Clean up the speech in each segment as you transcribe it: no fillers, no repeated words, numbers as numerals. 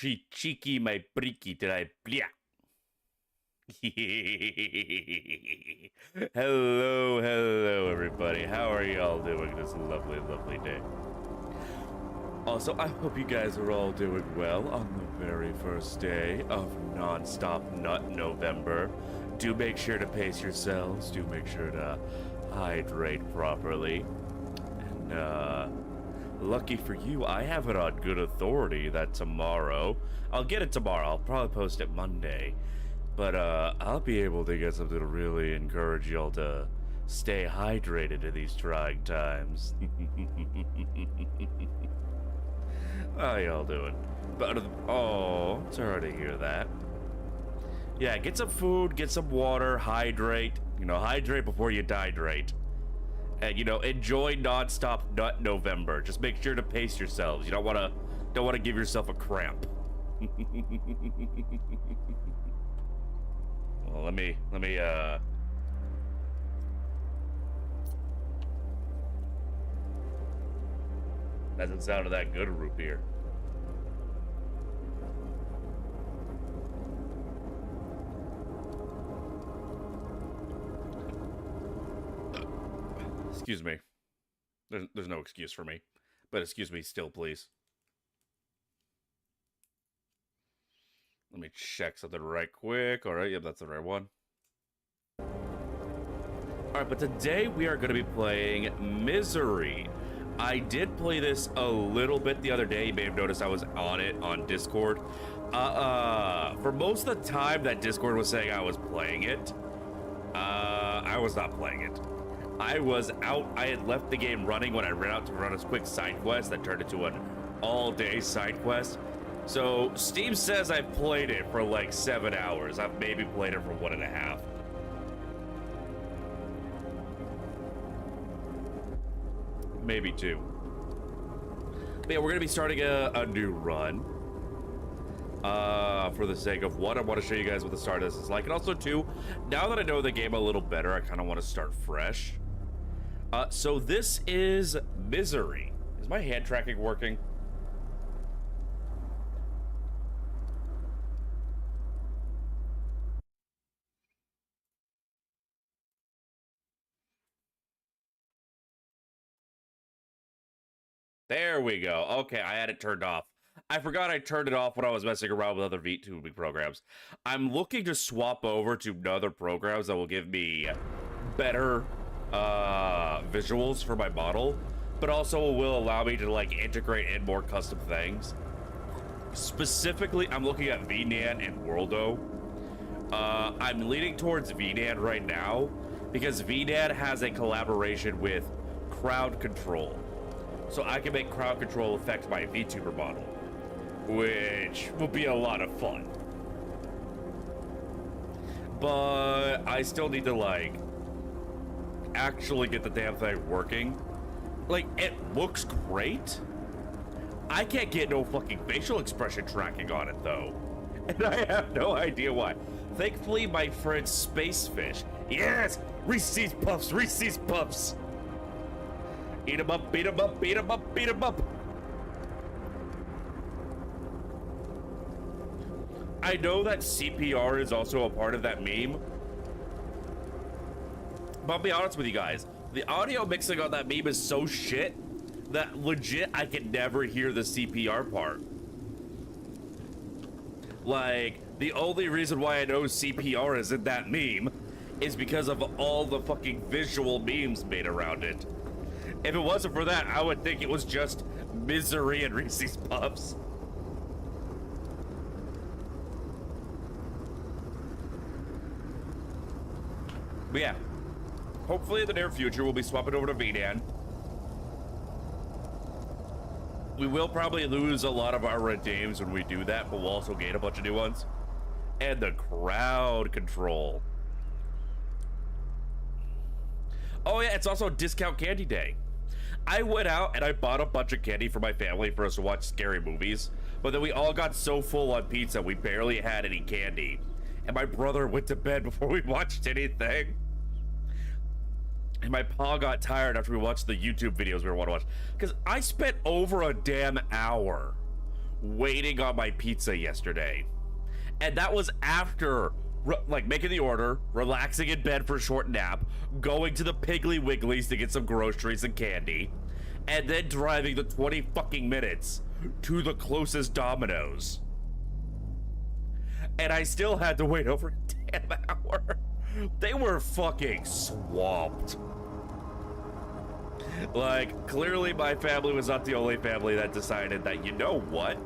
Cheeki my breeky did I blia. Hello, everybody. How are y'all doing this lovely, lovely day? Also, I hope you guys are all doing well on the very first day of non-stop Nut November. Do make sure to pace yourselves. Do make sure to hydrate properly. And, lucky for you, I have it on good authority that tomorrow, I'll get it tomorrow, I'll probably post it Monday, but I'll be able to get something to really encourage y'all to stay hydrated in these trying times. How y'all doing? But, oh, sorry to hear that. Yeah, get some food, get some water, hydrate, hydrate before you dihydrate. And enjoy non-stop Nut November. Just make sure to pace yourselves. You don't want to give yourself a cramp. Well, let me hasn't sounded that good, root beer. Excuse me. There's no excuse for me. But excuse me still, please. Let me check something right quick. Alright, yep, that's the right one. Alright, but today we are going to be playing Misery. I did play this a little bit the other day. You may have noticed I was on it on Discord. For most of the time that Discord was saying I was playing it, I was not playing it. I was out. I had left the game running when I ran out to run a quick side quest that turned into an all-day side quest. So Steam says I played it for like 7 hours. I've maybe played it for 1.5. Maybe 2. But yeah, we're gonna be starting a new run. For the sake of one, I want to show you guys what the start of this is like, and also two, now that I know the game a little better, I kind of want to start fresh. So this is Misery. Is my hand tracking working? There we go. Okay, I had it turned off. I forgot I turned it off when I was messing around with other vtubing programs. I'm looking to swap over to other programs that will give me better visuals for my model, but also will allow me to like integrate in more custom things. Specifically, I'm looking at VNAN and Worldo. I'm leaning towards VNAN right now because VNAN has a collaboration with crowd control. So I can make crowd control affect my VTuber model, which will be a lot of fun. But I still need to like actually get the damn thing working. Like, it looks great. I can't get no fucking facial expression tracking on it though. And I have no idea why. Thankfully, my friend Spacefish. Yes! Reese's Puffs, Reese's Puffs! Eat 'em up, beat 'em up, beat 'em up, beat 'em up! I know that CPR is also a part of that meme. But I'll be honest with you guys. The audio mixing on that meme is so shit that legit I can never hear the CPR part. Like, the only reason why I know CPR is in that meme is because of all the fucking visual memes made around it. If it wasn't for that, I would think it was just Misery and Reese's Puffs. But yeah, hopefully in the near future, we'll be swapping over to VNAN. We will probably lose a lot of our redeems when we do that, but we'll also gain a bunch of new ones. And the crowd control. Oh yeah, it's also discount candy day. I went out and I bought a bunch of candy for my family for us to watch scary movies, but then we all got so full on pizza we barely had any candy. And my brother went to bed before we watched anything. And my pa got tired after we watched the YouTube videos we were wanting to watch. Because I spent over a damn hour waiting on my pizza yesterday. And that was after, like, making the order, relaxing in bed for a short nap, going to the Piggly Wigglies to get some groceries and candy, and then driving the 20 fucking minutes to the closest Domino's. And I still had to wait over a damn hour. They were fucking swamped. Like, clearly my family was not the only family that decided that, you know what?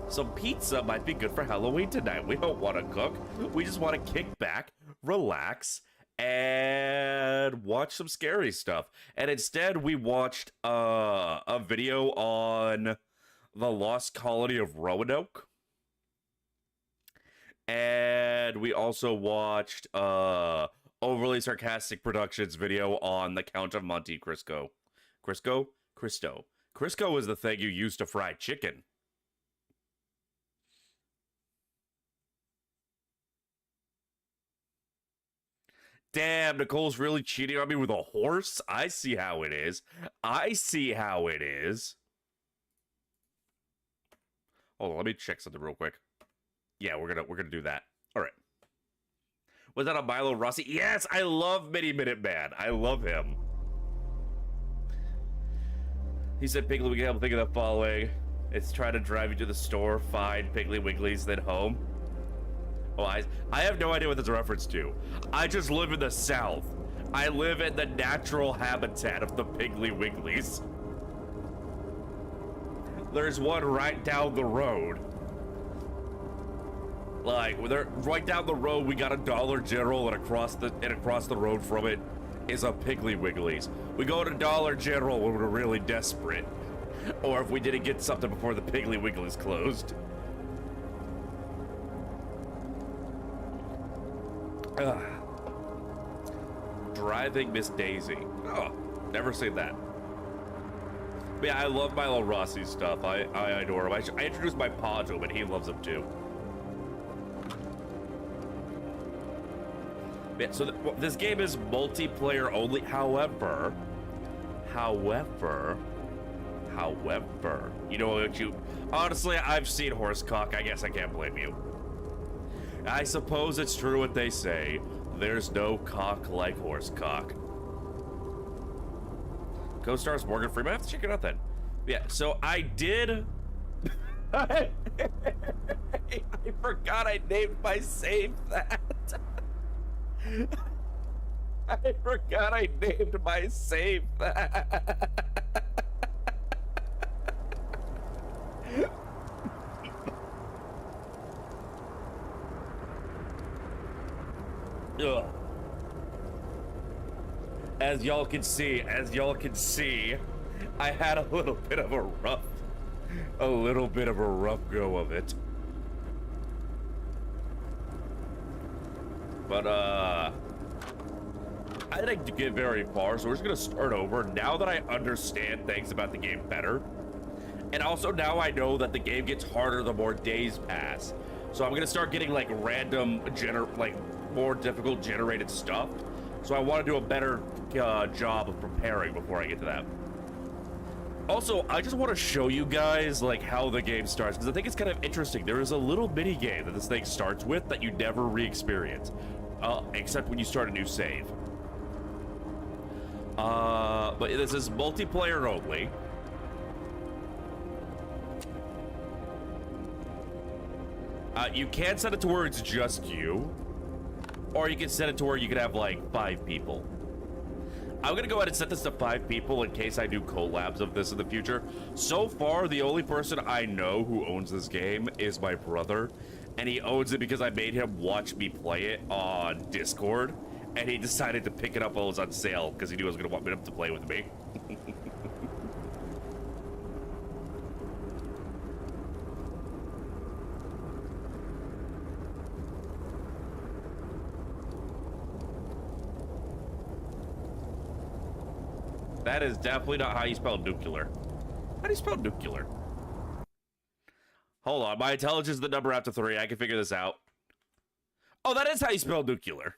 Some pizza might be good for Halloween tonight. We don't want to cook. We just want to kick back, relax, and watch some scary stuff. And instead, we watched a video on the lost colony of Roanoke. And we also watched Overly Sarcastic Productions video on the Count of Monte Cristo. Cristo is the thing you use to fry chicken. Damn, Nicole's really cheating on me with a horse? I see how it is. Hold on, let me check something real quick. Yeah, we're gonna do that. All right. Was that a Milo Rossi? Yes, I love Mini Minute Man. I love him. He said, Piggly Wiggly, I'm thinking of the following. It's trying to drive you to the store, find Piggly Wigglies, then home. Oh, I have no idea what this is a reference to. I just live in the South. I live in the natural habitat of the Piggly Wigglies. There's one right down the road. Like, right down the road, we got a Dollar General, and across the road from it is a Piggly Wigglies. We go to Dollar General when we're really desperate, or if we didn't get something before the Piggly Wigglies closed. Driving Miss Daisy. Oh, never seen that. But yeah, I love Milo Rossi's stuff. I adore him. I introduced my pa to him, and he loves him too. Yeah, so this game is multiplayer only. However, you know what you... Honestly, I've seen horsecock. I guess I can't blame you. I suppose it's true what they say. There's no cock like horsecock. Co-stars Morgan Freeman. I have to check it out then. Yeah, so I did... I forgot I named my save that. I forgot I named my save that. Ugh. As y'all can see, I had a little bit of a rough go of it. But, I didn't get very far, so we're just gonna start over now that I understand things about the game better. And also now I know that the game gets harder the more days pass. So I'm gonna start getting, like, random, more difficult generated stuff. So I want to do a better job of preparing before I get to that. Also, I just want to show you guys, like, how the game starts, because I think it's kind of interesting. There is a little mini game that this thing starts with that you never re-experience, except when you start a new save. But this is multiplayer only. You can set it to where it's just you, or you can set it to where you can have, like, 5 people. I'm gonna go ahead and set this to 5 people in case I do collabs of this in the future. So far, the only person I know who owns this game is my brother, and he owns it because I made him watch me play it on Discord, and he decided to pick it up while it was on sale because he knew I was gonna want him to play with me. That is definitely not how you spell nuclear. How do you spell nuclear? Hold on, my intelligence is the number after 3. I can figure this out. Oh, that is how you spell nuclear.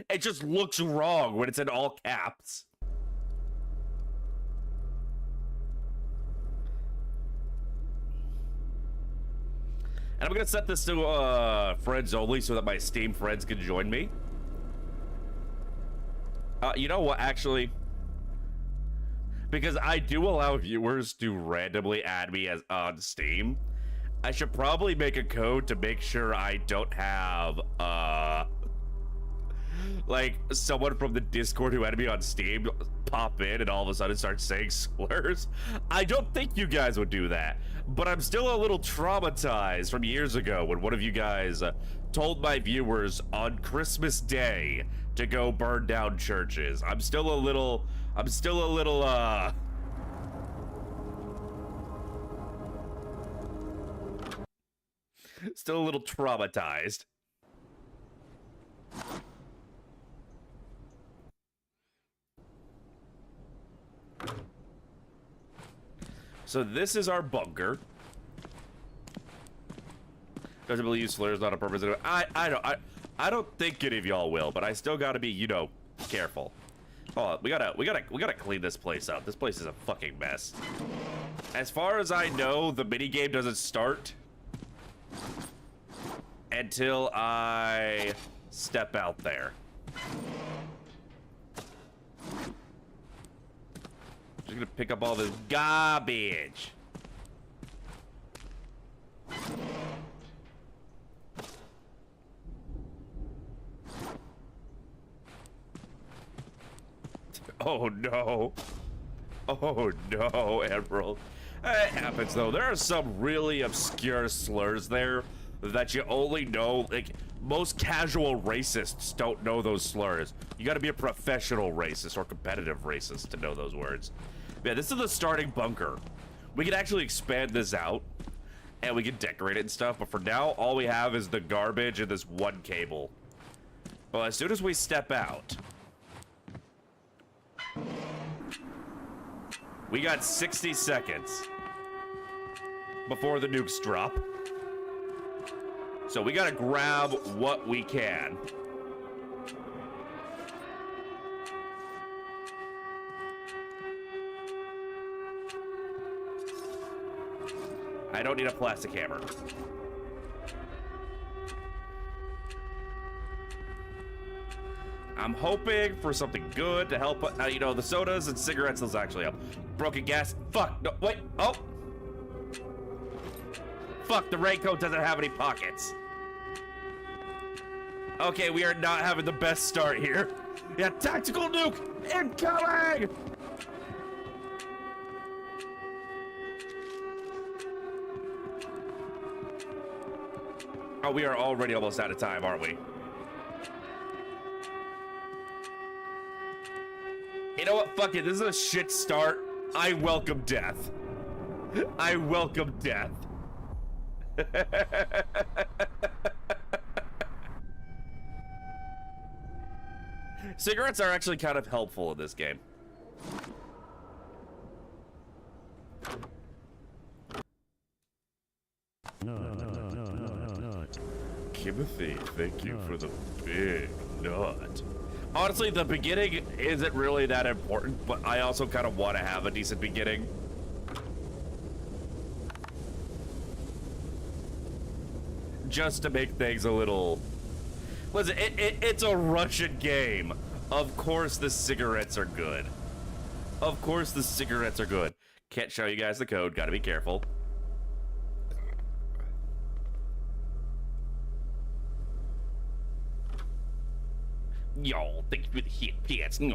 It just looks wrong when it's in all caps. And I'm gonna set this to friends only so that my Steam friends can join me. You know what, actually? Because I do allow viewers to randomly add me as on Steam, I should probably make a code to make sure I don't have, like, someone from the Discord who added me on Steam pop in and all of a sudden start saying slurs. I don't think you guys would do that, but I'm still a little traumatized from years ago when one of you guys told my viewers on Christmas Day to go burn down churches. I'm still a little, still a little traumatized. So this is our bunker. Doesn't believe slurs not a purpose. I don't think any of y'all will, but I still gotta be, you know, careful. Oh, we gotta clean this place up. This place is a fucking mess. As far as I know, the minigame doesn't start until I step out there. Just gonna pick up all this garbage. Oh no. Oh no, Emerald. It happens though. There are some really obscure slurs there that you only know, like, most casual racists don't know those slurs. You gotta be a professional racist or competitive racist to know those words. Yeah, this is the starting bunker. We can actually expand this out and we can decorate it and stuff, but for now, all we have is the garbage and this one cable. Well, as soon as we step out, we got 60 seconds before the nukes drop. So we gotta grab what we can. I don't need a plastic hammer. I'm hoping for something good to help, you know, the sodas and cigarettes, those actually help. Broken gas, fuck, no, wait, oh. Fuck, the raincoat doesn't have any pockets. Okay, we are not having the best start here. Yeah, tactical nuke incoming! Oh, we are already almost out of time, aren't we? You know what? Fuck it. This is a shit start. I welcome death. I welcome death. Cigarettes are actually kind of helpful in this game. No. Timothy, thank you for the big nut. Honestly, the beginning isn't really that important, but I also kind of want to have a decent beginning. Just to make things a little... Listen, it's a Russian game. Of course the cigarettes are good. Of course the cigarettes are good. Can't show you guys the code, gotta be careful. Yo, thank you for the hit pits. The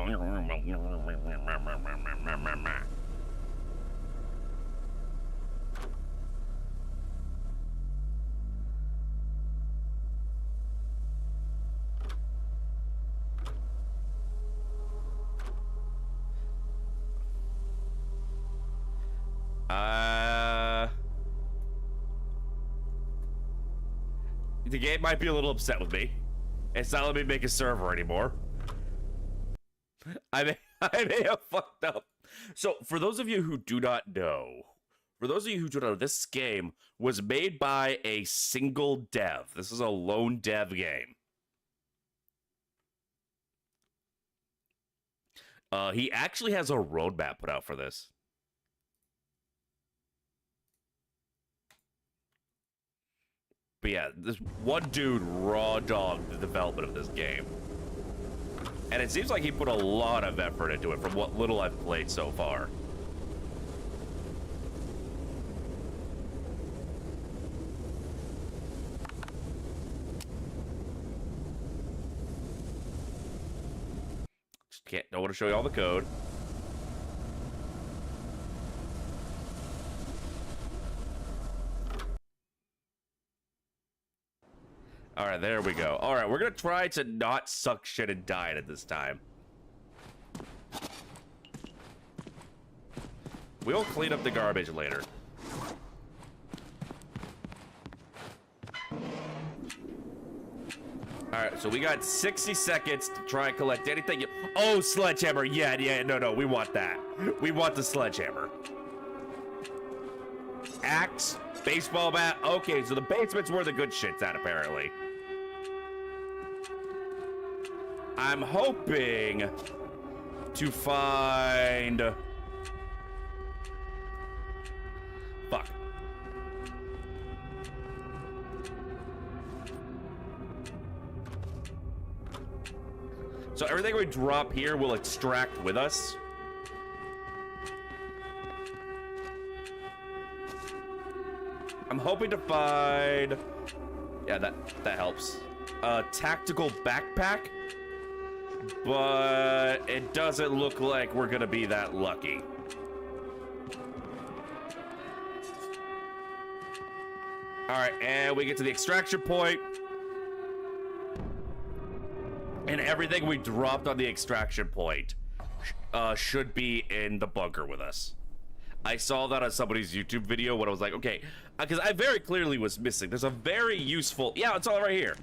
game might be a little upset with me. It's not letting me make a server anymore. I may have fucked up. So, for those of you who do not know, this game was made by a single dev. This is a lone dev game. He actually has a roadmap put out for this. But yeah, this one dude raw dogged the development of this game. And it seems like he put a lot of effort into it from what little I've played so far. Don't want to show you all the code. All right, there we go. All right, we're gonna try to not suck shit and die at this time. We'll clean up the garbage later. All right, so we got 60 seconds to try and collect anything. Oh, sledgehammer. Yeah, no, we want that. We want the sledgehammer. Axe, baseball bat. Okay, so the basement's where the good shit's at, apparently. I'm hoping to find... Fuck. So everything we drop here will extract with us. I'm hoping to find... Yeah, that helps. A tactical backpack. But it doesn't look like we're gonna be that lucky. Alright, and we get to the extraction point. And everything we dropped on the extraction point should be in the bunker with us. I saw that on somebody's YouTube video when I was like, okay, because I very clearly was missing. There's a very useful, yeah, it's all right here.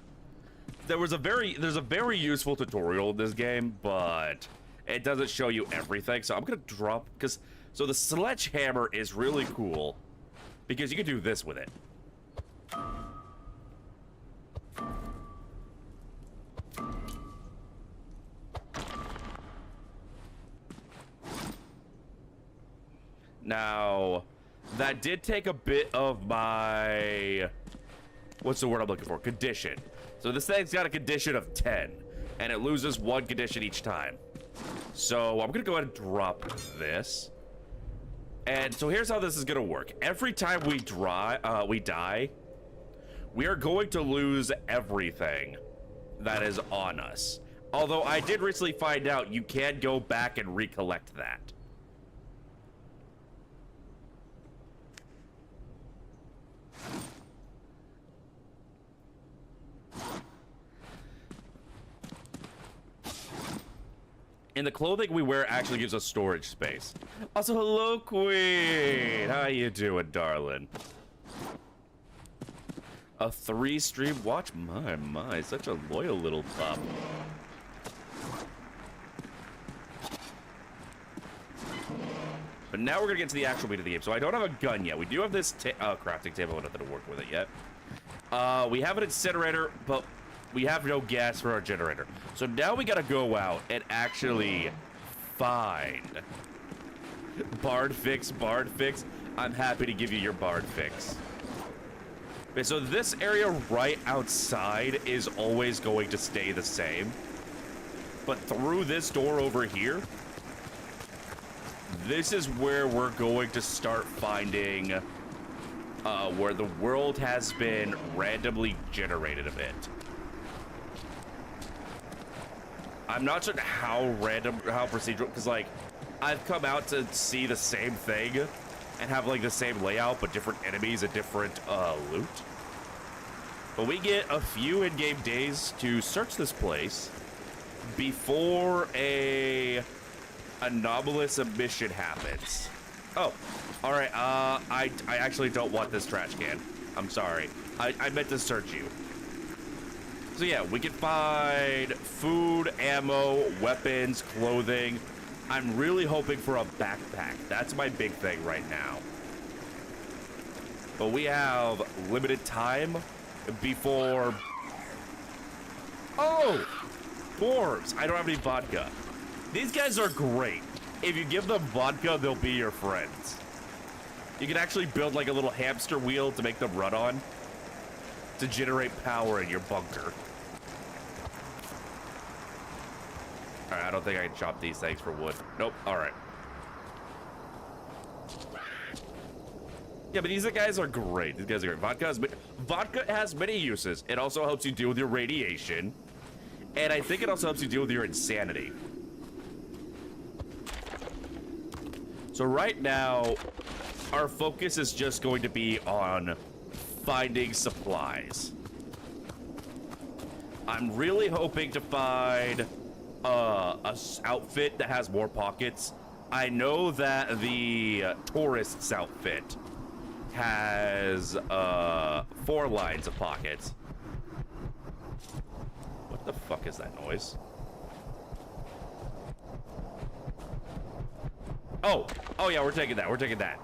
There's a very useful tutorial in this game, but it doesn't show you everything. So I'm gonna drop, so the sledgehammer is really cool because you can do this with it. Now, that did take a bit of my, what's the word I'm looking for? Condition. So this thing's got a condition of 10, and it loses 1 condition each time. So I'm gonna go ahead and drop this. And so here's how this is gonna work. Every time we die, we are going to lose everything that is on us. Although I did recently find out you can go back and recollect that. And the clothing we wear actually gives us storage space. Also, hello, Queen. How you doing, darling? A 3-stream watch? My, such a loyal little pup. But now we're gonna get to the actual meat of the game. So I don't have a gun yet. We do have this crafting table, nothing to work with it yet. We have an incinerator, but we have no gas for our generator. So now we gotta go out and actually find Bard fix. I'm happy to give you your Bard fix. Okay, so this area right outside is always going to stay the same. But through this door over here, this is where we're going to start finding where the world has been randomly generated a bit. I'm not sure how random, how procedural, because, like, I've come out to see the same thing and have, like, the same layout, but different enemies and different, loot. But we get a few in-game days to search this place before a anomalous emission happens. Oh, all right, I actually don't want this trash can. I'm sorry. I meant to search you. So yeah, we can find food, ammo, weapons, clothing. I'm really hoping for a backpack. That's my big thing right now. But we have limited time before... Oh! Dwarves! I don't have any vodka. These guys are great. If you give them vodka, they'll be your friends. You can actually build like a little hamster wheel to make them run on. to generate power in your bunker. All right, I don't think I can chop these things for wood. Nope. All right. Yeah, but these guys are great. These guys are great. Vodka has many uses. It also helps you deal with your radiation. And I think it also helps you deal with your insanity. So right now, our focus is just going to be on finding supplies. I'm really hoping to find a outfit that has more pockets. I know that the tourist's outfit has 4 lines of pockets. What the fuck is that noise? Oh yeah, we're taking that. We're taking that.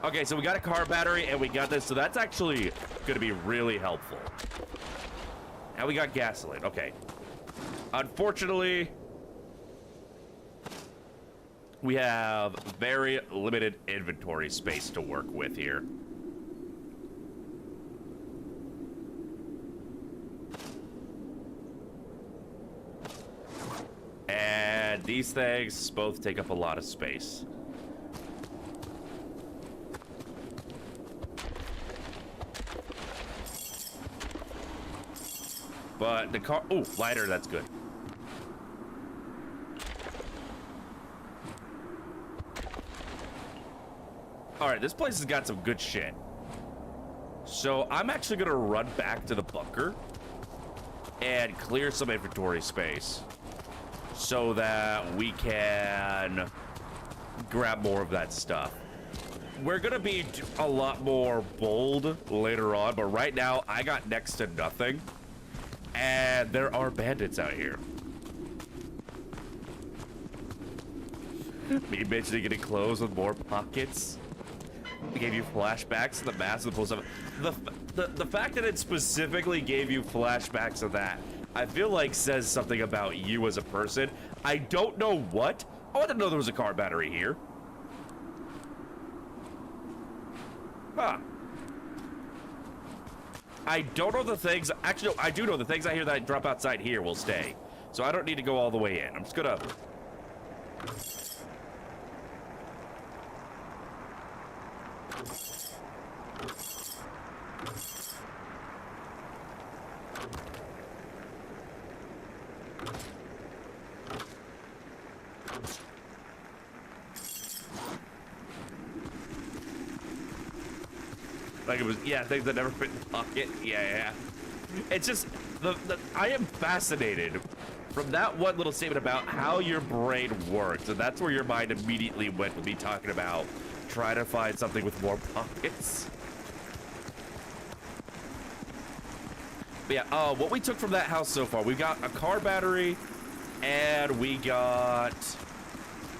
Okay, so we got a car battery and we got this, so that's actually gonna be really helpful. And we got gasoline. Okay. Unfortunately, we have very limited inventory space to work with here. And these things both take up a lot of space. But the car... Ooh, lighter, that's good. Alright, this place has got some good shit. So I'm actually gonna run back to the bunker and clear some inventory space so that we can grab more of that stuff. We're gonna be a lot more bold later on, but right now I got next to nothing. And there are bandits out here. Me mentioning getting clothes with more pockets. It gave you flashbacks to the massive post of the fact that it specifically gave you flashbacks of that, I feel like says something about you as a person. I don't know what. Oh, I didn't know there was a car battery here. Huh. I don't know the things. Actually, no, I do know the things I hear that drop outside here will stay. So I don't need to go all the way in. I'm just gonna... Like it was, yeah, things that never fit in the pocket. Yeah. It's just, I am fascinated from that one little statement about how your brain works. And that's where your mind immediately went with me talking about trying to find something with more pockets. But yeah, what we took from that house so far, we got a car battery and we got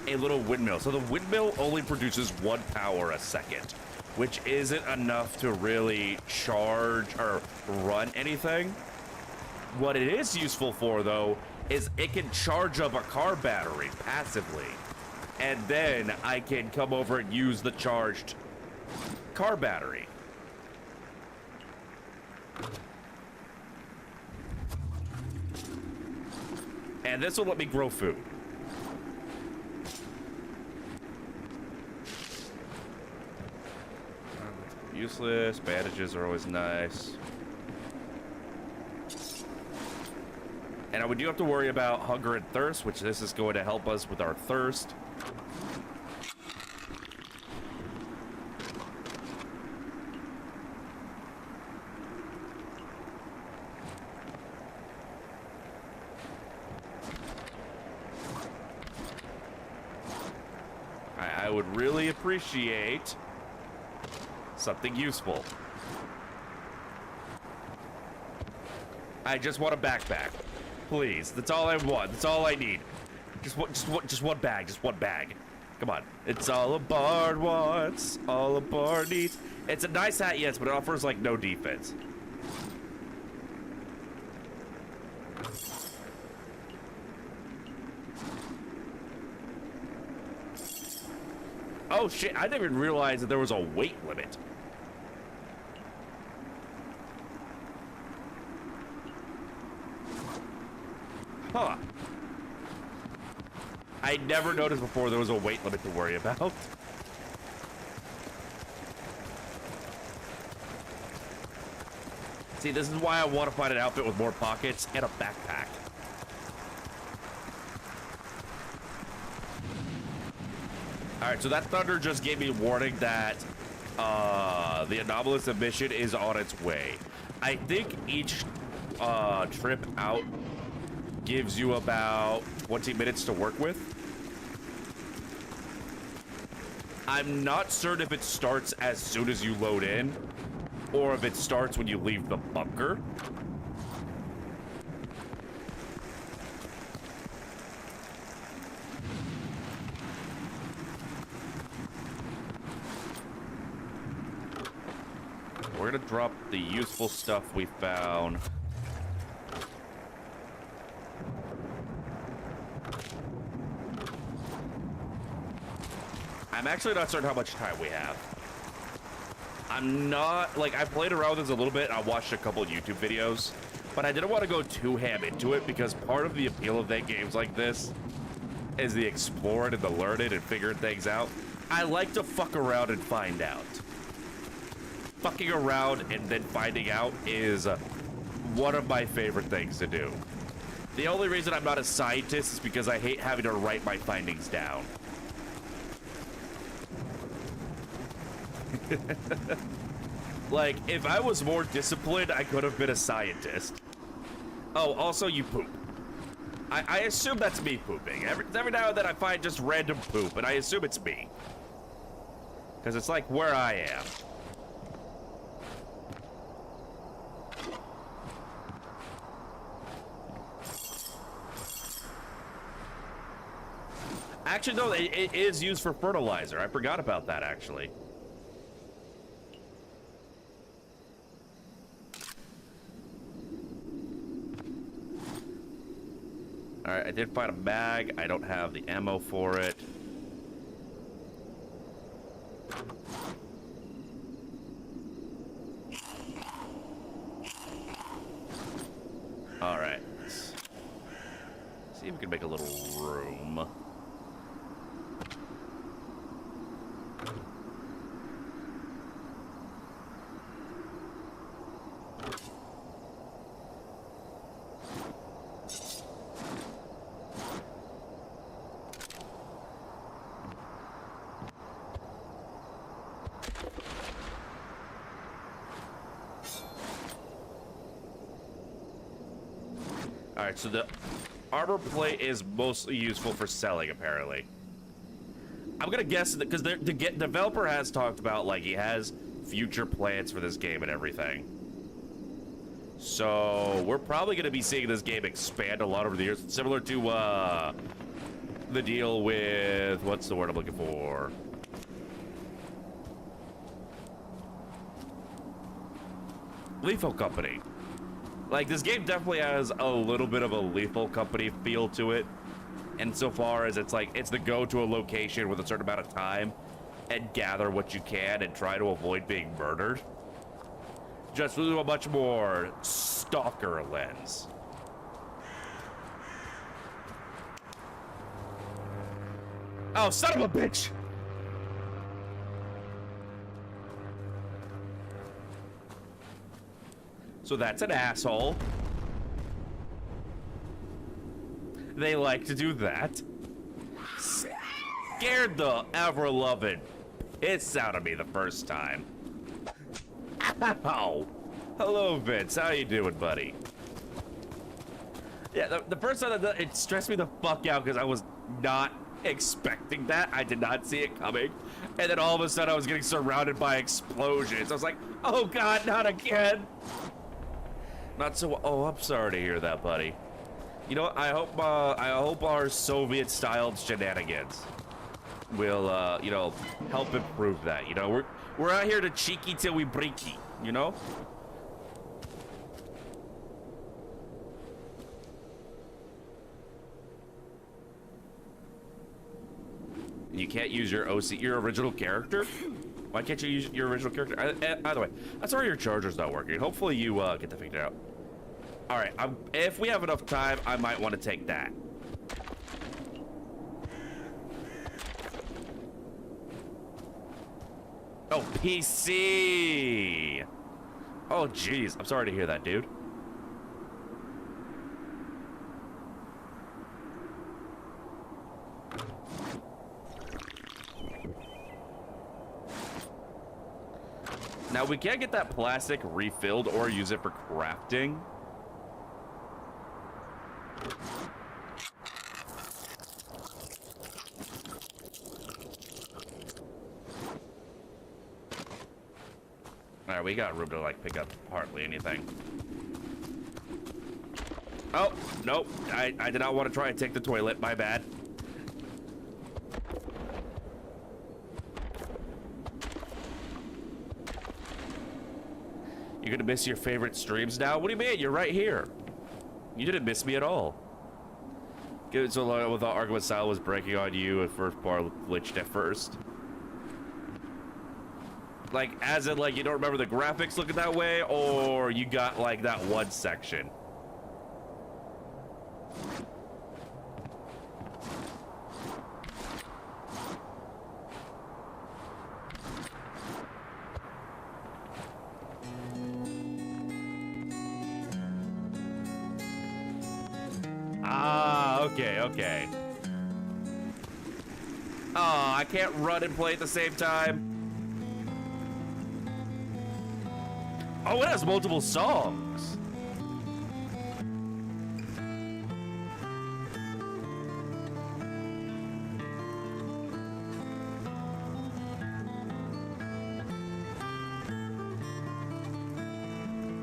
a little windmill. So the windmill only produces 1 power a second, which isn't enough to really charge or run anything. What it is useful for, though, is it can charge up a car battery passively. And then I can come over and use the charged car battery. And this will let me grow food. Useless. Bandages are always nice. And we do have to worry about hunger and thirst, which this is going to help us with our thirst. I would really appreciate something useful. I just want a backpack. Please. That's all I want. That's all I need. Just one bag. Just one bag. Come on. It's all a bard wants. All a bard needs. It's a nice hat, yes, but it offers, like, no defense. Oh, shit. I didn't even realize that there was a weight limit. Huh. I never noticed before there was a weight limit to worry about. See, this is why I want to find an outfit with more pockets and a backpack. Alright, so that thunder just gave me a warning that the anomalous emission is on its way. I think each trip out gives you about 20 minutes to work with. I'm not certain if it starts as soon as you load in, or if it starts when you leave the bunker. We're gonna drop the useful stuff we found. I'm actually not certain how much time we have. I'm not, like, I played around with this a little bit. I watched a couple of YouTube videos, but I didn't want to go too ham into it because part of the appeal of games like this is the exploring and the learning and figuring things out. I like to fuck around and find out. Fucking around and then finding out is one of my favorite things to do. The only reason I'm not a scientist is because I hate having to write my findings down. Like, if I was more disciplined, I could have been a scientist. Oh, also, you poop. I assume that's me pooping. Every now and then I find just random poop, and I assume it's me. Because it's like where I am. Actually, no, it is used for fertilizer. I forgot about that, actually. Alright, I did find a mag. I don't have the ammo for it. Alright. See if we can make a little room. Alright, so the armor plate is mostly useful for selling, apparently. I'm gonna guess that because the developer has talked about, like, he has future plans for this game and everything. So we're probably gonna be seeing this game expand a lot over the years, similar to the deal with, what's the word I'm looking for? Lethal Company. Like, this game definitely has a little bit of a Lethal Company feel to it, insofar as it's like, it's the go to a location with a certain amount of time and gather what you can and try to avoid being murdered. Just through a much more stalker lens. Oh, son of a bitch! So that's an asshole. They like to do that. Scared the ever-loving piss out of me the first time. Ow! Hello, Vince. How you doing, buddy? Yeah, the first time that it stressed me the fuck out because I was not expecting that. I did not see it coming. And then all of a sudden I was getting surrounded by explosions. I was like, oh god, not again! Not so. Oh, I'm sorry to hear that, buddy. You know what? I hope our Soviet-styled shenanigans will, you know, help improve that. You know, we're out here to cheeky till we breaky. You know. You can't use your your original character. Why can't you use your original character? By the way, that's why your charger's not working. Hopefully you get that figured out. All right, if we have enough time, I might want to take that. Oh, PC. Oh, jeez. I'm sorry to hear that, dude. Now, we can get that plastic refilled or use it for crafting. All right, we got room to, like, pick up hardly anything. Oh, nope. I did not want to try and take the toilet. My bad. You're gonna miss your favorite streams now? What do you mean? You're right here. You didn't miss me at all. Get it so long with the argument style was breaking on you at first bar glitched at first. Like, as in, like, you don't remember the graphics looking that way, or you got, like, that one section? Ah, okay, okay. Oh, I can't run and play at the same time. Oh, it has multiple songs.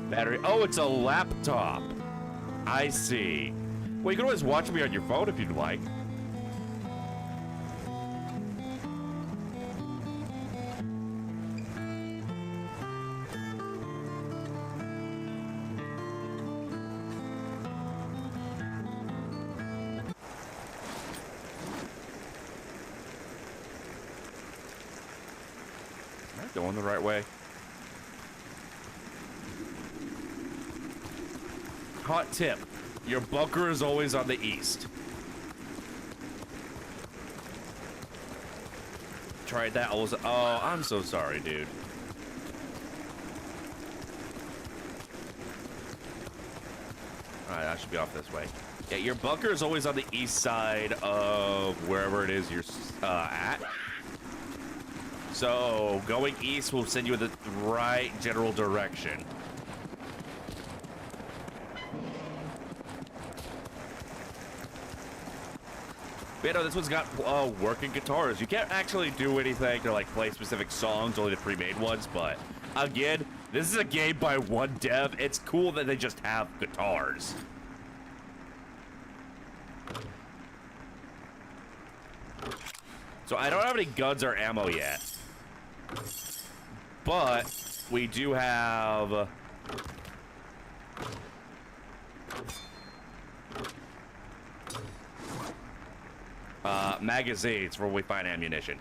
Battery. Oh, it's a laptop. I see. Well, you can always watch me on your phone if you'd like. Am I going the right way? Hot tip. Your bunker is always on the east. Tried that. Oh, I'm so sorry, dude. Alright, I should be off this way. Yeah, your bunker is always on the east side of wherever it is you're at. So, going east will send you in the right general direction. But, you know, this one's got working guitars. You can't actually do anything to, like, play specific songs, only the pre-made ones, but again, this is a game by one dev. It's cool that they just have guitars. So I don't have any guns or ammo yet, but we do have magazines where we find ammunition.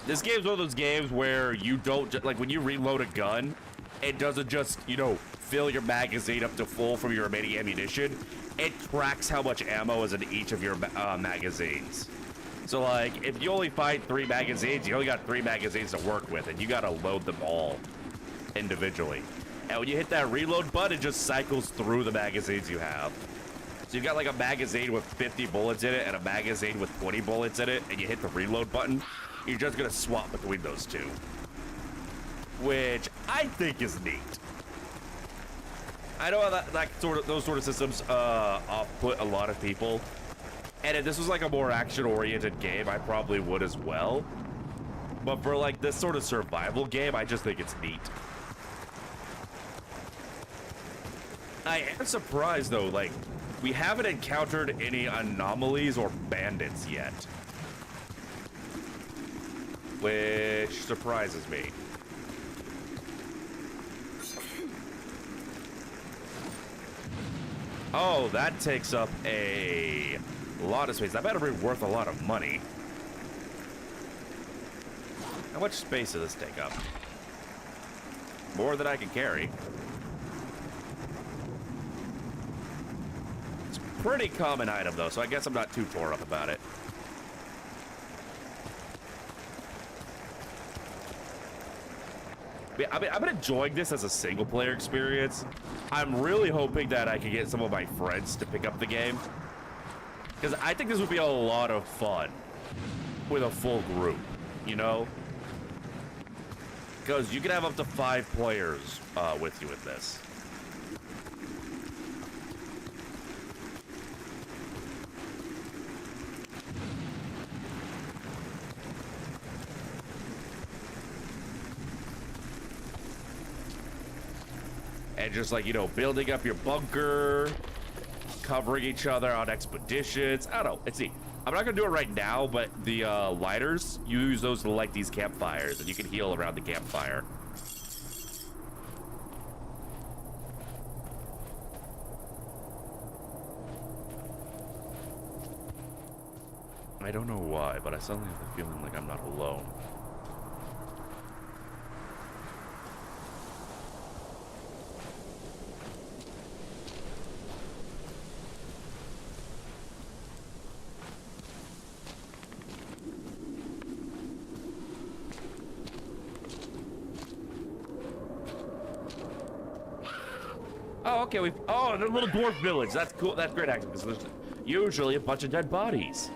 This game's one of those games where you don't, like, when you reload a gun, it doesn't just, you know, fill your magazine up to full from your remaining ammunition. It tracks how much ammo is in each of your magazines. So, like, if you only find 3 magazines, you only got 3 magazines to work with, and you gotta load them all individually. And when you hit that reload button, it just cycles through the magazines you have. So you've got, like, a magazine with 50 bullets in it and a magazine with 20 bullets in it, and you hit the reload button, you're just gonna swap between those two. Which I think is neat. I know that those sort of systems off-put a lot of people. And if this was like a more action-oriented game, I probably would as well. But for like this sort of survival game, I just think it's neat. I am surprised though, like, we haven't encountered any anomalies or bandits yet. Which surprises me. Oh, that takes up a lot of space. That better be worth a lot of money. How much space does this take up? More than I can carry. pretty common item, though, so I guess I'm not too tore up about it. I mean, I'm enjoying this as a single-player experience. I'm really hoping that I can get some of my friends to pick up the game, because I think this would be a lot of fun with a full group, you know? Because you can have up to 5 players with you in this. And just like, you know, building up your bunker, covering each other on expeditions. I don't know. It's neat. I'm not gonna do it right now, but the lighters, you use those to light these campfires, and you can heal around the campfire. I don't know why, but I suddenly have the feeling like I'm not alone. Oh, okay, oh, the little dwarf village. That's cool. That's great, actually, because there's usually a bunch of dead bodies.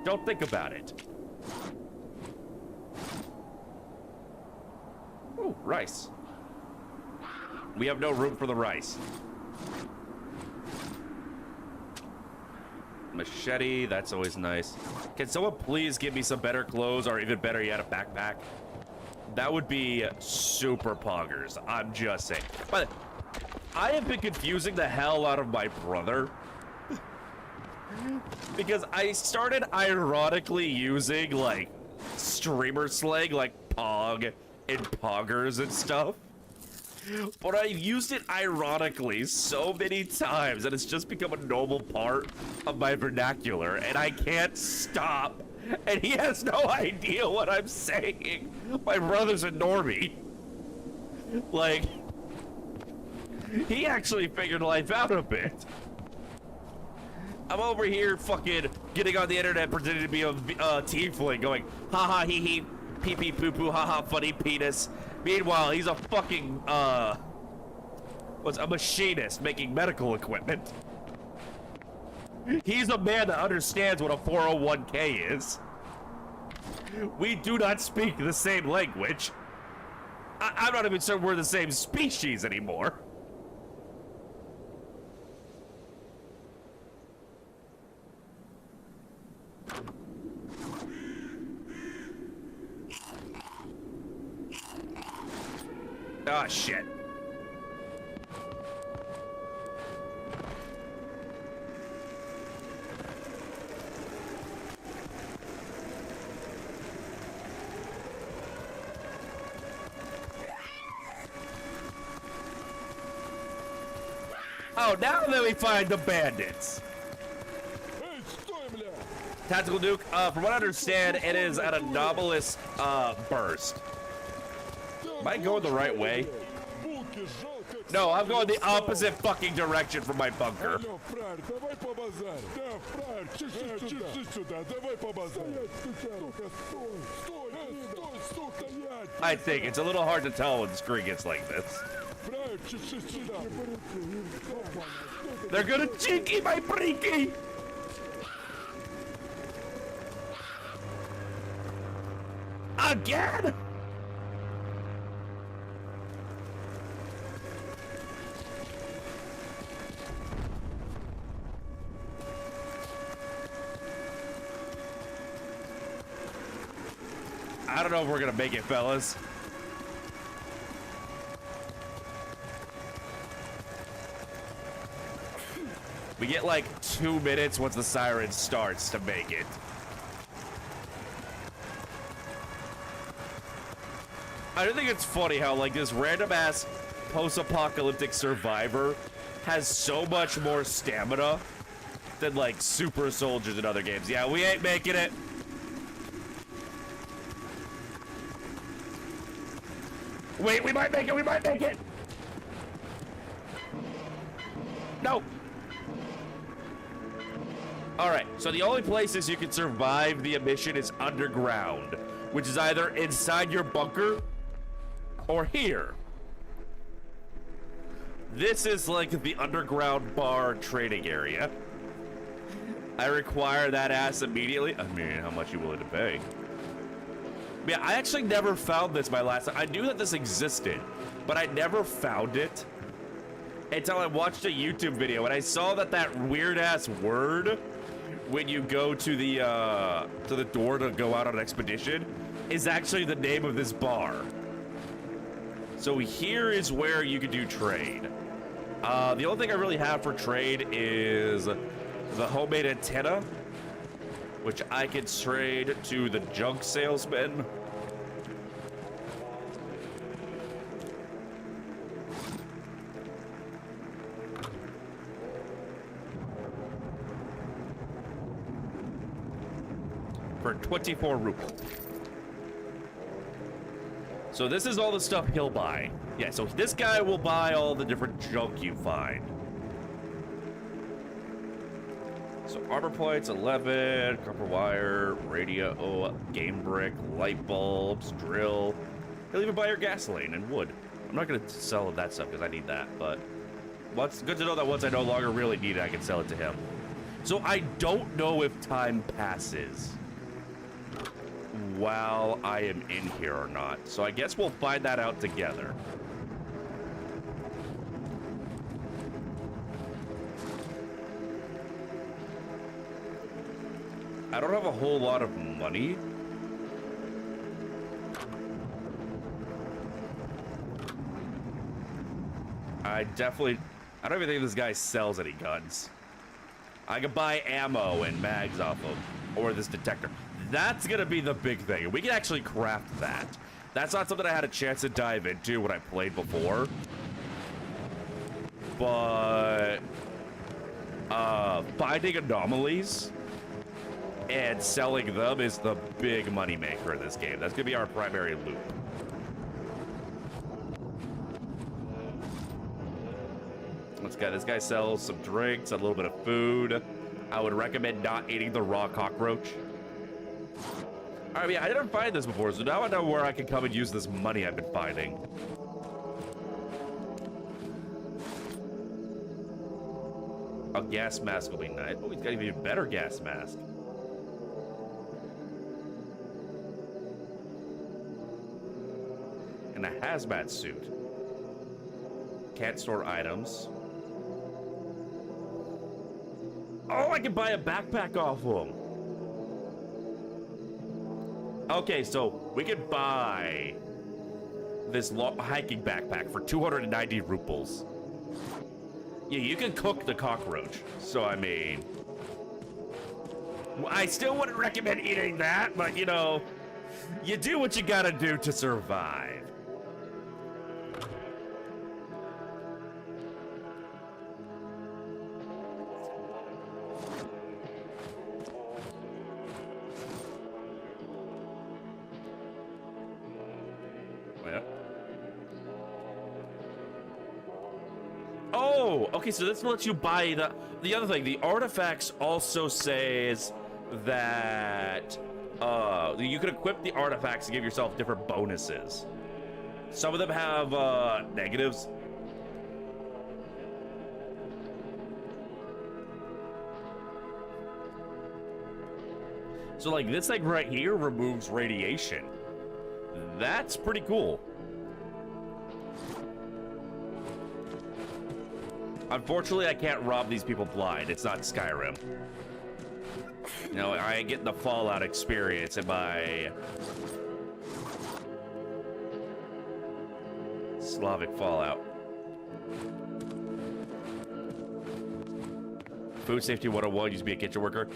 Don't think about it. Ooh, rice. We have no room for the rice. Machete, that's always nice. Can someone please give me some better clothes, or even better yet, a backpack? That would be super poggers. I'm just saying. But I have been confusing the hell out of my brother because I started ironically using like streamer slang like pog and poggers and stuff, but I've used it ironically so many times that it's just become a normal part of my vernacular, and I can't stop, and he has no idea what I'm saying. My brother's a normie. Like, he actually figured life out a bit. I'm over here fucking getting on the internet pretending to be a tiefling going, haha, hee hee, pee pee poo poo, haha, funny penis. Meanwhile, he's a fucking, what's a machinist making medical equipment. He's a man that understands what a 401k is. We do not speak the same language. I'm not even sure we're the same species anymore. Ah, shit. Oh, now that we find the bandits. Tactical Duke, from what I understand, it is an anomalous burst. Am I going the right way? No, I'm going the opposite fucking direction from my bunker. I think it's a little hard to tell when the screen gets like this. They're gonna Cheeki my Breeki! Again? I don't know if we're gonna make it, fellas. We get like 2 minutes once the siren starts to make it. I do think it's funny how like this random ass post-apocalyptic survivor has so much more stamina than like super soldiers in other games. Yeah, we ain't making it. Wait, we might make it, we might make it! No! Alright, so the only places you can survive the emission is underground, which is either inside your bunker or here. This is like the underground bar trading area. I require that ass immediately. I mean, how much you willing to pay? Yeah, I actually never found this my last time. I knew that this existed, but I never found it until I watched a YouTube video and I saw that weird ass word when you go to the door to go out on an expedition is actually the name of this bar. So here is where you can do trade. The only thing I really have for trade is the homemade antenna, which I can trade to the junk salesman. For 24 rupees. So this is all the stuff he'll buy. Yeah, so this guy will buy all the different junk you find. So armor plates, 11, copper wire, radio, game brick, light bulbs, drill. He'll even buy your gasoline and wood. I'm not gonna sell that stuff because I need that, but it's good to know that once I no longer really need it, I can sell it to him. So I don't know if time passes while I am in here or not. So I guess we'll find that out together. I don't have a whole lot of money. I don't even think this guy sells any guns. I could buy ammo and mags off him, or this detector. That's gonna be the big thing. We can actually craft that. That's not something I had a chance to dive into when I played before. But finding anomalies and selling them is the big money maker in this game. That's gonna be our primary loop. This guy sells some drinks, a little bit of food. I would recommend not eating the raw cockroach. All right, yeah, I didn't find this before, so now I know where I can come and use this money I've been finding. A gas mask will be nice. Oh, he's got an even better gas mask. And a hazmat suit. Can't store items. Oh, I can buy a backpack off him. Okay, so we could buy this hiking backpack for 290 rupees. Yeah, you can cook the cockroach. So, I mean, I still wouldn't recommend eating that, but, you know, you do what you gotta do to survive. Oh, okay, so this lets you buy the other thing. The artifacts also says that you can equip the artifacts to give yourself different bonuses. Some of them have negatives. So like this thing right here removes radiation. That's pretty cool. Unfortunately, I can't rob these people blind. It's not Skyrim. You know, I ain't getting the Fallout experience in my Slavic Fallout. Food safety 101, used to be a kitchen worker.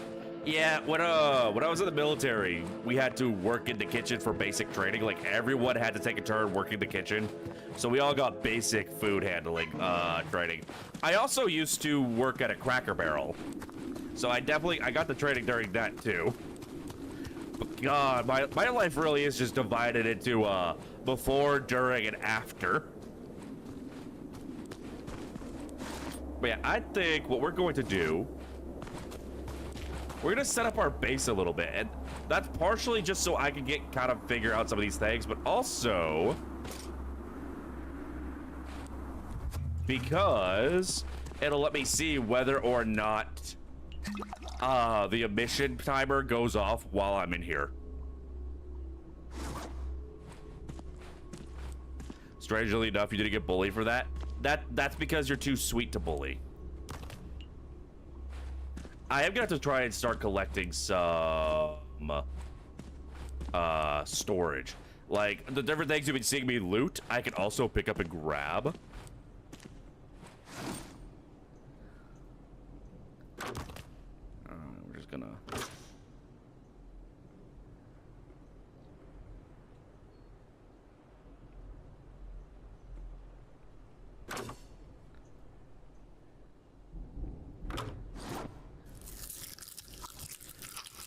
Yeah, when I was in the military, we had to work in the kitchen for basic training. Like, everyone had to take a turn working the kitchen. So we all got basic food handling training. I also used to work at a Cracker Barrel. So I got the training during that too. But God, my life really is just divided into before, during, and after. But yeah, I think what we're going to do we're gonna set up our base a little bit, and that's partially just so I can kind of figure out some of these things, but also because it'll let me see whether or not the emission timer goes off while I'm in here. Strangely enough, you didn't get bullied for that. That's because you're too sweet to bully. I am gonna have to try and start collecting some storage. Like the different things you've been seeing me loot, I can also pick up and grab. We're just gonna.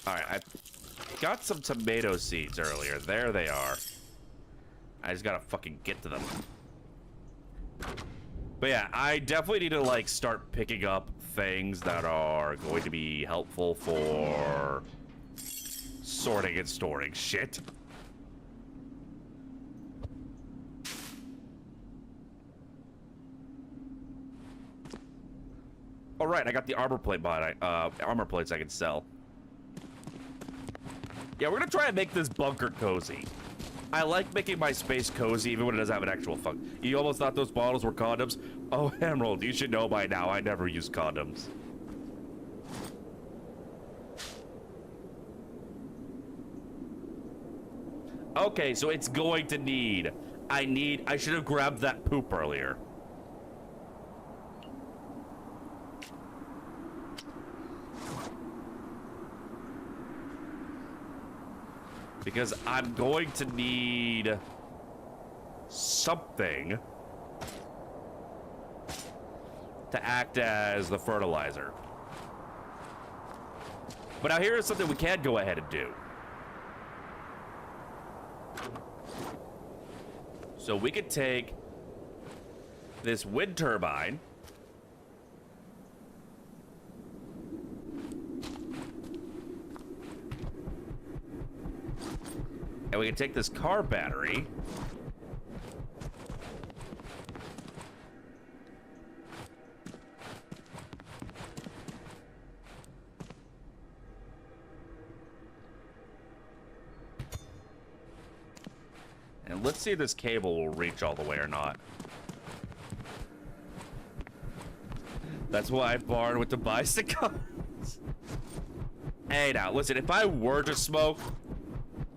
All right, I got some tomato seeds earlier. There they are. I just gotta fucking get to them. But yeah, I definitely need to like start picking up things that are going to be helpful for sorting and storing shit. All right, I got the armor plate armor plates I can sell. Yeah, we're gonna try and make this bunker cozy. I like making my space cozy even when it doesn't have an actual function. You almost thought those bottles were condoms? Oh, Emerald, you should know by now I never use condoms. Okay, so it's going to need... I should have grabbed that poop earlier. Because I'm going to need something to act as the fertilizer. But now here is something we can go ahead and do. So we could take this wind turbine. And we can take this car battery. And let's see if this cable will reach all the way or not. That's why I borrowed with the bicycle. Hey, now, listen, if I were to smoke,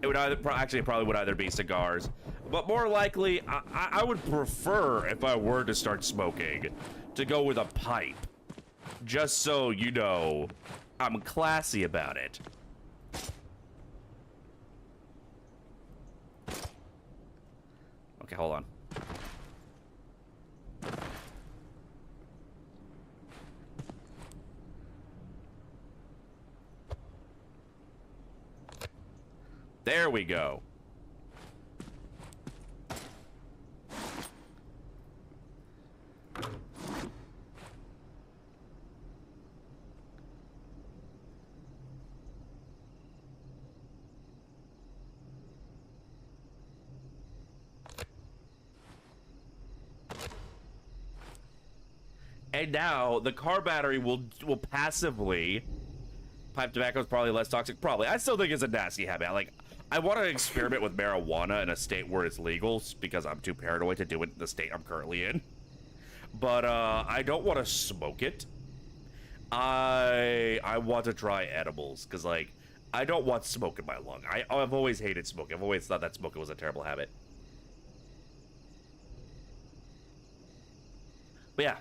it would either, actually, it probably would either be cigars. But more likely, I would prefer, if I were to start smoking, to go with a pipe. Just so, you know, I'm classy about it. Okay, hold on. There we go. And now the car battery will passively. Pipe tobacco is probably less toxic. Probably. I still think it's a nasty habit. Like, I want to experiment with marijuana in a state where it's legal because I'm too paranoid to do it in the state I'm currently in. But I don't want to smoke it. I want to try edibles because, like, I don't want smoke in my lung. I've always hated smoke. I've always thought that smoking was a terrible habit. But yeah.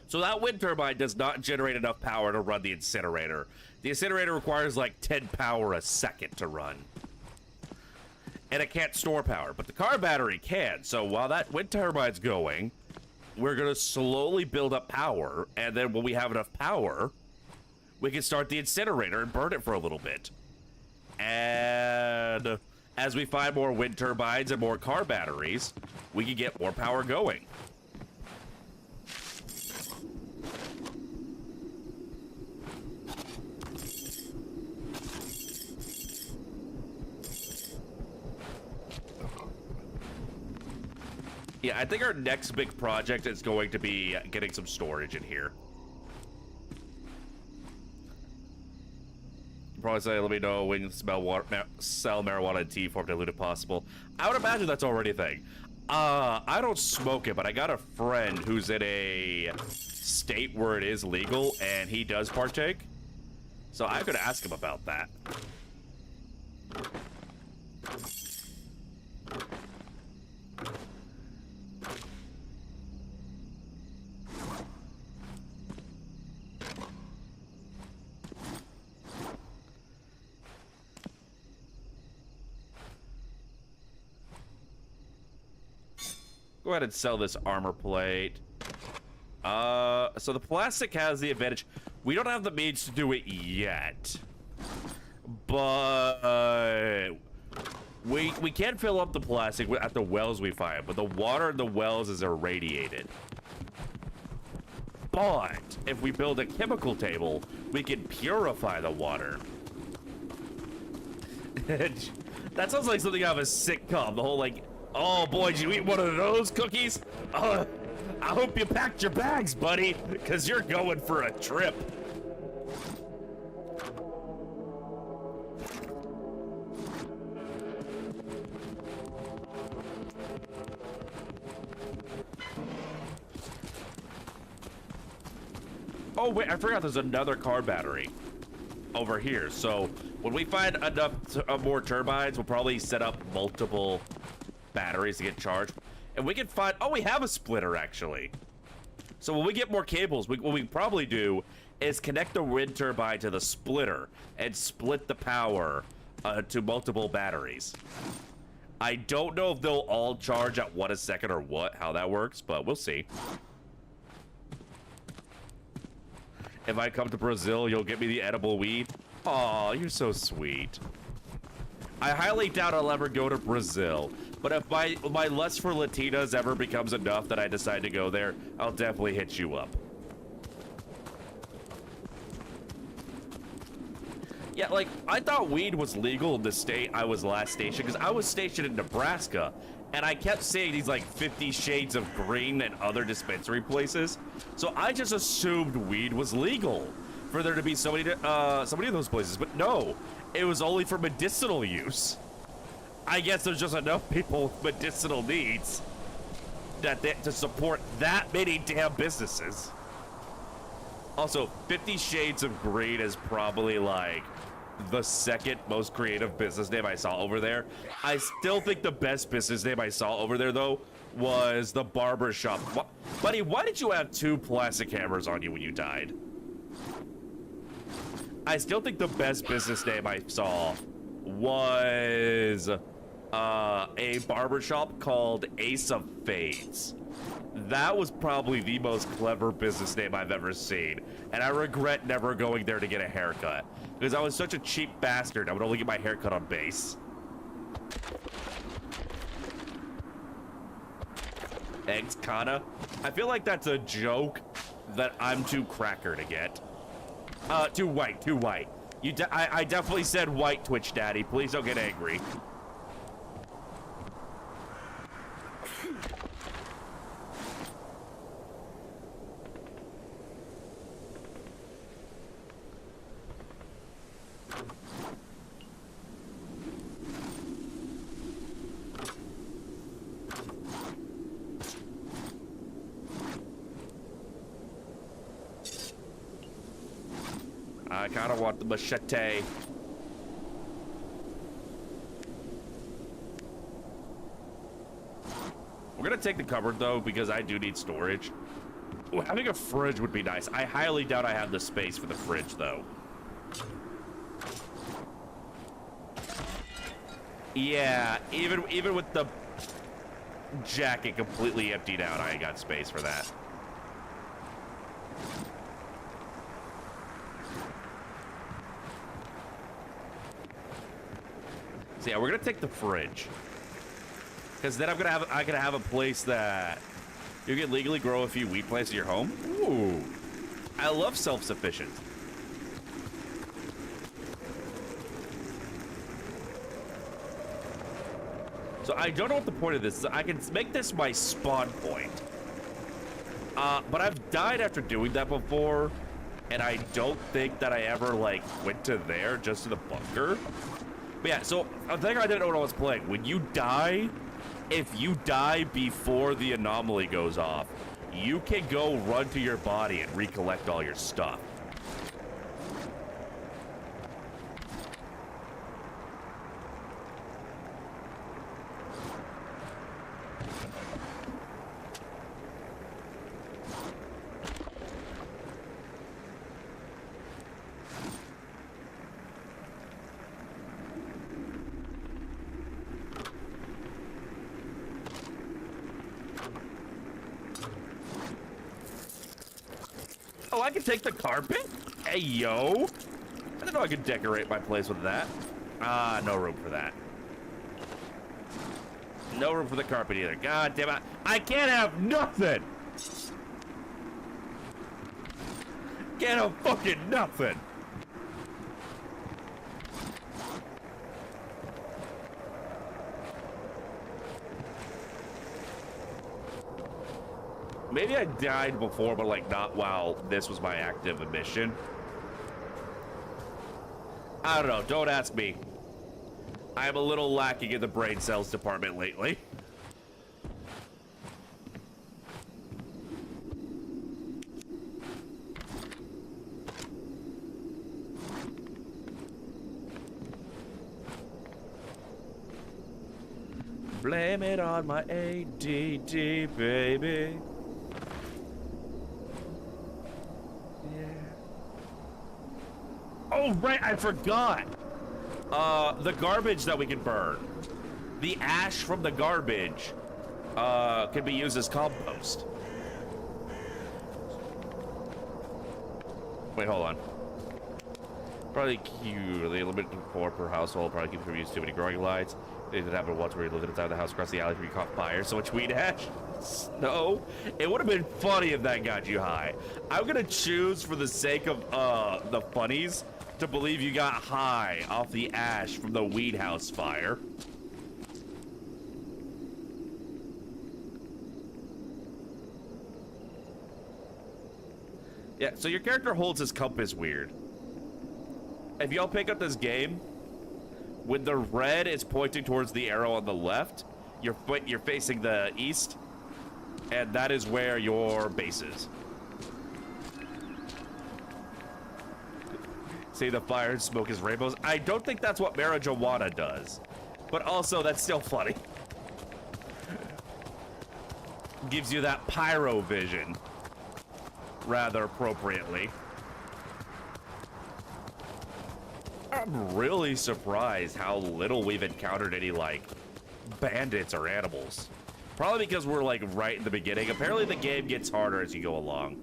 So that wind turbine does not generate enough power to run the incinerator. The incinerator requires like 10 power a second to run. And it can't store power, but the car battery can. So while that wind turbine's going, we're gonna slowly build up power, and then when we have enough power, we can start the incinerator and burn it for a little bit. And as we find more wind turbines and more car batteries, we can get more power going. Yeah, I think our next big project is going to be getting some storage in here. Probably say, let me know when you sell marijuana in tea form diluted possible. I would imagine that's already a thing. I don't smoke it, but I got a friend who's in a state where it is legal, and he does partake. So I could ask him about that. Go ahead and sell this armor plate. So the plastic has the advantage. We don't have the means to do it yet. But we can fill up the plastic at the wells we find, but the water in the wells is irradiated. But if we build a chemical table, we can purify the water. That sounds like something out of a sitcom. The whole like, oh boy, did you eat one of those cookies? I hope you packed your bags, buddy, because you're going for a trip. Oh wait, I forgot there's another car battery over here. So when we find enough more turbines, we'll probably set up multiple batteries to get charged. And we can find, oh, we have a splitter actually. So when we get more cables, what we probably do is connect the wind turbine to the splitter and split the power to multiple batteries. I don't know if they'll all charge at 1 a second or how that works, but we'll see. If I come to Brazil, you'll get me the edible weed. Aw, you're so sweet. I highly doubt I'll ever go to Brazil, but if my lust for Latinas ever becomes enough that I decide to go there, I'll definitely hit you up. Yeah, like, I thought weed was legal in the state I was last stationed, because I was stationed in Nebraska, and I kept seeing these, like, 50 Shades of Green and other dispensary places, so I just assumed weed was legal for there to be so many of those places, but no, it was only for medicinal use. I guess there's just enough people with medicinal needs to support that many damn businesses. Also, 50 Shades of Green is probably, like, the second most creative business name I saw over there. I still think the best business name I saw over there, though, was the barber shop. Buddy, why did you have 2 plastic hammers on you when you died? I still think the best business name I saw was a barber shop called Ace of Fades. That was probably the most clever business name I've ever seen, and I regret never going there to get a haircut, because I was such a cheap bastard. I would only get my haircut on base. Eggs Kana? I feel like that's a joke that I'm too cracker to get. Too white, too white. I definitely said white, Twitch Daddy. Please don't get angry. I kinda want the machete. We're gonna take the cupboard though, because I do need storage. Ooh, having a fridge would be nice. I highly doubt I have the space for the fridge though. Yeah, even with the jacket completely emptied out, I ain't got space for that. So yeah, we're gonna take the fridge, because then I can have a place that you can legally grow a few wheat plants in your home. Ooh, I love self-sufficient. So I don't know what the point of this is. I can make this my spawn point. But I've died after doing that before, and I don't think that I ever, like, went to there, just to the bunker. But yeah, so a thing I didn't know when I was playing, when you die, if you die before the anomaly goes off, you can go run to your body and recollect all your stuff. Oh, I can take the carpet? Hey, yo. I didn't know I could decorate my place with that. No room for that. No room for the carpet either. God damn it. I can't have nothing. Can't have fucking nothing. Maybe I died before, but like not while this was my active mission. I don't know. Don't ask me. I'm a little lacking in the brain cells department lately. Blame it on my ADD, baby. Oh, right, I forgot. The garbage that we can burn. The ash from the garbage can be used as compost. Wait, hold on. Probably cute. They limit to 4 per household. Probably keeps from using too many growing lights. They did happen once where you lived inside the house across the alley where you caught fire. So much weed ash. Snow. It would have been funny if that got you high. I'm gonna choose, for the sake of the funnies, to believe you got high off the ash from the weed house fire. Yeah, so your character holds his compass weird. If y'all pick up this game, when the red is pointing towards the arrow on the left, you're facing the east, and that is where your base is. See, the fire and smoke is rainbows. I don't think that's what marijuana does, but also that's still funny. Gives you that pyro vision, rather appropriately. I'm really surprised how little we've encountered any, like, bandits or animals. Probably because we're, like, right in the beginning. Apparently the game gets harder as you go along.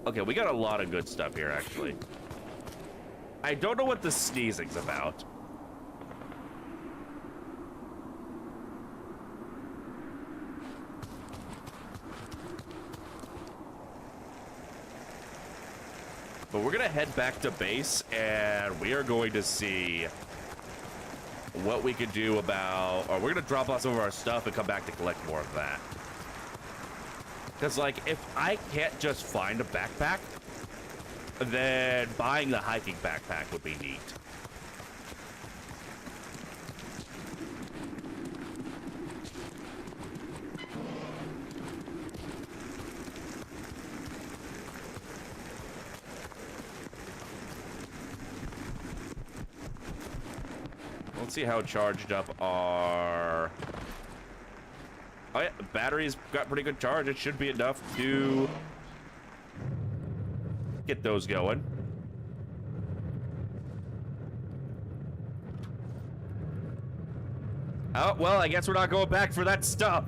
Okay, we got a lot of good stuff here, actually. I don't know what the sneezing's about. But we're gonna head back to base, and we are going to see what we can do about... Or we're gonna drop off some of our stuff and come back to collect more of that. Because, like, if I can't just find a backpack, then buying the hiking backpack would be neat. Let's see how charged up our... Oh yeah, the battery's got pretty good charge. It should be enough to get those going. Oh, well, I guess we're not going back for that stuff.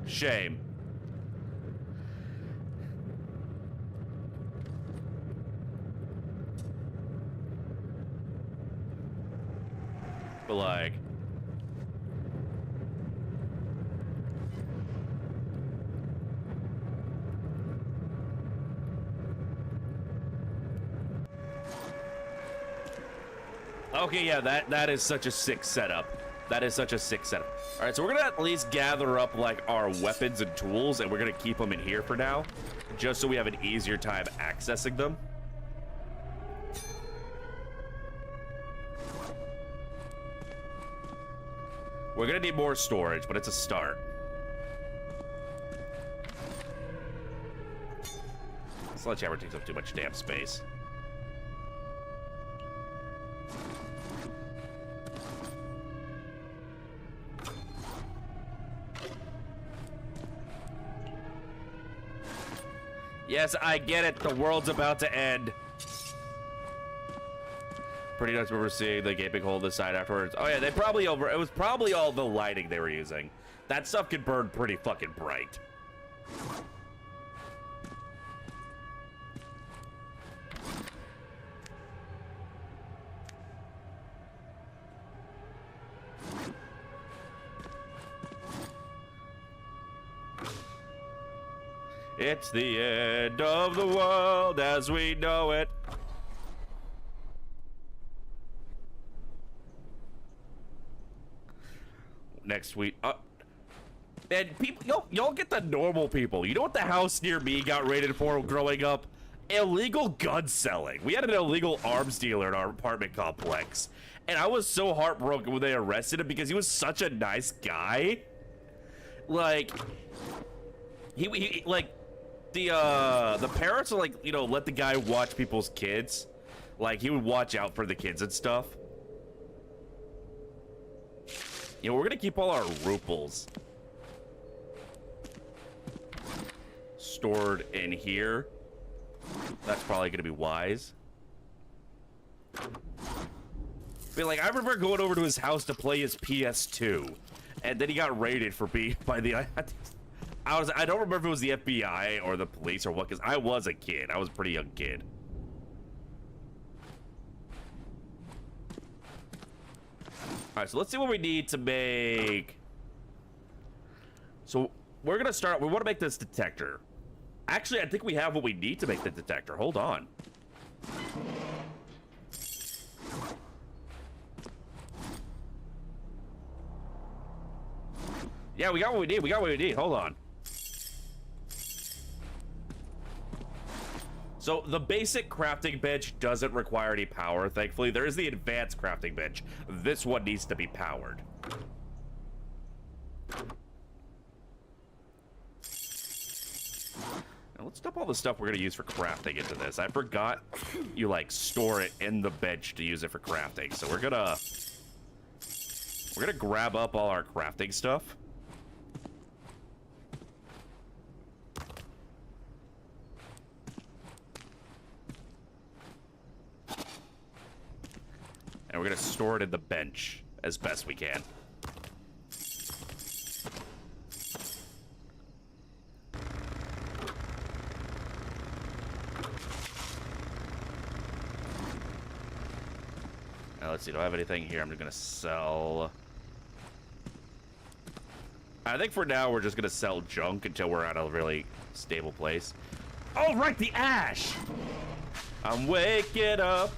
Shame. But like, okay, yeah, that is such a sick setup. That is such a sick setup. All right, so we're gonna at least gather up like our weapons and tools, and we're gonna keep them in here for now, just so we have an easier time accessing them. We're gonna need more storage, but it's a start. Sledgehammer takes up too much damn space. Yes, I get it. The world's about to end. Pretty nice remember seeing the gaping hole in the side afterwards. Oh yeah, it was probably all the lighting they were using. That stuff can burn pretty fucking bright. It's the end of the world as we know it. Next week, and people, y'all get the normal people. You know what the house near me got raided for growing up? Illegal gun selling. We had an illegal arms dealer in our apartment complex, and I was so heartbroken when they arrested him because he was such a nice guy. Like, he like the parents are like, you know, let the guy watch people's kids. Like, he would watch out for the kids and stuff. You know, we're gonna keep all our ruples stored in here. That's probably gonna be wise. But like, I remember going over to his house to play his PS2, and then he got raided for being by the. I don't remember if it was the FBI or the police or what, because I was a kid. I was a pretty young kid. All right, so let's see what we need to make. So we're gonna start. We want to make this detector. Actually, I think we have what we need to make the detector. Hold on. Yeah, we got what we need. We got what we need. Hold on. So the basic crafting bench doesn't require any power, thankfully. There is the advanced crafting bench. This one needs to be powered. Now let's dump all the stuff we're gonna use for crafting into this. I forgot you like store it in the bench to use it for crafting. So we're gonna grab up all our crafting stuff. And we're gonna store it in the bench as best we can. Now let's see, do I have anything here? I'm just gonna sell. I think for now we're just gonna sell junk until we're at a really stable place. Oh, right, the ash! I'm waking up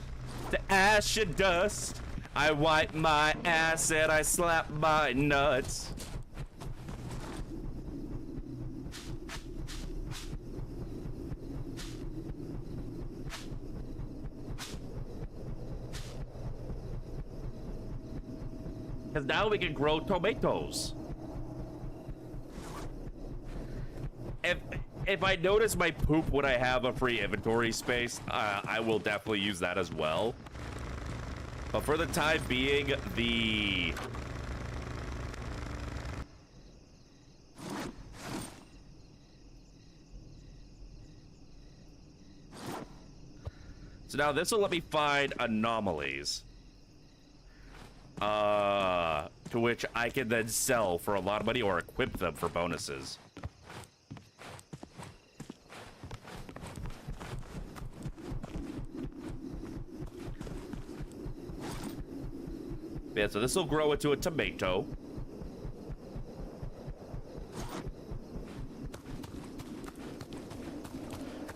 to ash and dust. I wipe my ass and I slap my nuts. Because now we can grow tomatoes. If I notice my poop when I have a free inventory space, I will definitely use that as well. But for the time being, so now this will let me find anomalies. To to which I can then sell for a lot of money or equip them for bonuses. Yeah, so this will grow into a tomato.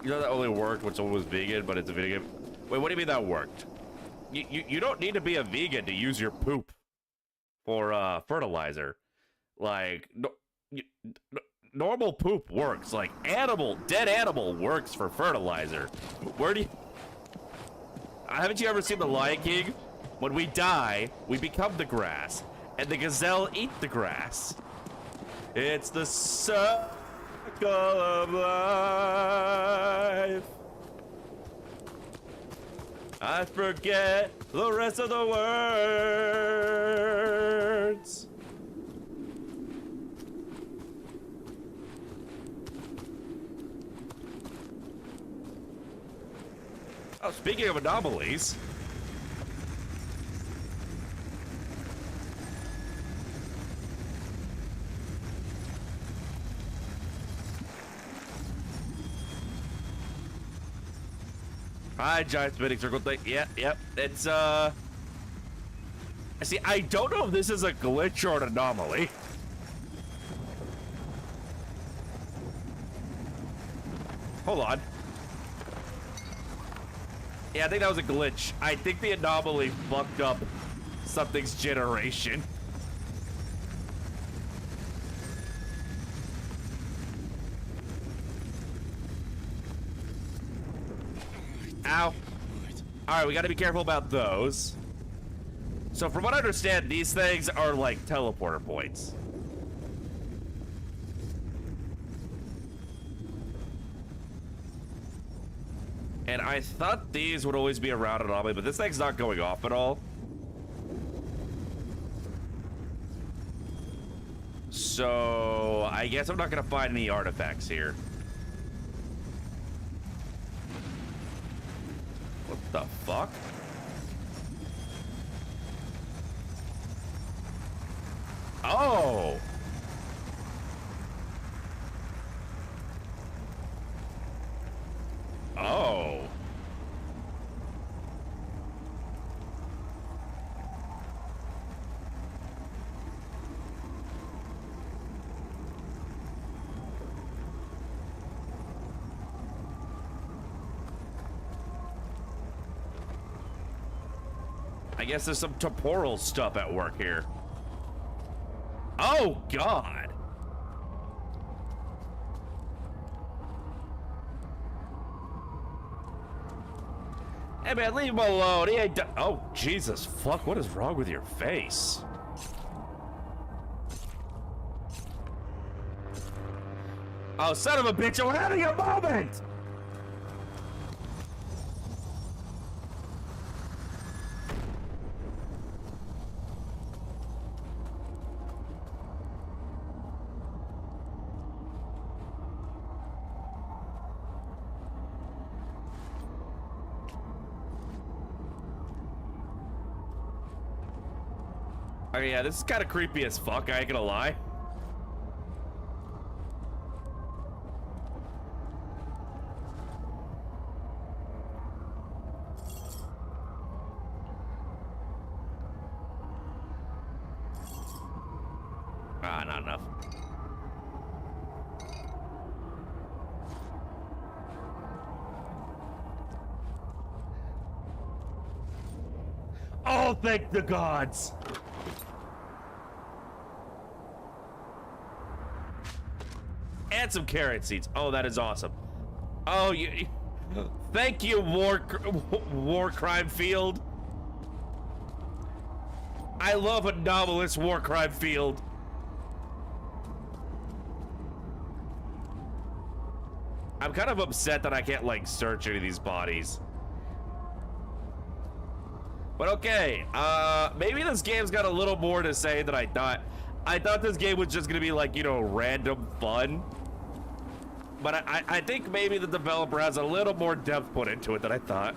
You know that only worked when someone was vegan, but it's a video game. Wait, what do you mean that worked? You don't need to be a vegan to use your poop for fertilizer. Like normal poop works. Like dead animal works for fertilizer. Where do you? Haven't you ever seen The Lion King? When we die, we become the grass, and the gazelle eat the grass. It's the circle of life. I forget the rest of the words. Oh, speaking of anomalies. Hi, giant spinning circle thing. Yep. It's, see, I don't know if this is a glitch or an anomaly. Hold on. Yeah, I think that was a glitch. I think the anomaly fucked up something's generation. Ow. Alright, we gotta be careful about those. So from what I understand, these things are like teleporter points. And I thought these would always be around anomaly, but this thing's not going off at all. So I guess I'm not gonna find any artifacts here. What the fuck? Oh! Oh. I guess there's some temporal stuff at work here. Oh, God. Hey, man, leave him alone. He ain't oh, Jesus, fuck. What is wrong with your face? Oh, son of a bitch, I'm having a moment! Oh yeah, this is kind of creepy as fuck, I ain't gonna lie. Ah, not enough. Oh, thank the gods! And some carrot seeds. Oh, that is awesome. Oh, you. Thank you, war crime field. I love anomalous war crime field. I'm kind of upset that I can't like search any of these bodies. But okay, maybe this game's got a little more to say than I thought. I thought this game was just gonna be like, you know, random fun. But I think maybe the developer has a little more depth put into it than I thought.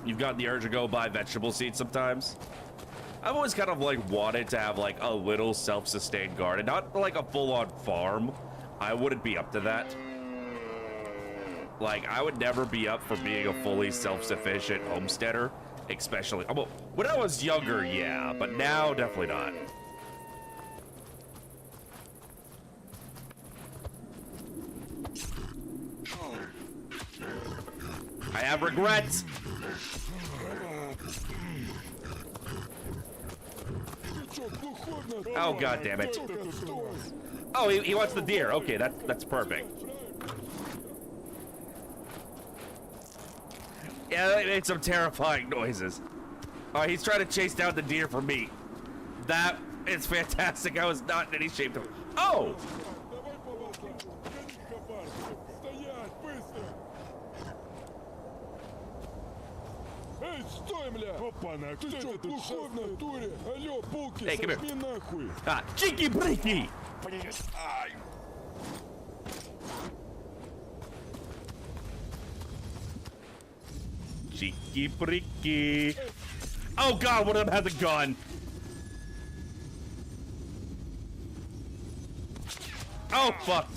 You've got the urge to go buy vegetable seeds sometimes? I've always kind of like wanted to have like a little self-sustained garden, not like a full-on farm. I wouldn't be up to that. Like, I would never be up for being a fully self-sufficient homesteader, especially, well, when I was younger, yeah, but now definitely not. I have regrets. Oh, god damn it. Oh, he wants the deer. Okay, that's perfect. Yeah, that made some terrifying noises. Oh, he's trying to chase down the deer for meat. That is fantastic. I was not in any shape to... Oh! Hey, come here. Ah, Cheeki Breeki! Cheeki Breeki. Oh god, one of them has a gun. Oh fuck.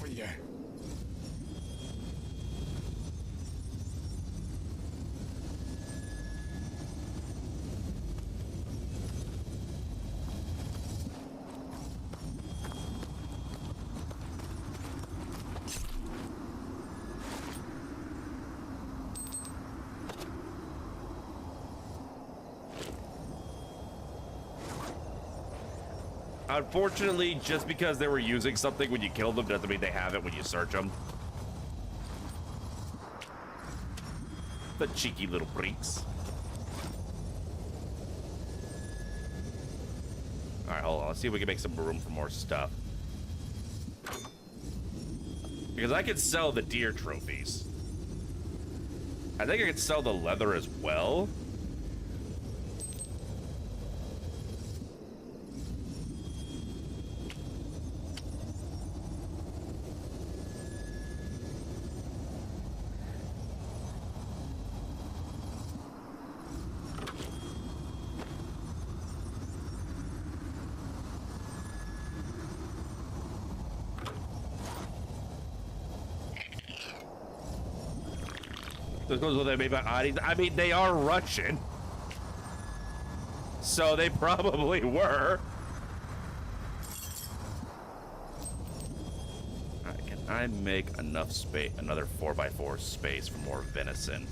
Unfortunately, just because they were using something when you kill them doesn't mean they have it when you search them. The cheeky little freaks. Alright, hold on. Let's see if we can make some room for more stuff. Because I could sell the deer trophies. I think I could sell the leather as well. This goes with maybe I mean, they are Russian. So they probably were. Alright, can I make enough space, another 4x4 space for more venison?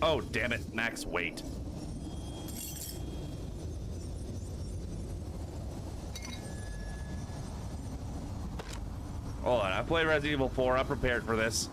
Oh, damn it, max weight. Hold on, I played Resident Evil 4, I'm prepared for this.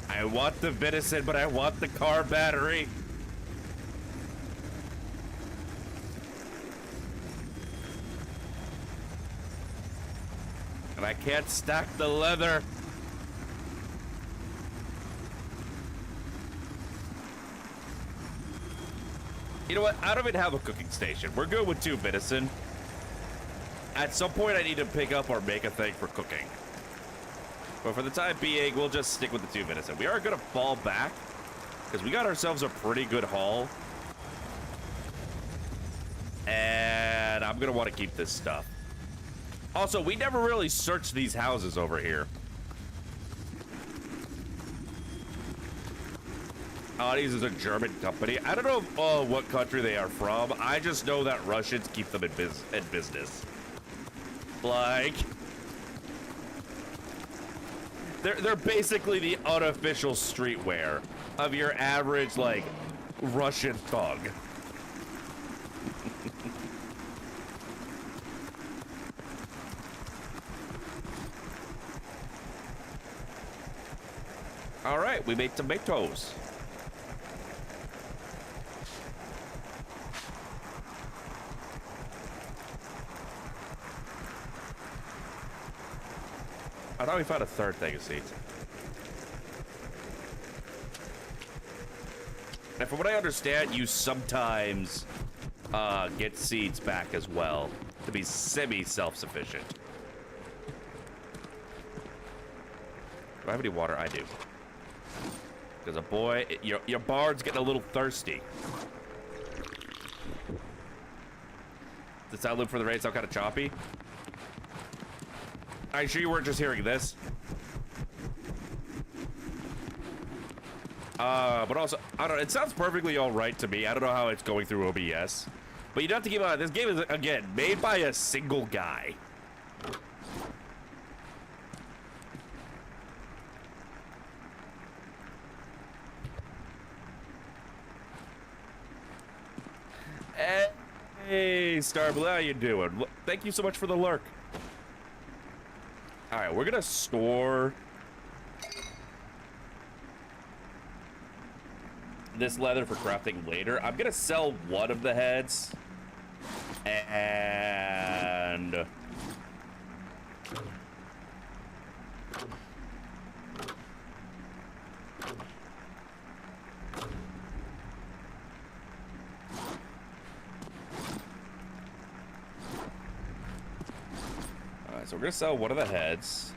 I want the venison, but I want the car battery. And I can't stack the leather. You know what? I don't even have a cooking station. We're good with 2 venison. At some point, I need to pick up or make a thing for cooking. But for the time being, we'll just stick with the 2 venison. We are going to fall back because we got ourselves a pretty good haul. And I'm going to want to keep this stuff. Also, we never really searched these houses over here. Audis is a German company. I don't know what country they are from. I just know that Russians keep them in business. Like... They're basically the unofficial streetwear of your average, like, Russian thug. All right, we made tomatoes. I thought we found a third thing of seeds. And from what I understand, you sometimes get seeds back as well to be semi-self-sufficient. Do I have any water? I do. Because boy, your bard's getting a little thirsty. Does the sound loop for the raid sound kind of choppy? Are you sure you weren't just hearing this? But also, I don't know, it sounds perfectly all right to me. I don't know how it's going through OBS. But you don't have to keep on. This game is, again, made by a single guy. Hey, Starblue, how you doing? Thank you so much for the lurk. All right, we're gonna store this leather for crafting later. I'm gonna sell one of the heads, and so we're gonna sell one of the heads.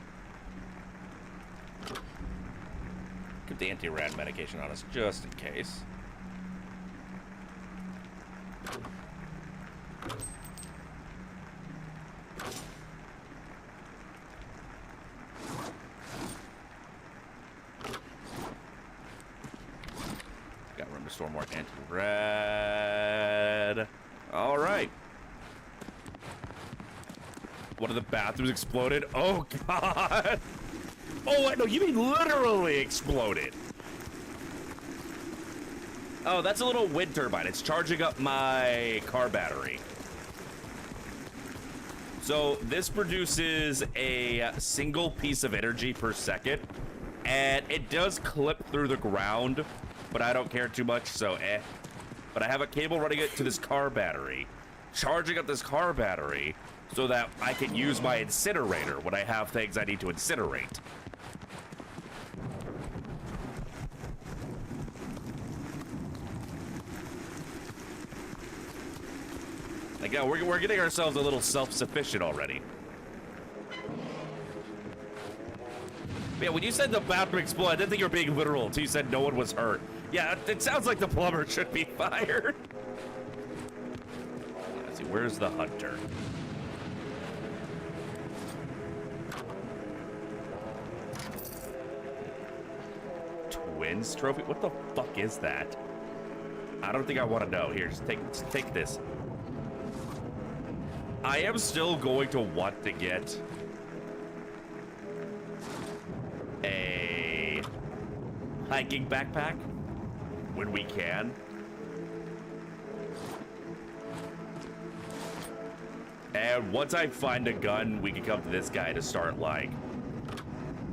Keep the anti-rat medication on us just in case. Got room to store more anti-rat. All right. One of the bathrooms exploded. Oh, God. Oh, wait, no, you mean literally exploded. Oh, that's a little wind turbine. It's charging up my car battery. So this produces a single piece of energy per second. And it does clip through the ground, but I don't care too much, so But I have a cable running it to this car battery, charging up this car battery, so that I can use my incinerator when I have things I need to incinerate. Like, yeah, we're getting ourselves a little self-sufficient already. Yeah, when you said the bathroom exploded, I didn't think you were being literal until you said no one was hurt. Yeah, it sounds like the plumber should be fired. Let's see, where's the hunter? Twins trophy? What the fuck is that? I don't think I want to know. Here, just take this. I am still going to want to get a hiking backpack when we can. And once I find a gun, we can come to this guy to start, like,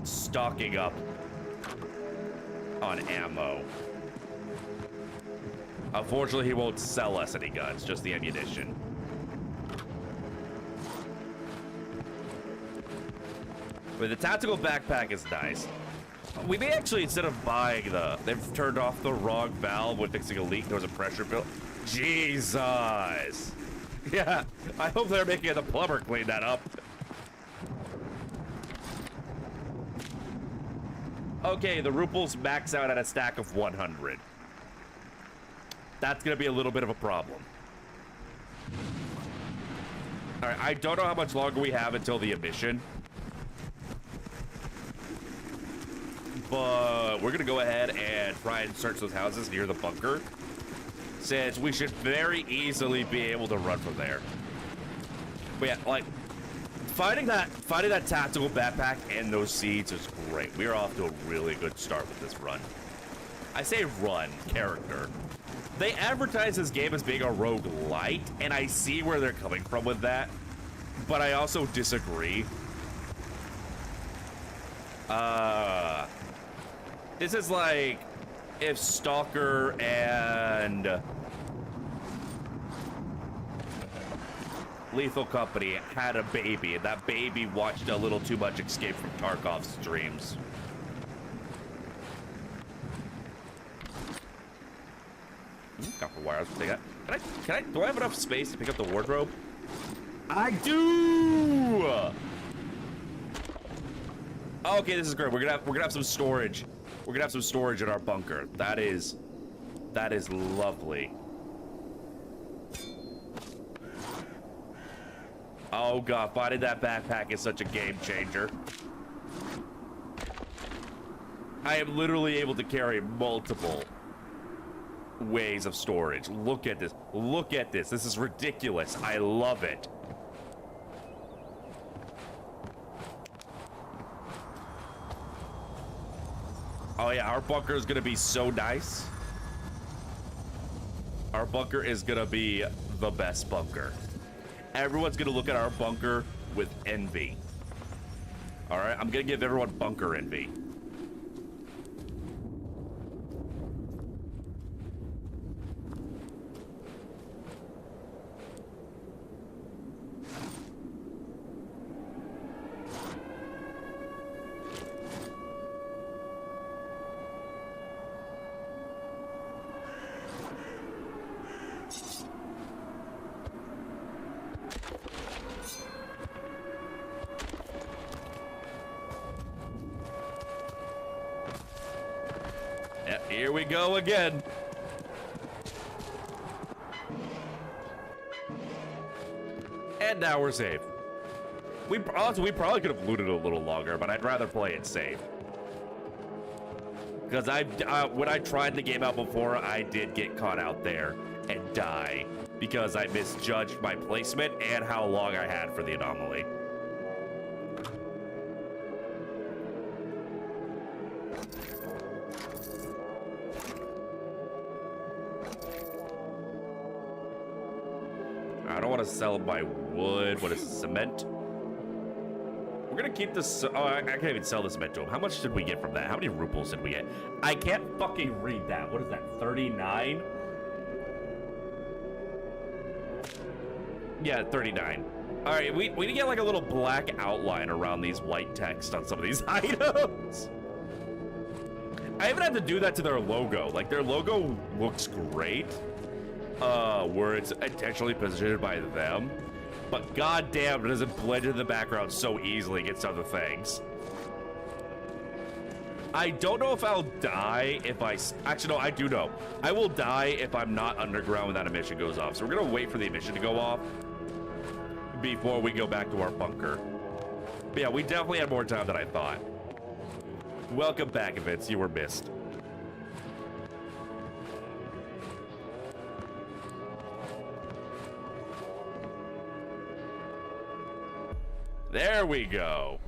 stocking up on ammo. Unfortunately, he won't sell us any guns, just the ammunition. But the tactical backpack is nice. We may actually, instead of buying they've turned off the wrong valve when fixing a leak. There was a pressure bill. Jesus. Yeah, I hope they're making the plumber clean that up. Okay, the ruples max out at a stack of 100. That's gonna be a little bit of a problem. All right, I don't know how much longer we have until the emission, but we're gonna go ahead and try and search those houses near the bunker, since we should very easily be able to run from there. But yeah, like, finding that tactical backpack and those seeds is great. We are off to a really good start with this run. I say run character. They advertise this game as being a roguelite, and I see where they're coming from with that, but I also disagree. This is like if Stalker and Lethal Company had a baby, and that baby watched a little too much Escape from Tarkov streams. Copper wires. Do I have enough space to pick up the wardrobe? I do. Okay, this is great. We're gonna have some storage. We're gonna have some storage in our bunker. That is lovely. Oh god, finding that backpack is such a game changer. I am literally able to carry multiple ways of storage. Look at this. Look at this. This is ridiculous. I love it. Oh yeah, our bunker is gonna be so nice. Our bunker is gonna be the best bunker. Everyone's gonna look at our bunker with envy. All right, I'm gonna give everyone bunker envy. Here we go again. And now we're safe. We probably could have looted a little longer, but I'd rather play it safe. Because when I tried the game out before, I did get caught out there and die because I misjudged my placement and how long I had for the anomaly. I don't want to sell my wood. What is it, cement? We're gonna keep this. Oh, I can't even sell the cement to him. How much did we get from that? How many rubles did we get? I can't fucking read that. What is that? 39? Yeah, 39. All right, we need to get like a little black outline around these white text on some of these items. I even had to do that to their logo. Like their logo looks great. Where it's intentionally positioned by them, but goddamn, it doesn't blend into the background so easily against other things. I don't know if I'll die if actually no, I do know. I will die if I'm not underground when that emission goes off. So we're gonna wait for the emission to go off before we go back to our bunker. But yeah, we definitely had more time than I thought. Welcome back, Vince. You were missed. There we go.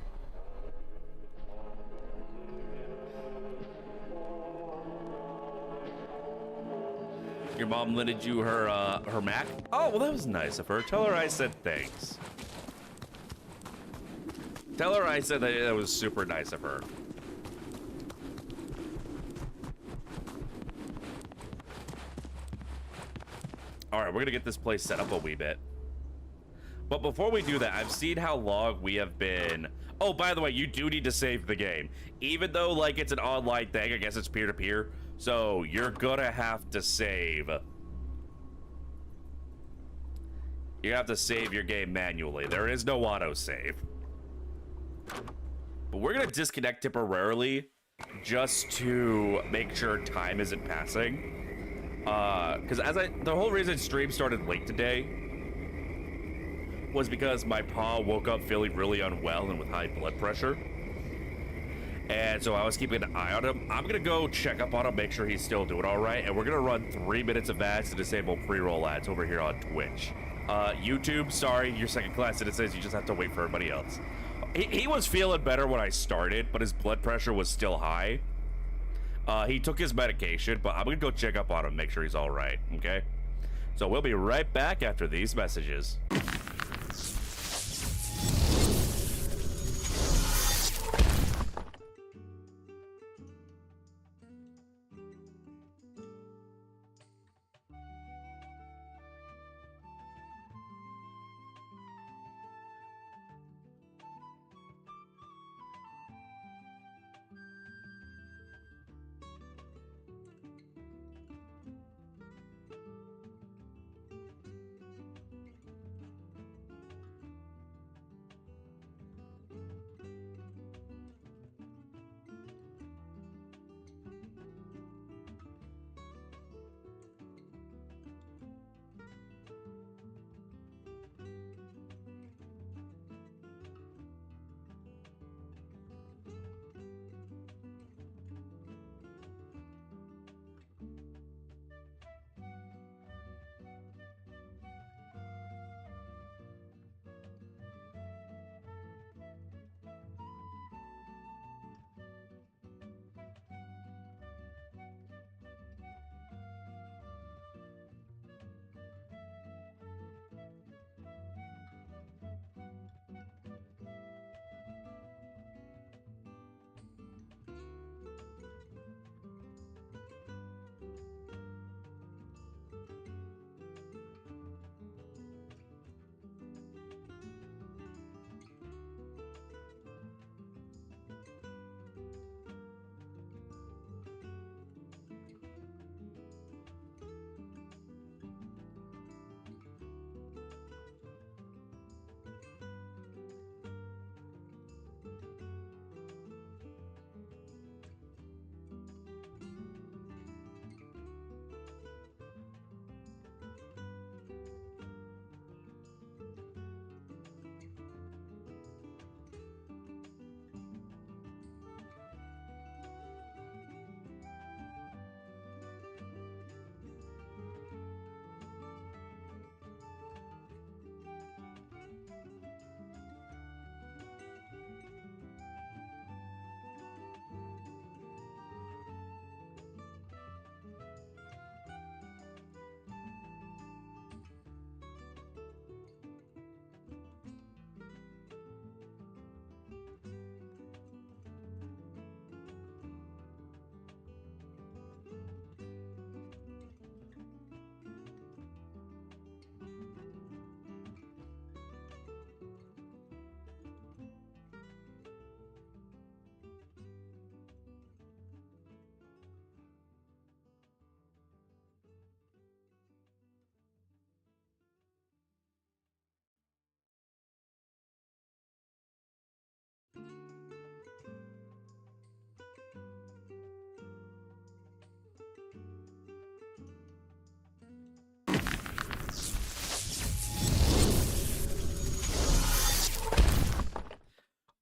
Your mom lended you her Mac? Oh, well, that was nice of her. Tell her I said thanks. Tell her I said that was super nice of her. All right, we're gonna get this place set up a wee bit. But before we do that, I've seen how long we have been. Oh, by the way, you do need to save the game. Even though, like, it's an online thing, I guess it's peer-to-peer. So you're gonna have to save. You have to save your game manually. There is no autosave. But we're gonna disconnect temporarily just to make sure time isn't passing. Because the whole reason stream started late today was because my pa woke up feeling really unwell and with high blood pressure. And so I was keeping an eye on him. I'm gonna go check up on him, make sure he's still doing all right. And we're gonna run 3 minutes of ads to disable pre-roll ads over here on Twitch. YouTube, sorry, you're second class, and it says you just have to wait for everybody else. He was feeling better when I started, but his blood pressure was still high. He took his medication, but I'm gonna go check up on him, make sure he's all right, okay? So we'll be right back after these messages.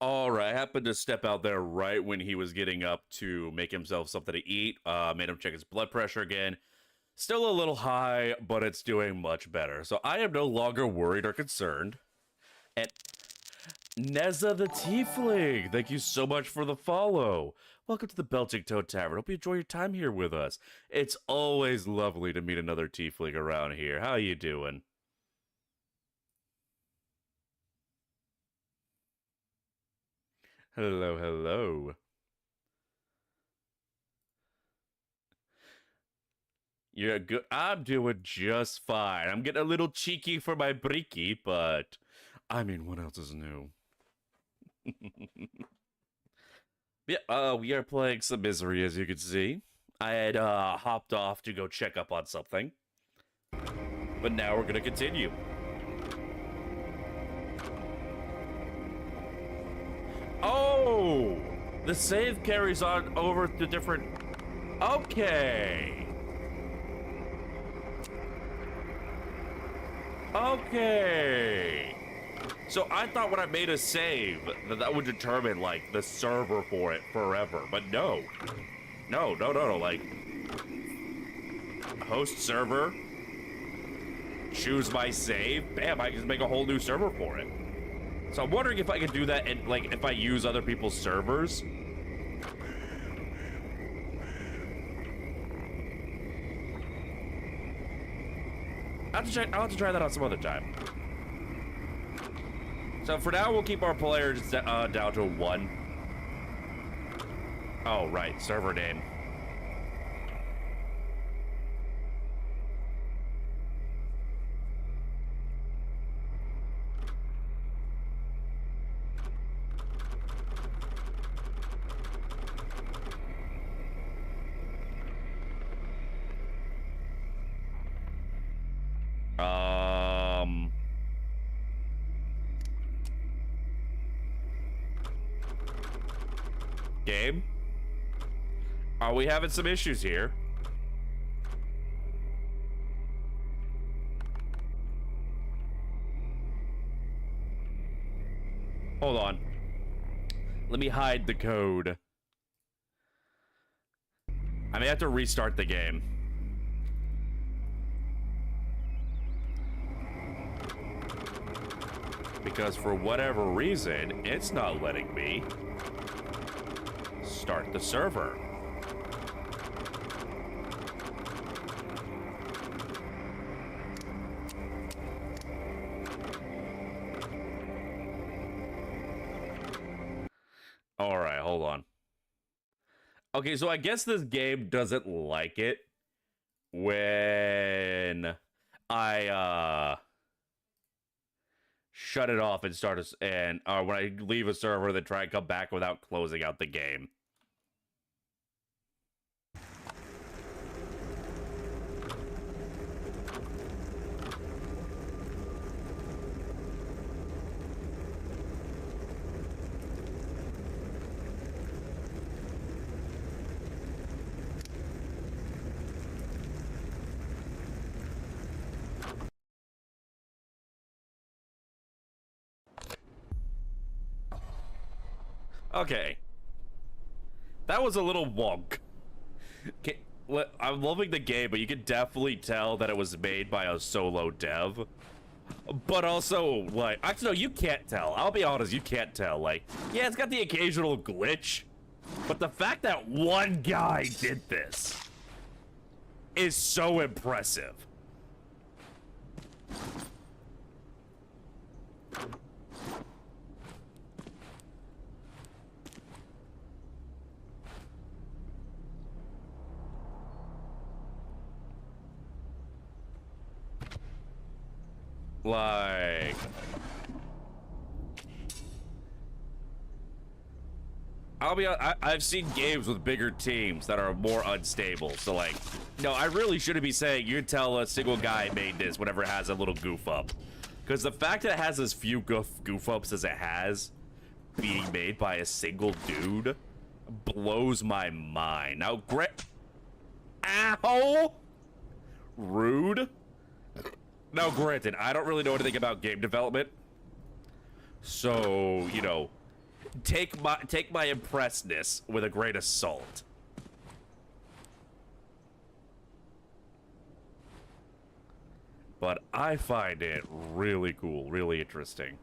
All right, I happened to step out there right when he was getting up to make himself something to eat. Made him check his blood pressure again. Still a little high, but it's doing much better. So I am no longer worried or concerned. And Neza the Tiefling, thank you so much for the follow. Welcome to the Belching Toad Tavern. Hope you enjoy your time here with us. It's always lovely to meet another Tiefling around here. How you doing? Hello, hello. You're good. I'm doing just fine. I'm getting a little cheeky for my breeky, but I mean, what else is new? Yeah, we are playing some Misery, as you can see. I had hopped off to go check up on something, but now we're gonna continue. Oh, the save carries on over to different. Okay. Okay. So I thought when I made a save that would determine like the server for it forever, but no. No, like host server, choose my save, bam, I can just make a whole new server for it. So I'm wondering if I can do that and like if I use other people's servers. I'll have to try that out some other time. So for now, we'll keep our players down to 1. Oh, right. Server name. Game? Are we having some issues here? Hold on. Let me hide the code. I may have to restart the game. Because for whatever reason, it's not letting me start the server. All right, hold on. Okay, so I guess this game doesn't like it when I shut it off and start when I leave a server then try and come back without closing out the game. Okay. That was a little wonk. I'm loving the game, but you can definitely tell that it was made by a solo dev. But also, like, actually, no, you can't tell. I'll be honest, you can't tell. Like, yeah, it's got the occasional glitch, but the fact that one guy did this is so impressive. Like, I've seen games with bigger teams that are more unstable. So like, no, I really shouldn't be saying you tell a single guy made this whenever it has a little goof up. Because the fact that it has as few goof ups as it has being made by a single dude blows my mind. Now, ow! Rude. Now, granted, I don't really know anything about game development, so, you know, take my impressedness with a grain of salt. But I find it really cool, really interesting.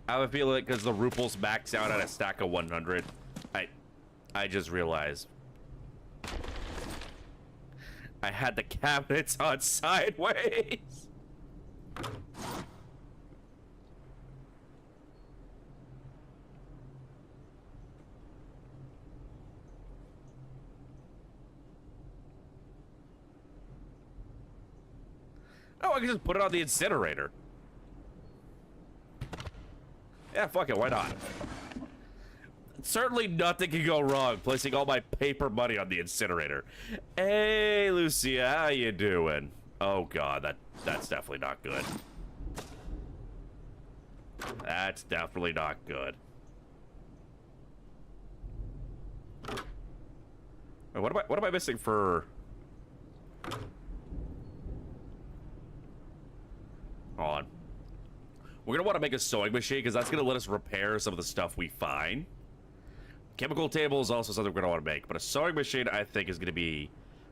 I would feel like because the Ruples max out at a stack of 100. I just realized I had the cabinets on sideways. Oh, I can just put it on the incinerator. Yeah, fuck it, why not? Certainly nothing can go wrong placing all my paper money on the incinerator. Hey, Lucia, how you doing? Oh god, that's definitely not good. That's definitely not good. Wait, what am I missing for? Hold on. We're going to want to make a sewing machine because that's going to let us repair some of the stuff we find. Chemical table is also something we're going to want to make, but a sewing machine, I think, is going to be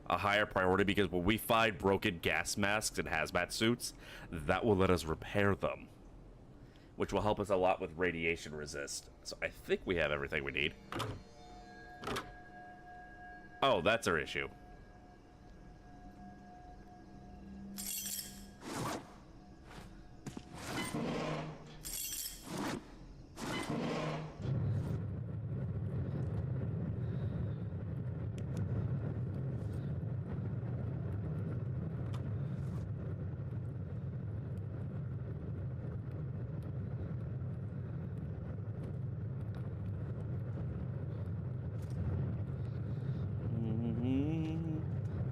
a higher priority because when we find broken gas masks and hazmat suits, that will let us repair them, which will help us a lot with radiation resist. So I think we have everything we need. Oh, that's our issue.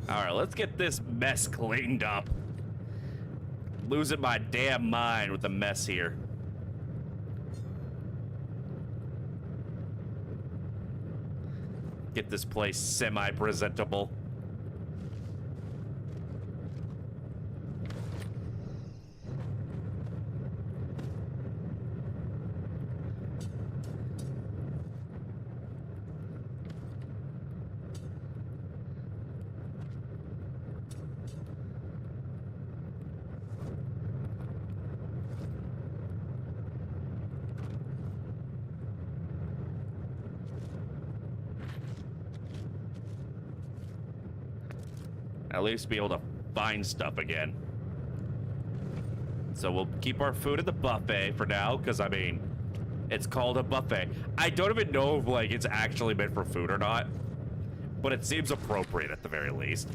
Alright, let's get this mess cleaned up. Losing my damn mind with the mess here. Get this place semi-presentable. At least be able to find stuff again. So we'll keep our food at the buffet for now, because, I mean, it's called a buffet. I don't even know if, like, it's actually meant for food or not, but it seems appropriate at the very least.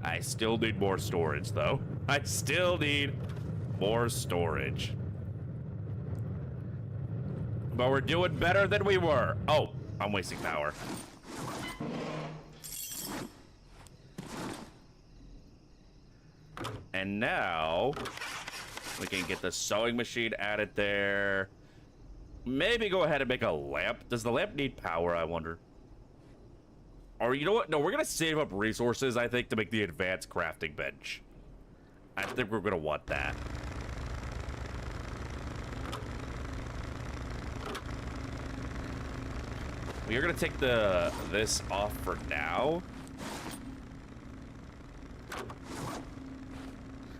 I still need more storage, though. I still need more storage. But we're doing better than we were. Oh, I'm wasting power. And now we can get the sewing machine added there. Maybe go ahead and make a lamp. Does the lamp need power, I wonder? Or you know what? No, we're going to save up resources, I think, to make the advanced crafting bench. I think we're going to want that. We are going to take this off for now.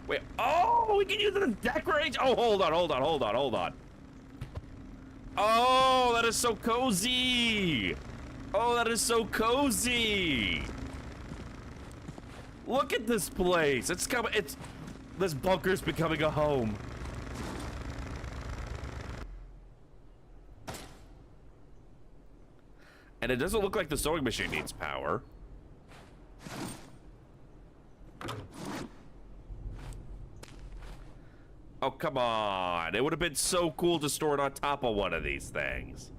Wait, oh, we can use it as decoration. Oh, hold on. Oh, that is so cozy. Oh, that is so cozy. Look at this place. This bunker's becoming a home. And it doesn't look like the sewing machine needs power. Oh, come on. It would have been so cool to store it on top of one of these things.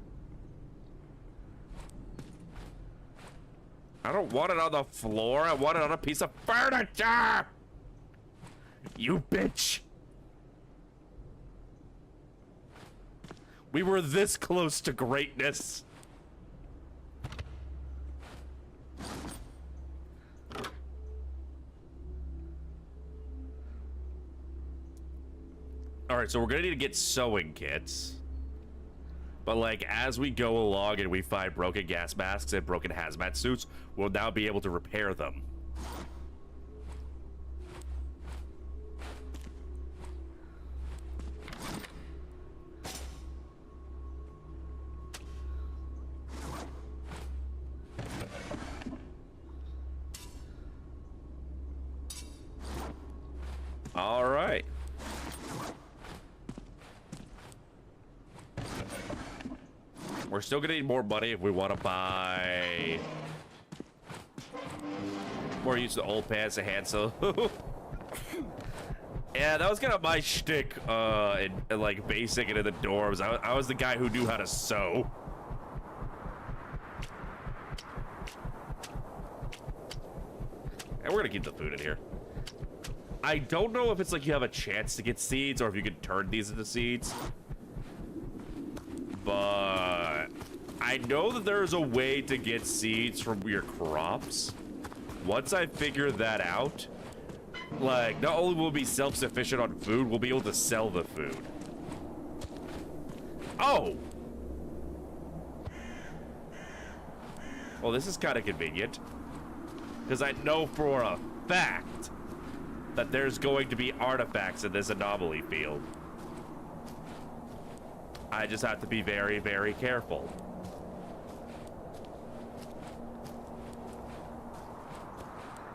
I don't want it on the floor. I want it on a piece of furniture. You bitch. We were this close to greatness. All right, so we're gonna need to get sewing kits. But, like, as we go along and we find broken gas masks and broken hazmat suits, we'll now be able to repair them. All right. We're still gonna need more money if we want to buy more use of the old pants and hand sew. Yeah, that was kind of my shtick in like basic and in the dorms. I was the guy who knew how to sew. we're gonna keep the food in here. I don't know if it's like you have a chance to get seeds or if you can turn these into seeds. But I know that there's a way to get seeds from your crops. Once I figure that out, like, not only will we be self-sufficient on food, we'll be able to sell the food. Oh! Well, this is kind of convenient. Because I know for a fact that there's going to be artifacts in this anomaly field. I just have to be very, very careful.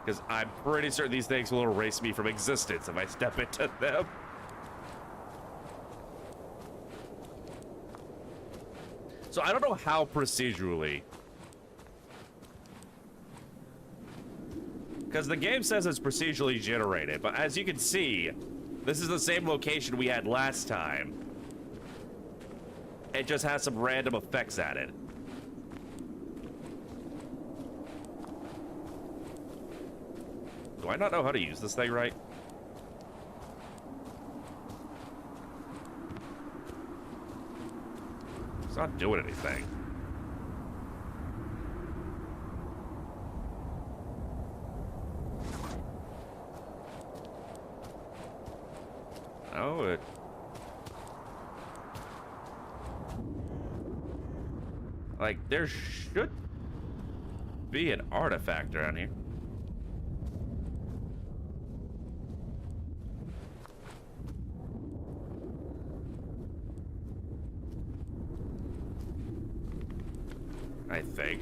Because I'm pretty certain these things will erase me from existence if I step into them. So I don't know how procedurally. Because the game says it's procedurally generated, but as you can see, this is the same location we had last time. It just has some random effects added. Do I not know how to use this thing right? It's not doing anything. Oh, it... Like, there should be an artifact around here. I think.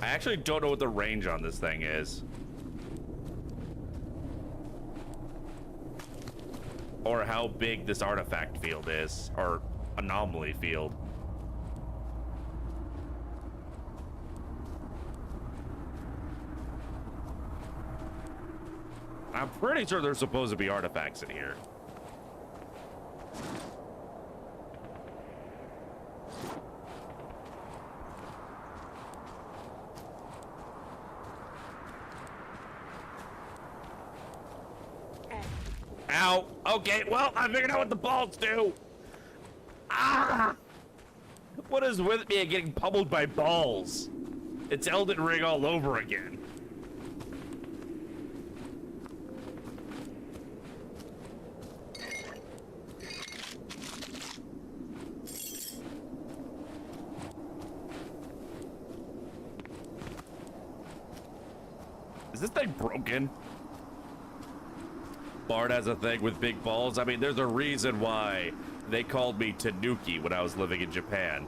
I actually don't know what the range on this thing is. Or how big this artifact field is, or anomaly field. I'm pretty sure there's supposed to be artifacts in here. Ow. Okay, well, I figured out what the balls do. Ah! What is with me and getting pummeled by balls? It's Elden Ring all over again. Is this thing broken? Bard has a thing with big balls. I mean, there's a reason why they called me Tanuki when I was living in Japan.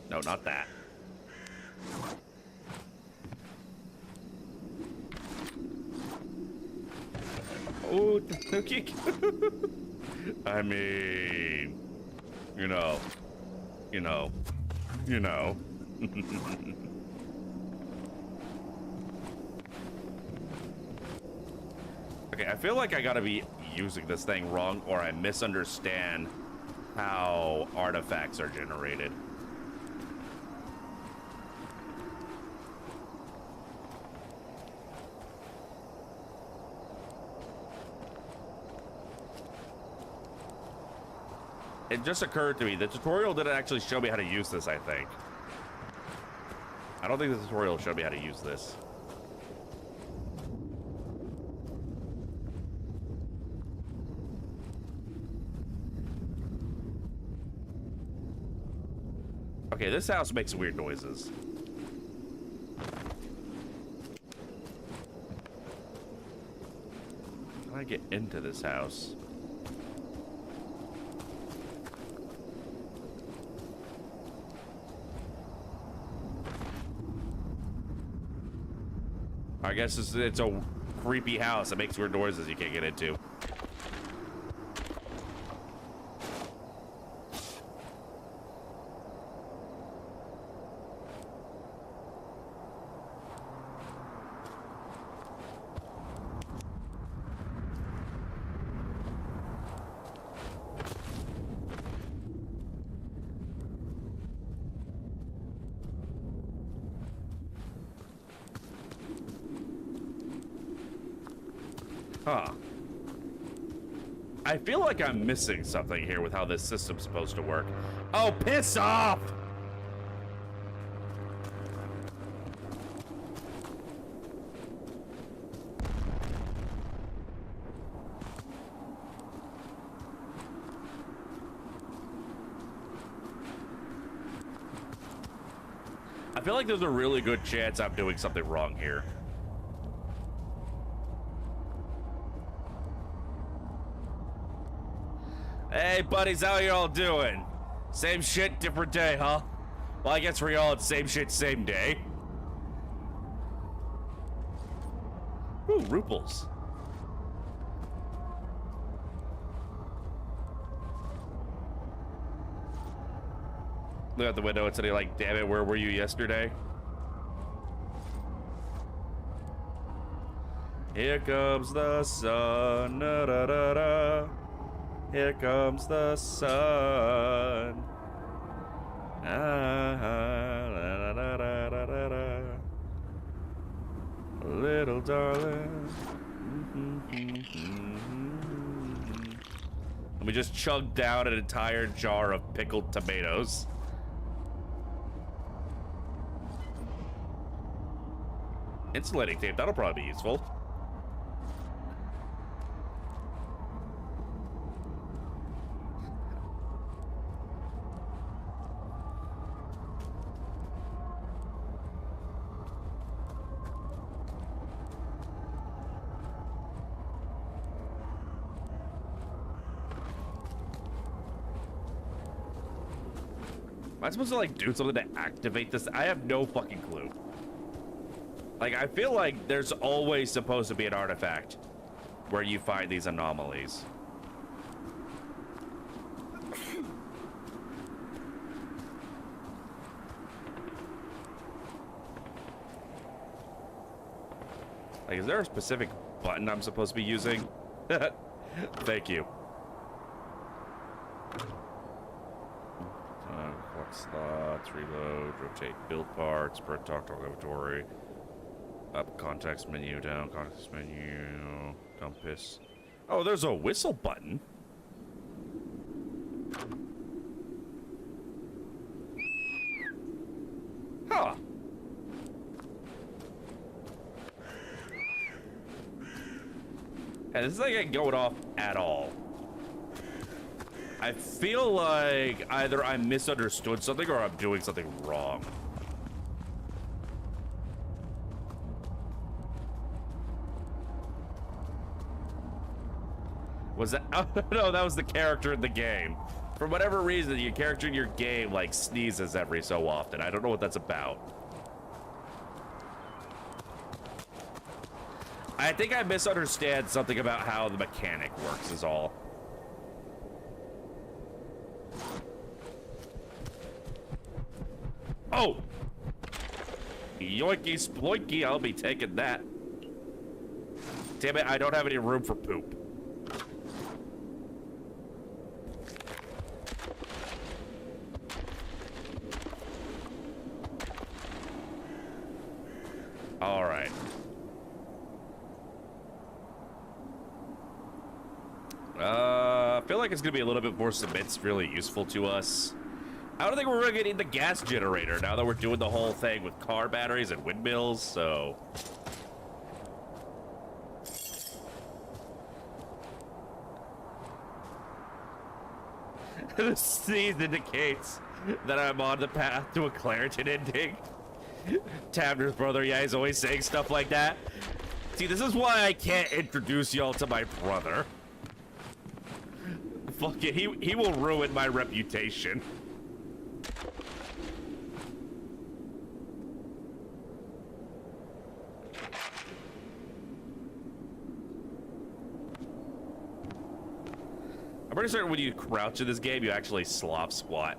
No, not that. Oh, Tanuki. I mean, you know. Okay, I feel like I gotta be using this thing wrong, or I misunderstand how artifacts are generated. It just occurred to me, the tutorial didn't actually show me how to use this, I think. I don't think the tutorial showed me how to use this. Okay, this house makes weird noises. How do I get into this house? I guess it's a creepy house that makes weird noises you can't get into. Huh. I feel like I'm missing something here with how this system's supposed to work. Oh, piss off! I feel like there's a really good chance I'm doing something wrong here. Hey, buddies, how y'all doing? Same shit, different day, huh? Well, I guess for y'all, it's same shit, same day. Ooh, ruples. Look out the window and say, like, damn it, where were you yesterday? Here comes the sun, da, da, da, da. Here comes the sun. Ah, da, da, da, da, da, da. Little darling. And we just chugged down an entire jar of pickled tomatoes. Insulating tape, that'll probably be useful. Am I supposed to, like, do something to activate this? I have no fucking clue. Like, I feel like there's always supposed to be an artifact where you find these anomalies. Like, is there a specific button I'm supposed to be using? Thank you. Flux slots, reload, rotate build parts, burn talk inventory. Up context menu, down context menu, compass. Oh, there's a whistle button. Huh. And this thing ain't going off at all. I feel like either I misunderstood something or I'm doing something wrong. Was that? Oh, no, that was the character in the game. For whatever reason, your character in your game, like, sneezes every so often. I don't know what that's about. I think I misunderstand something about how the mechanic works is all. Oh! Yoinky sploinky, I'll be taking that. Damn it, I don't have any room for poop. Alright. I feel like it's gonna be a little bit more cement's really useful to us. I don't think we're really gonna need the gas generator now that we're doing the whole thing with car batteries and windmills, so. The sneeze indicates that I'm on the path to a Claritin ending. Tavner's brother, yeah, he's always saying stuff like that. See, this is why I can't introduce y'all to my brother. Fuck it, he will ruin my reputation. I'm pretty certain when you crouch in this game, you actually slop squat.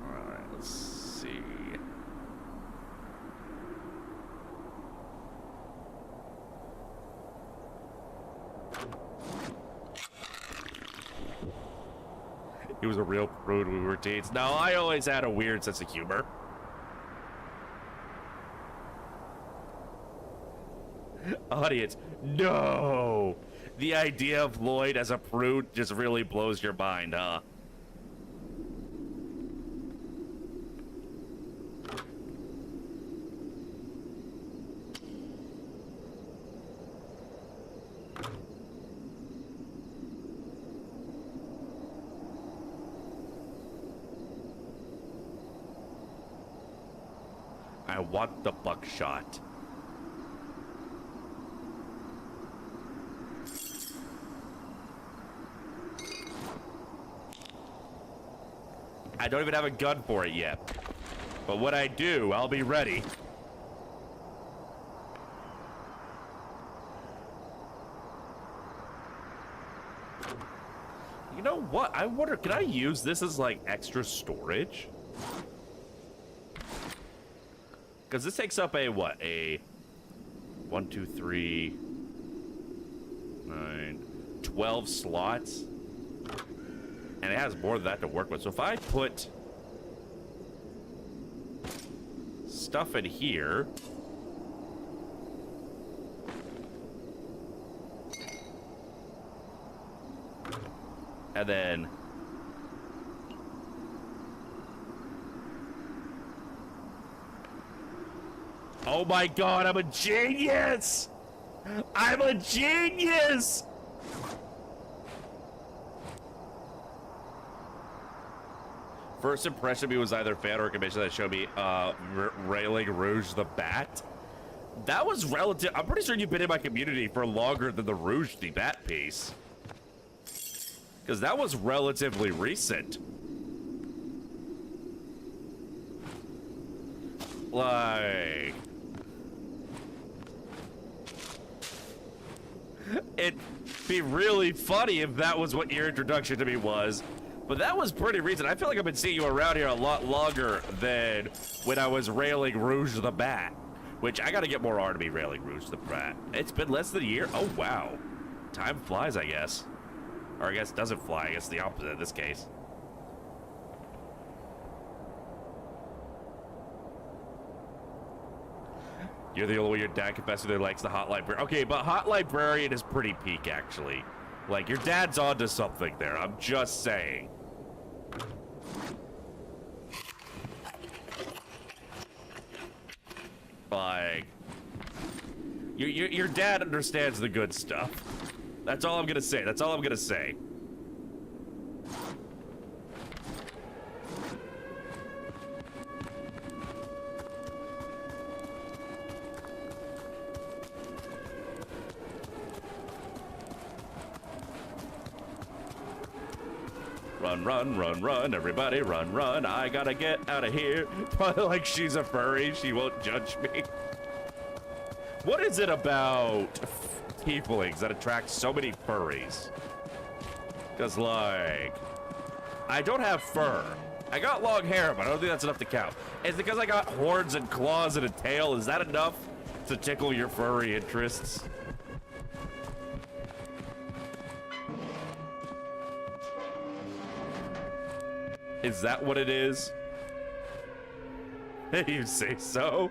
Alright, let's see. He was a real prude when we were teens. No, I always had a weird sense of humor. Audience, no! The idea of Lloyd as a prude just really blows your mind, huh? I want the buckshot. I don't even have a gun for it yet. But when I do, I'll be ready. You know what? I wonder, can I use this as like extra storage? Because this takes up a what? A 1, 2, 3, 9, 12 slots. And it has more than that to work with. So if I put stuff in here. And then oh my god, I'm a genius! I'm a genius! First impression of me was either fan or a commission that showed me Railing Rouge the Bat. That was relative. I'm pretty sure you've been in my community for longer than the Rouge the Bat piece. Because that was relatively recent. Like... it'd be really funny if that was what your introduction to me was. But that was pretty recent. I feel like I've been seeing you around here a lot longer than when I was Railing Rouge the Bat. Which, I gotta get more R to be Railing Rouge the Bat. It's been less than a year? Oh, wow. Time flies, I guess. Or I guess it doesn't fly. I guess the opposite in this case. You're the only one your dad confessed that likes the Hot Librarian. Okay, but Hot Librarian is pretty peak, actually. Like, your dad's onto something there. I'm just saying. Like, your dad understands the good stuff. That's all I'm gonna say. That's all I'm gonna say. Run, run, run, run, everybody, run, run. I gotta get out of here. Like she's a furry, she won't judge me. What is it about tieflings that attract so many furries? Because, like, I don't have fur. I got long hair, but I don't think that's enough to count. Is it because I got horns and claws and a tail? Is that enough to tickle your furry interests? Is that what it is? You say so?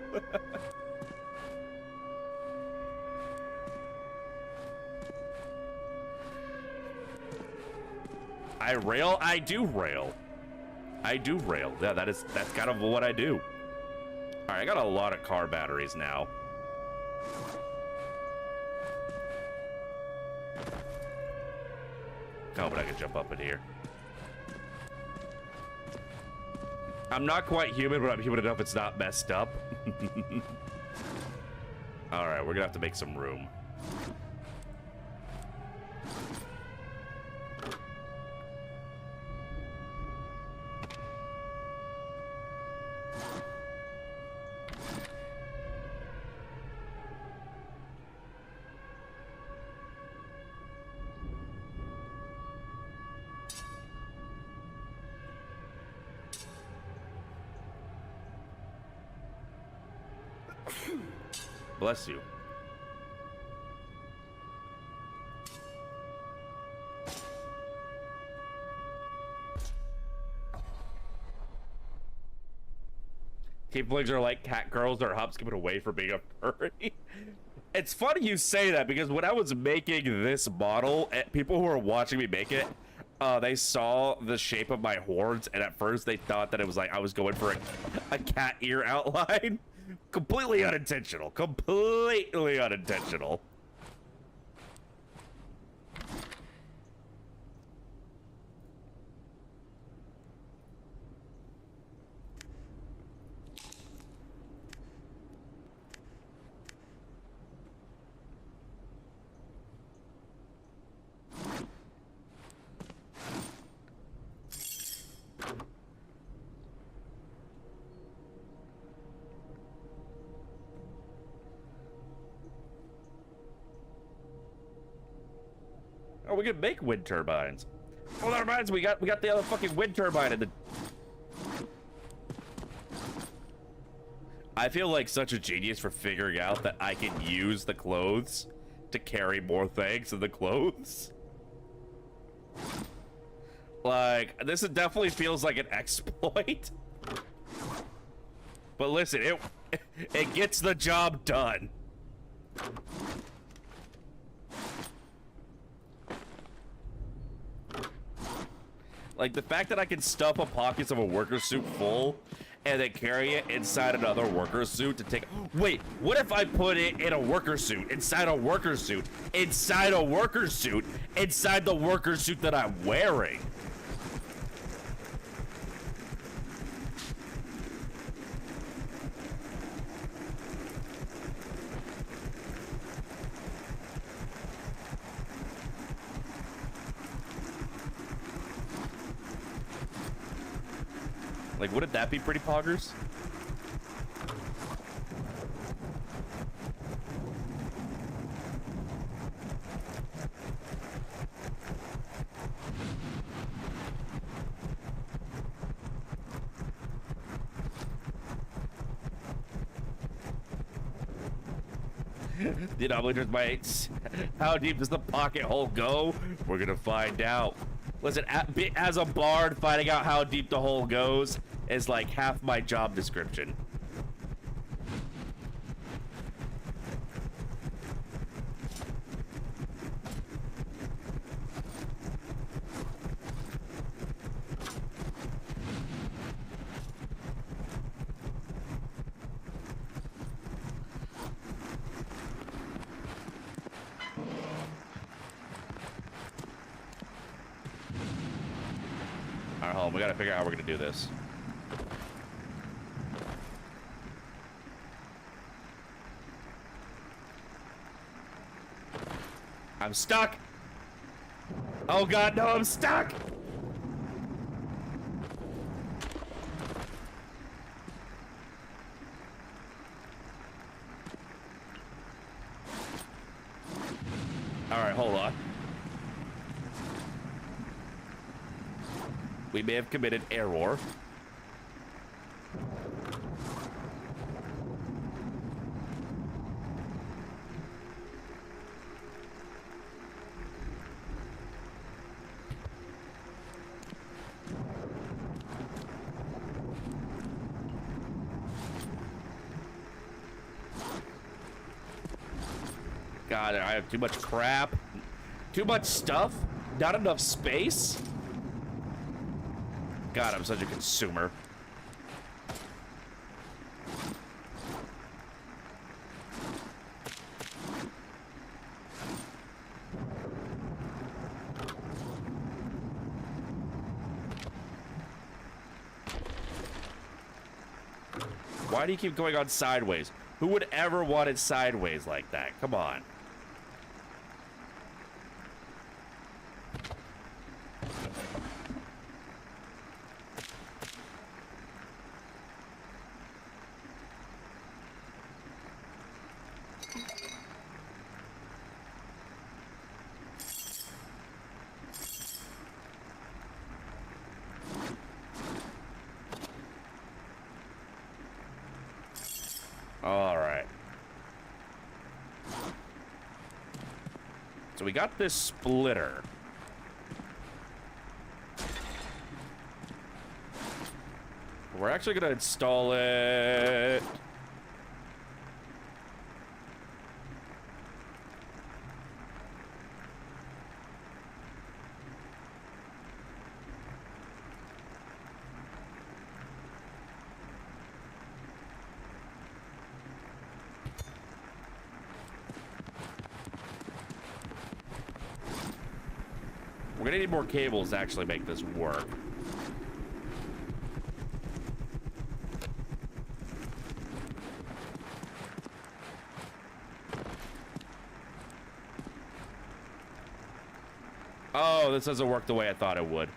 I rail? I do rail. I do rail. Yeah, that's kind of what I do. All right, I got a lot of car batteries now. Oh, but I can jump up in here. I'm not quite human, but I'm human enough it's not messed up. All right, we're gonna have to make some room. Bless you. Tieflings are like cat girls that are hop skipping away for being a furry. It's funny you say that because when I was making this model, people who were watching me make it, they saw the shape of my horns, and at first they thought that it was like I was going for a cat ear outline. Completely unintentional. Completely unintentional. Oh, we can make wind turbines. Oh, that reminds me, we got the other fucking wind turbine in the... I feel like such a genius for figuring out that I can use the clothes to carry more things than the clothes. Like, this definitely feels like an exploit. But listen, it gets the job done. Like, the fact that I can stuff a pockets of a worker suit full and then carry it inside another worker suit to take... Wait, what if I put it in a worker suit, inside a worker suit, inside a worker suit, inside the worker suit that I'm wearing? Like, wouldn't that be pretty poggers? The anomaly mates. How deep does the pocket hole go? We're gonna find out. Listen, as a bard, finding out how deep the hole goes is like half my job description. All right, hold on. We gotta figure out how we're gonna do this. I'm stuck. Oh god, no, I'm stuck. All right, hold on. We may have committed error. God, I have too much crap. Too much stuff. Not enough space. God, I'm such a consumer. Why do you keep going on sideways? Who would ever want it sideways like that? Come on. All right. So we got this splitter. We're actually gonna install it. We're gonna need more cables to actually make this work. Oh, this doesn't work the way I thought it would.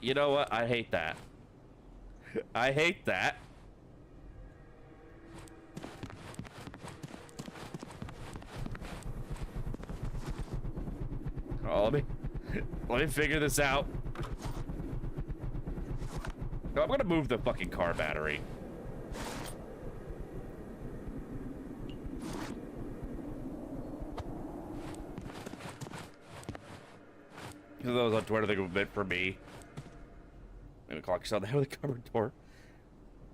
You know what? I hate that. I hate that. Oh, let me figure this out. No, I'm gonna move the fucking car battery. Because that was on Twitter, I think it was meant for me. I'm gonna clock yourself down with a cupboard door.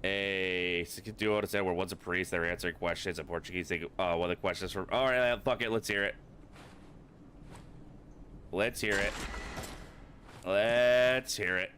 A do understand where one's a priest, they're answering questions in Portuguese. They one of the questions from. All right, fuck it, let's hear it. Let's hear it. Let's hear it.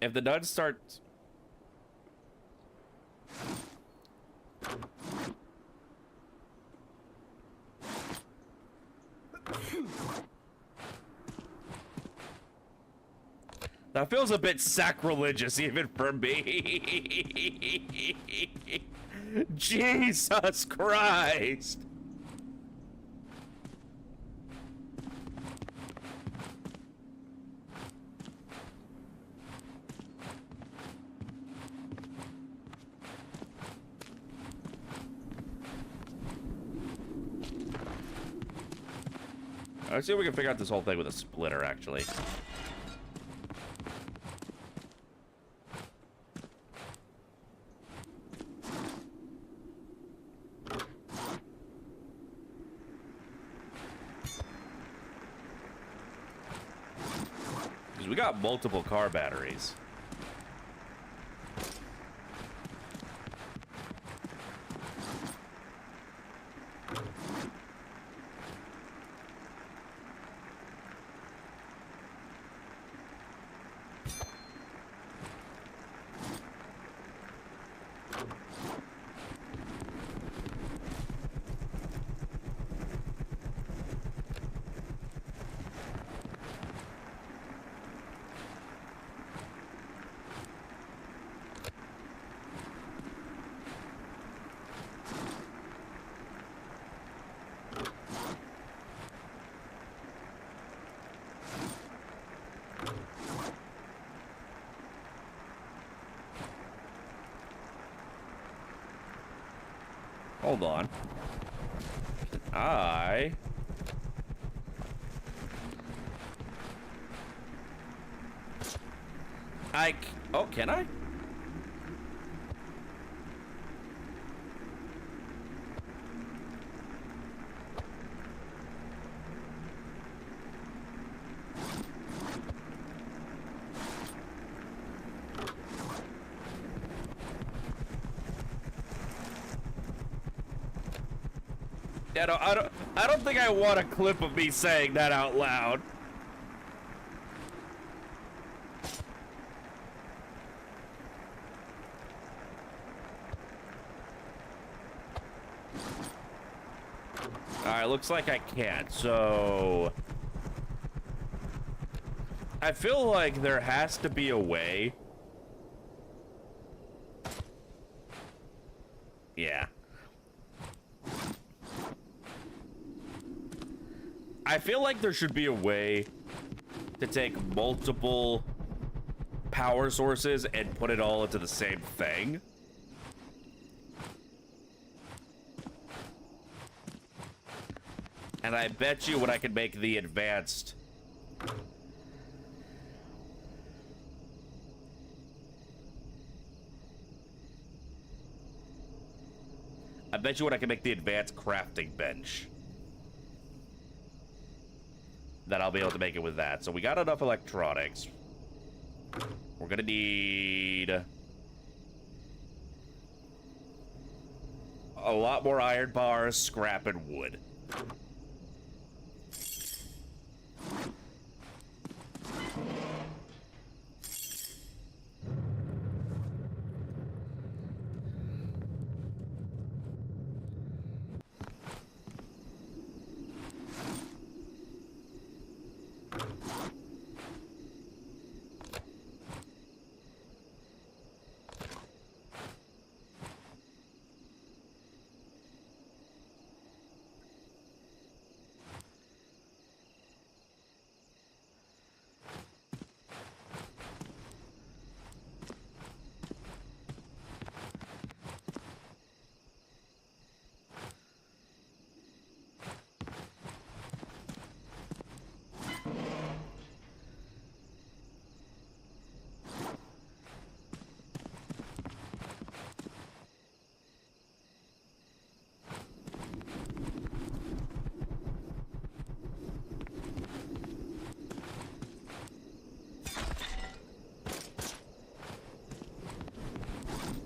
If the nuns start... That feels a bit sacrilegious even for me. Jesus Christ. Let's see if we can figure out this whole thing with a splitter, actually. Because we got multiple car batteries. Hold on. Oh, can I? Yeah, no, I don't think I want a clip of me saying that out loud. Alright, looks like I can't, so... I feel like there has to be a way. Yeah. I feel like there should be a way to take multiple power sources and put it all into the same thing. And I bet you when I can make the advanced... I bet you when I can make the advanced crafting bench, that I'll be able to make it with that. So we got enough electronics. We're gonna need a lot more iron bars, scrap, and wood.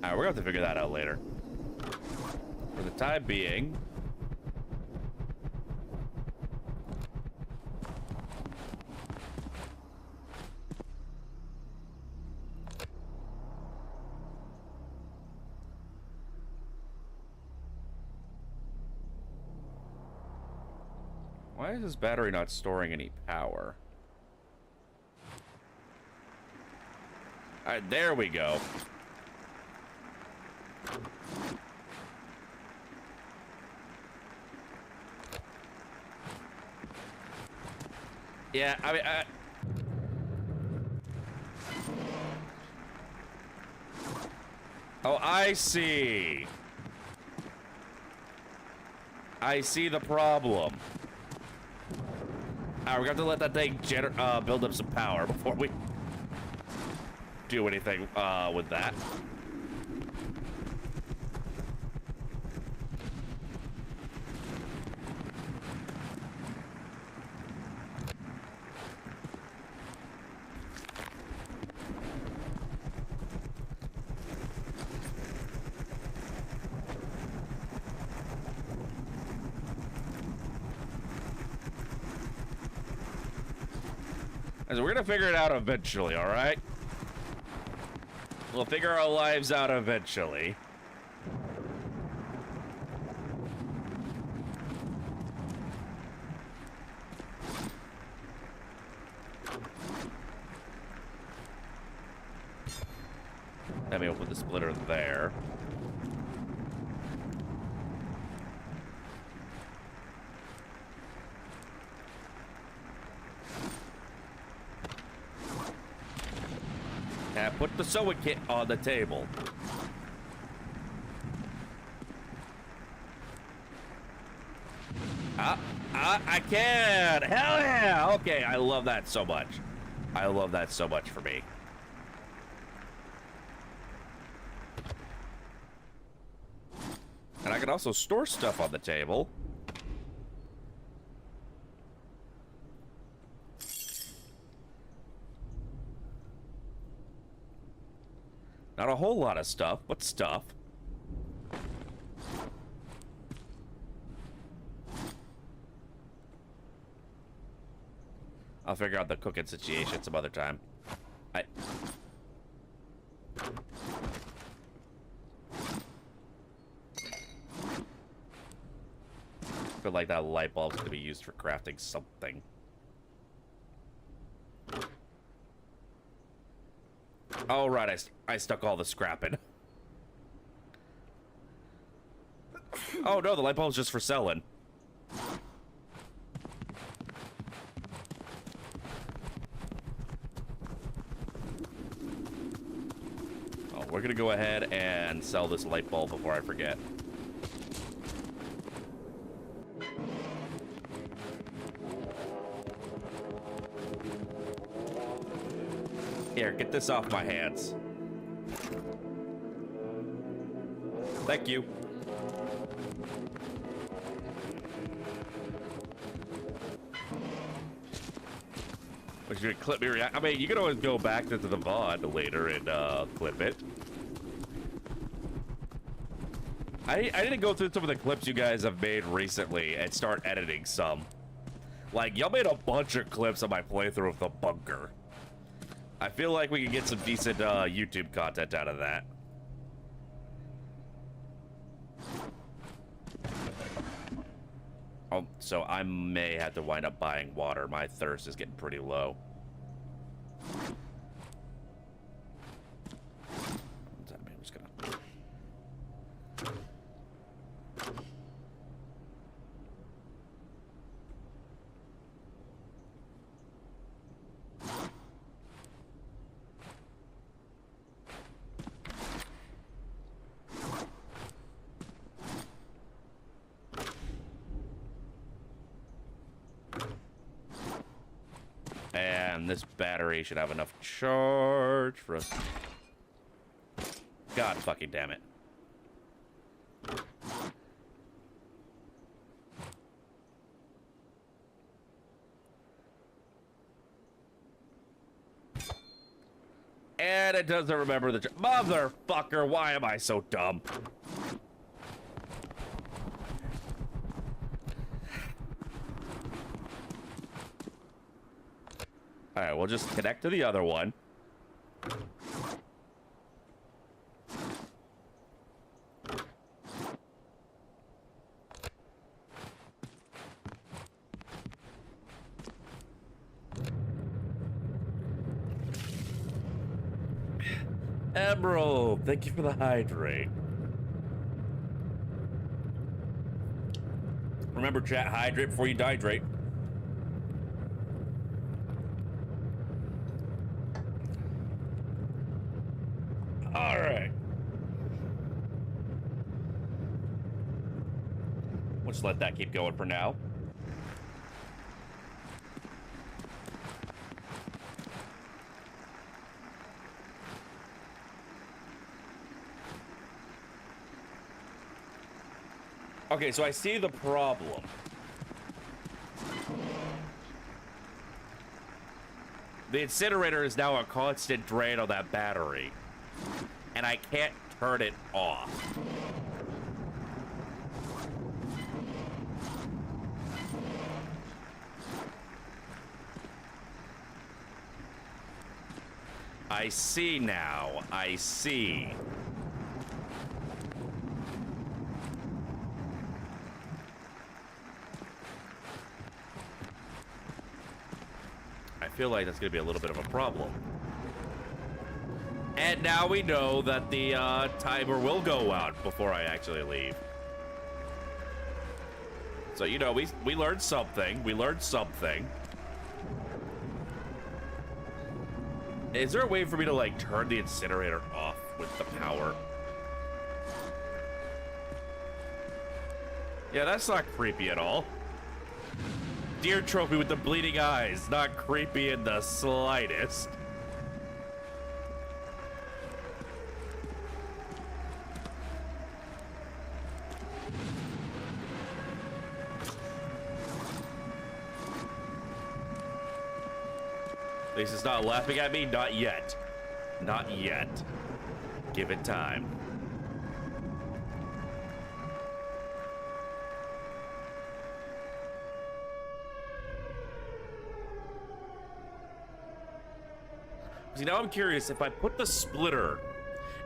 Alright, we're gonna have to figure that out later. For the time being... Why is this battery not storing any power? Alright, there we go. Yeah, I mean, oh, I see. I see the problem. Alright, we're gonna have to let that thing build up some power before we do anything with that. So we're gonna figure it out eventually, all right? We'll figure our lives out eventually. Let me open the splitter there. Put the sewing kit on the table. I can! Hell yeah! Okay, I love that so much. I love that so much for me. And I can also store stuff on the table. Not a whole lot of stuff, but stuff. I'll figure out the cooking situation some other time. I feel like that light bulb's gonna be used for crafting something. Oh, right, I stuck all the scrap in. Oh, no, the light bulb's just for selling. Oh, we're gonna go ahead and sell this light bulb before I forget. Here, get this off my hands. Thank you. Which you clip me. I mean, you can always go back to the VOD later and clip it. I need to go through some of the clips you guys have made recently and start editing some. Like, y'all made a bunch of clips of my playthrough of the bunker. I feel like we can get some decent YouTube content out of that. Oh, so I may have to wind up buying water. My thirst is getting pretty low. I'm just gonna... And this battery should have enough charge for us. God fucking damn it. And it doesn't remember the... Motherfucker, why am I so dumb? Alright, we'll just connect to the other one. Emerald, thank you for the hydrate. Remember, chat, hydrate before you dehydrate. All right. We'll just let that keep going for now. Okay, so I see the problem. The incinerator is now a constant drain on that battery. And I can't turn it off. I see now. I see. I feel like that's going to be a little bit of a problem. And now we know that the timer will go out before I actually leave. So, you know, we learned something. We learned something. Is there a way for me to, like, turn the incinerator off with the power? Yeah, that's not creepy at all. Deer trophy with the bleeding eyes. Not creepy in the slightest. At least it's not laughing at me. Not yet. Not yet. Give it time. See, now I'm curious if I put the splitter,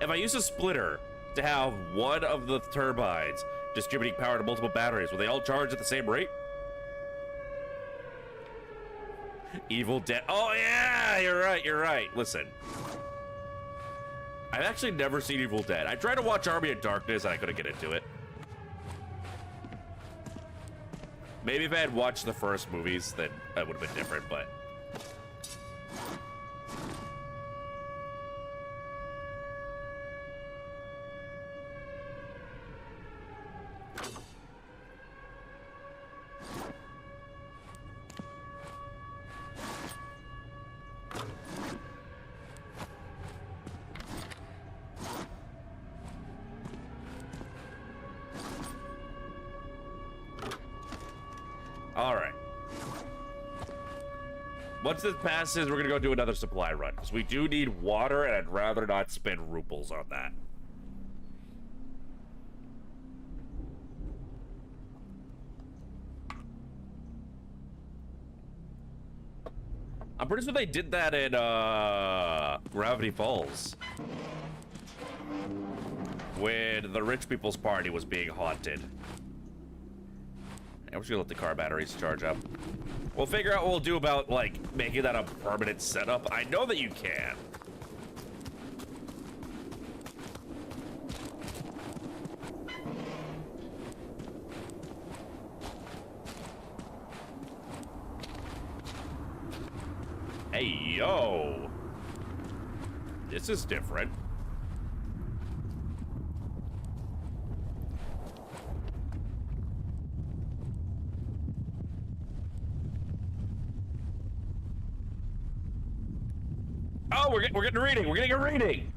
if I use a splitter to have one of the turbines distributing power to multiple batteries, will they all charge at the same rate? Evil Dead. Oh, yeah, you're right, you're right. Listen. I've actually never seen Evil Dead. I tried to watch Army of Darkness and I couldn't get into it. Maybe if I had watched the first movies, then that would have been different, but... Once this passes, we're gonna go do another supply run, because we do need water, and I'd rather not spend rubles on that. I'm pretty sure they did that in, Gravity Falls. When the rich people's party was being haunted. And we're just gonna let the car batteries charge up. We'll figure out what we'll do about, like, making that a permanent setup. I know that you can. Hey, yo. This is different. Oh, we're getting a reading. We're getting a reading.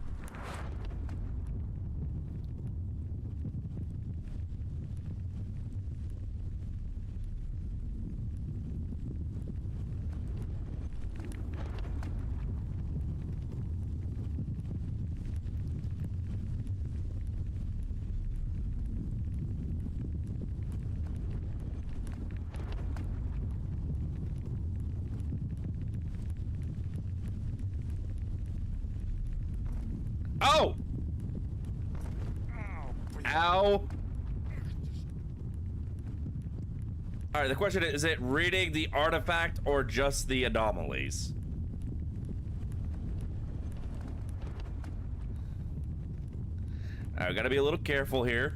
Oh! Ow. Alright, the question is it reading the artifact or just the anomalies? I gotta be a little careful here.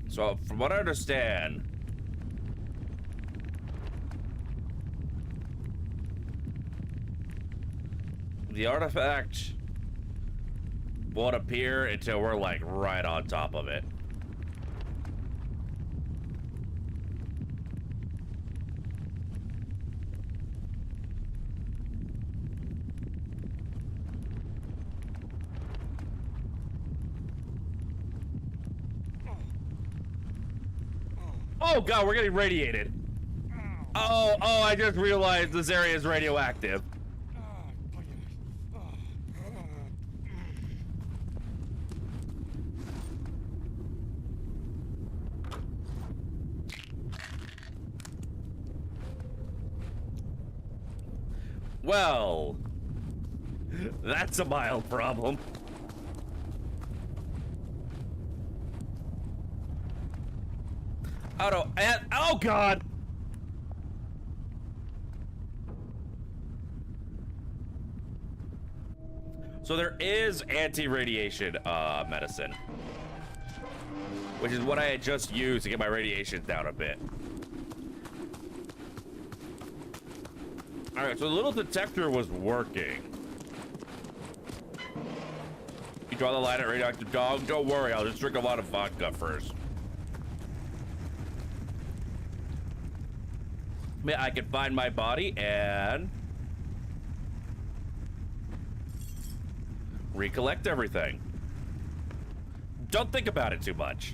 So, from what I understand, the artifact won't appear until we're, like, right on top of it. Oh god, we're getting radiated. Oh, I just realized this area is radioactive. Well, that's a mild problem. Oh no, oh god! So there is anti-radiation medicine, which is what I had just used to get my radiation down a bit. Alright, so the little detector was working. You draw the line at radioactive dog? Don't worry, I'll just drink a lot of vodka first. I can find my body and recollect everything. Don't think about it too much.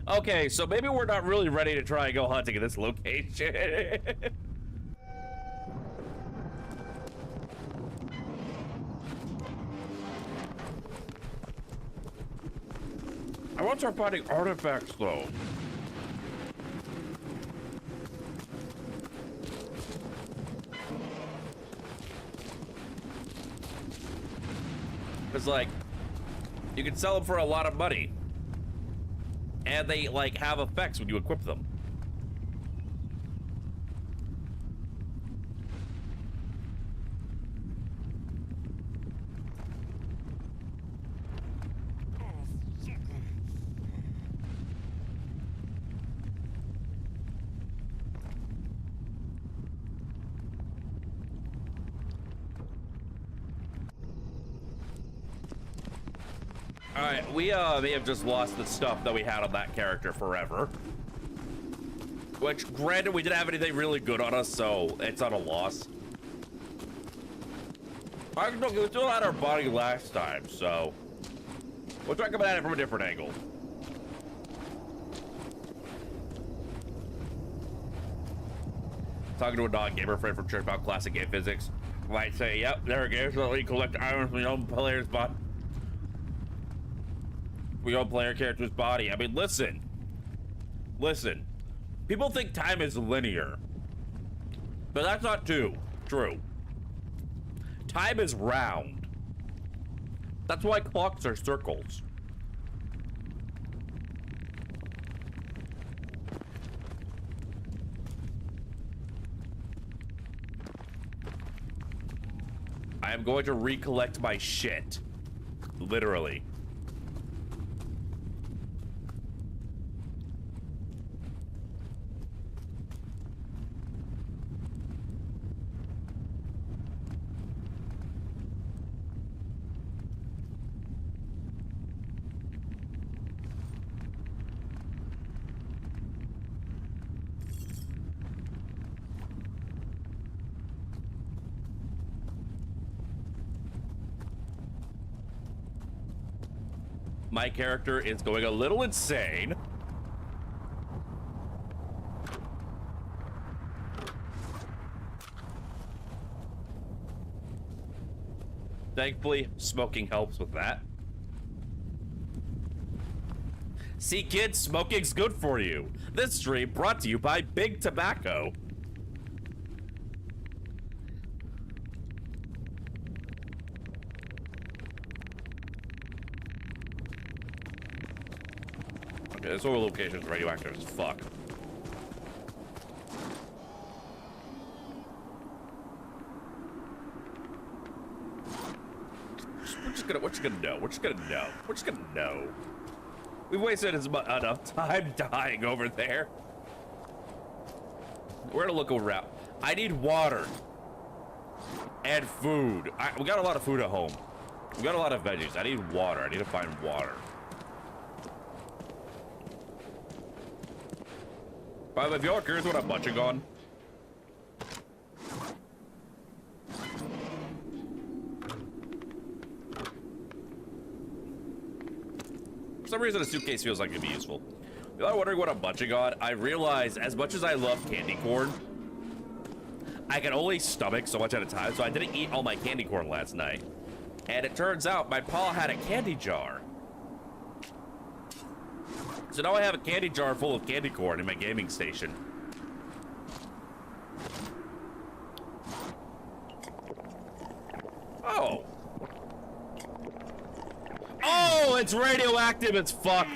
Okay, so maybe we're not really ready to try and go hunting at this location. I want to start finding artifacts, though. It's like, you can sell them for a lot of money. And they, like, have effects when you equip them. Alright, we may have just lost the stuff that we had on that character forever. Which, granted, we didn't have anything really good on us, so it's not a loss. Look, we still had our body last time, so we'll try coming at it from a different angle. Talking to a non-gamer friend from church about classic game physics. Might say, yep, there it goes. So we collect items from the own player's body. We own player character's body. I mean, listen. Listen. People think time is linear. But that's not true. Time is round. That's why clocks are circles. I am going to recollect my shit. Literally. My character is going a little insane. Thankfully, smoking helps with that. See, kids, smoking's good for you. This stream brought to you by Big Tobacco. Okay, this whole location is radioactive as fuck. We're just gonna know. We've wasted enough time dying over there. We're gonna look around. I need water. And food. We got a lot of food at home. We got a lot of veggies. I need water. I need to find water. By the way, if y'all are curious what I'm munching on, for some reason a suitcase feels like it'd be useful. If y'all are wondering what I'm munching on, I realized as much as I love candy corn, I can only stomach so much at a time, so I didn't eat all my candy corn last night. And it turns out my pa had a candy jar. So now I have a candy jar full of candy corn in my gaming station. Oh. Oh, it's radioactive as fuck.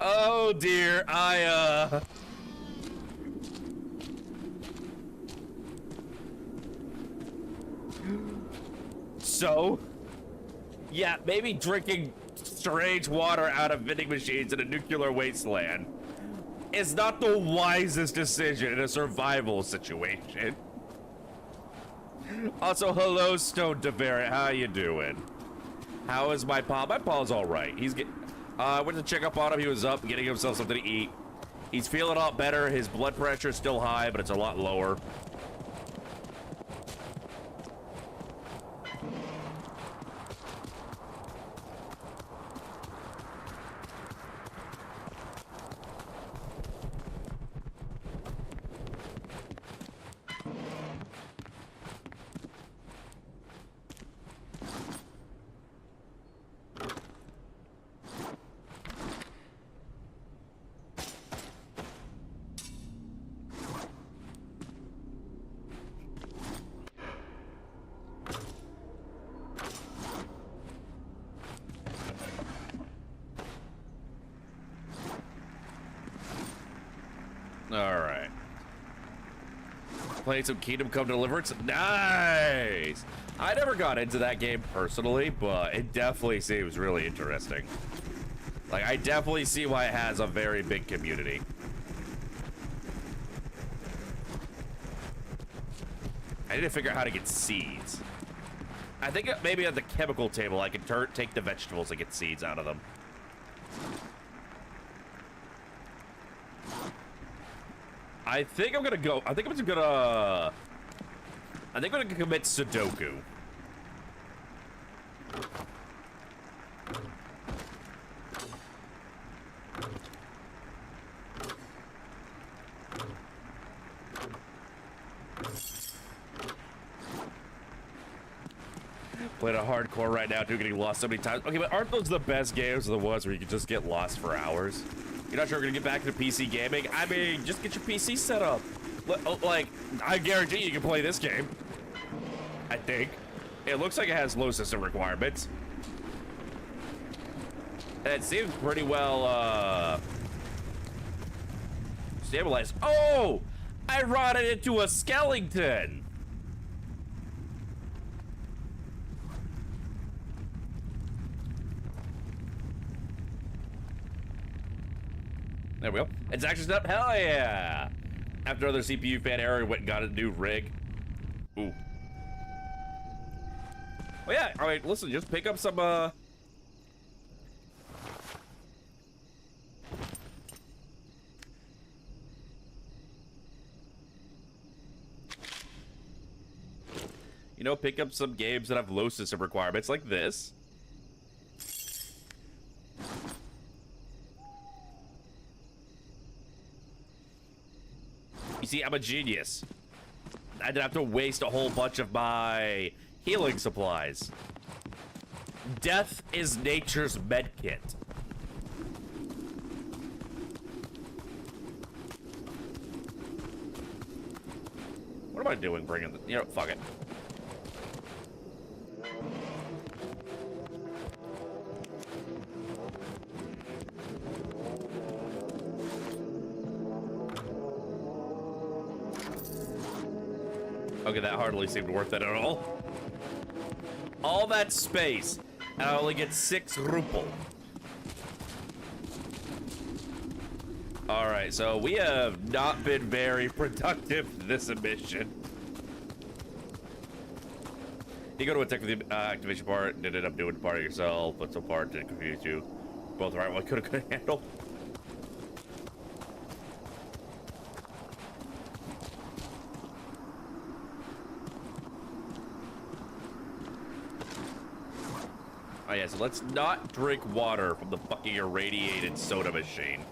Oh dear, So, yeah, maybe drinking strange water out of vending machines in a nuclear wasteland is not the wisest decision in a survival situation. Also, hello, Stone DeVere, how you doing? How is my pa? My pa's all right. I went to check up on him. He was up, getting himself something to eat. He's feeling a lot better. His blood pressure is still high, but it's a lot lower. All right. Playing some Kingdom Come Deliverance. Nice. I never got into that game personally, but it definitely seems really interesting. Like, I definitely see why it has a very big community. I need to figure out how to get seeds. I think maybe at the chemical table, I can take the vegetables and get seeds out of them. I think I'm gonna go. I think I'm gonna commit Sudoku. Playing a hardcore right now, dude, getting lost so many times. Okay, but aren't those the best games, the ones where you can just get lost for hours? You're not sure we're gonna get back to PC gaming? I mean, just get your PC set up. Like, I guarantee you can play this game. I think. It looks like it has low system requirements. And it seems pretty well, stabilized. Oh! I rotted into a skeleton! There we go. It's actually up. Hell yeah! After another CPU fan error, we went and got a new rig. Ooh. Well, yeah. All right. Listen, just pick up some. You know, pick up some games that have low system requirements like this. You see, I'm a genius. I didn't have to waste a whole bunch of my healing supplies. Death is nature's medkit. What am I doing bringing the... You know, fuck it. Okay, that hardly seemed worth it at all. All that space, and I only get 6 ruple. Alright, so we have not been very productive this mission. You go to attack with the activation part, and ended up doing the part yourself, but so far didn't confuse you. Both right, what could handle. Oh yeah, so let's not drink water from the fucking irradiated soda machine.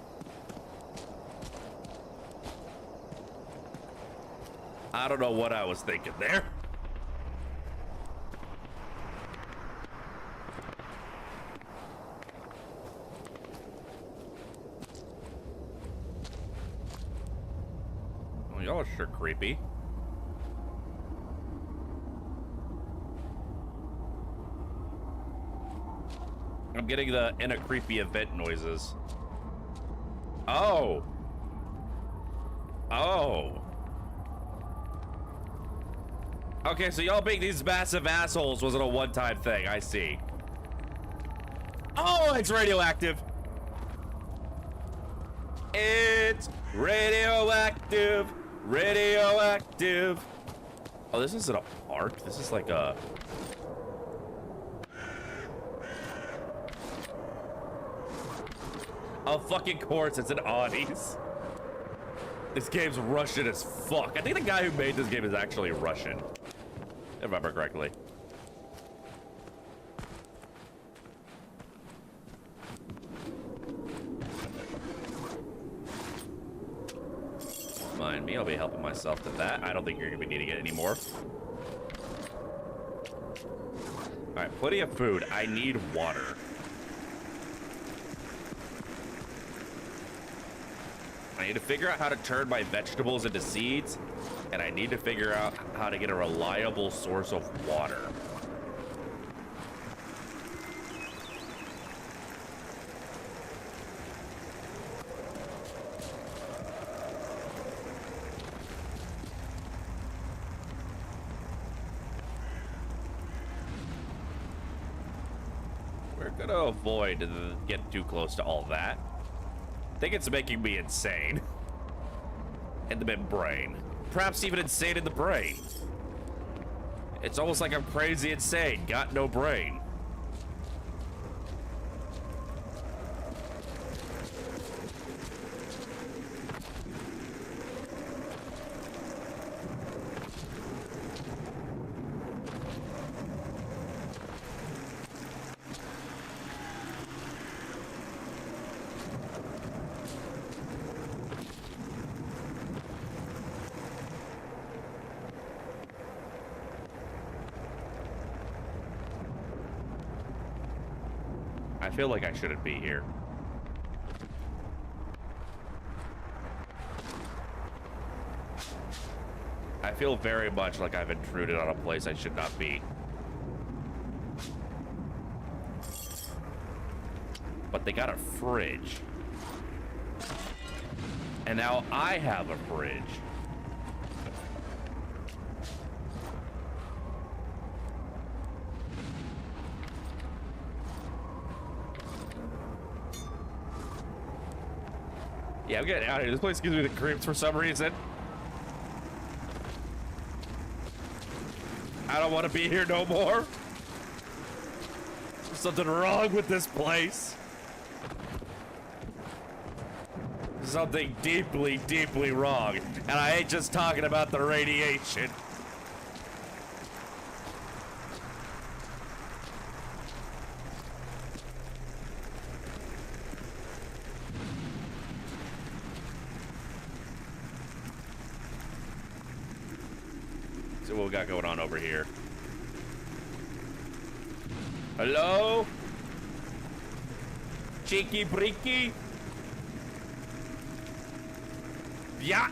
I don't know what I was thinking there. Oh, y'all are sure creepy. I'm getting the in a creepy event noises. Oh. Oh. Okay, so y'all being these massive assholes wasn't a one-time thing. I see. Oh, it's radioactive. It's radioactive. Radioactive. Oh, this isn't a park. This is like a... Of fucking course, it's an Audis. This game's Russian as fuck. I think the guy who made this game is actually Russian, if I remember correctly. Mind me, I'll be helping myself to that. I don't think you're gonna be needing it anymore. All right, plenty of food. I need water. I need to figure out how to turn my vegetables into seeds, and I need to figure out how to get a reliable source of water. Gonna avoid getting too close to all that. I think it's making me insane. In the mid-brain. Perhaps even insane in the brain. It's almost like I'm crazy insane, got no brain. I feel like I shouldn't be here. I feel very much like I've intruded on a place I should not be. But they got a fridge. And now I have a fridge. Yeah, I'm getting out of here. This place gives me the creeps for some reason. I don't want to be here no more. There's something wrong with this place. Something deeply, deeply wrong. And I ain't just talking about the radiation. So what we got going on over here? Hello? Cheeki Breeki? Yeah.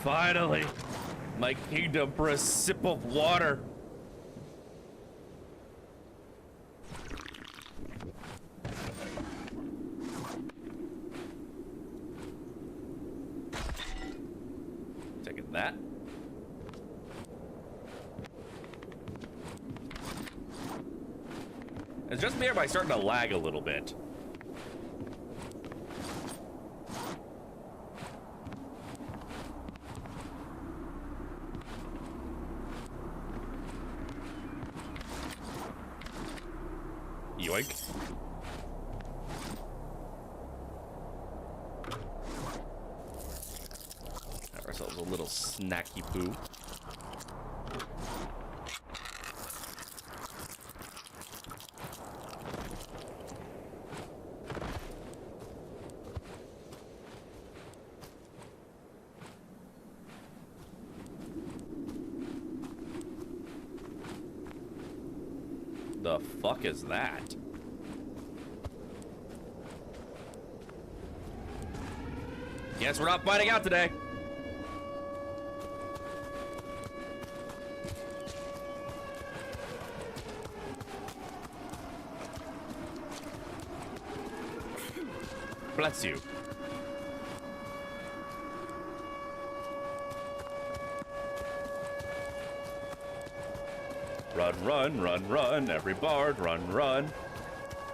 Finally, my kingdom for a sip of water. Taking that. It's just me or am I starting to lag a little bit? Yoink. Have ourselves a little snacky poo. The fuck is that? Guess we're not fighting out today. Bless you. Run, run, run, run, every bard, run, run.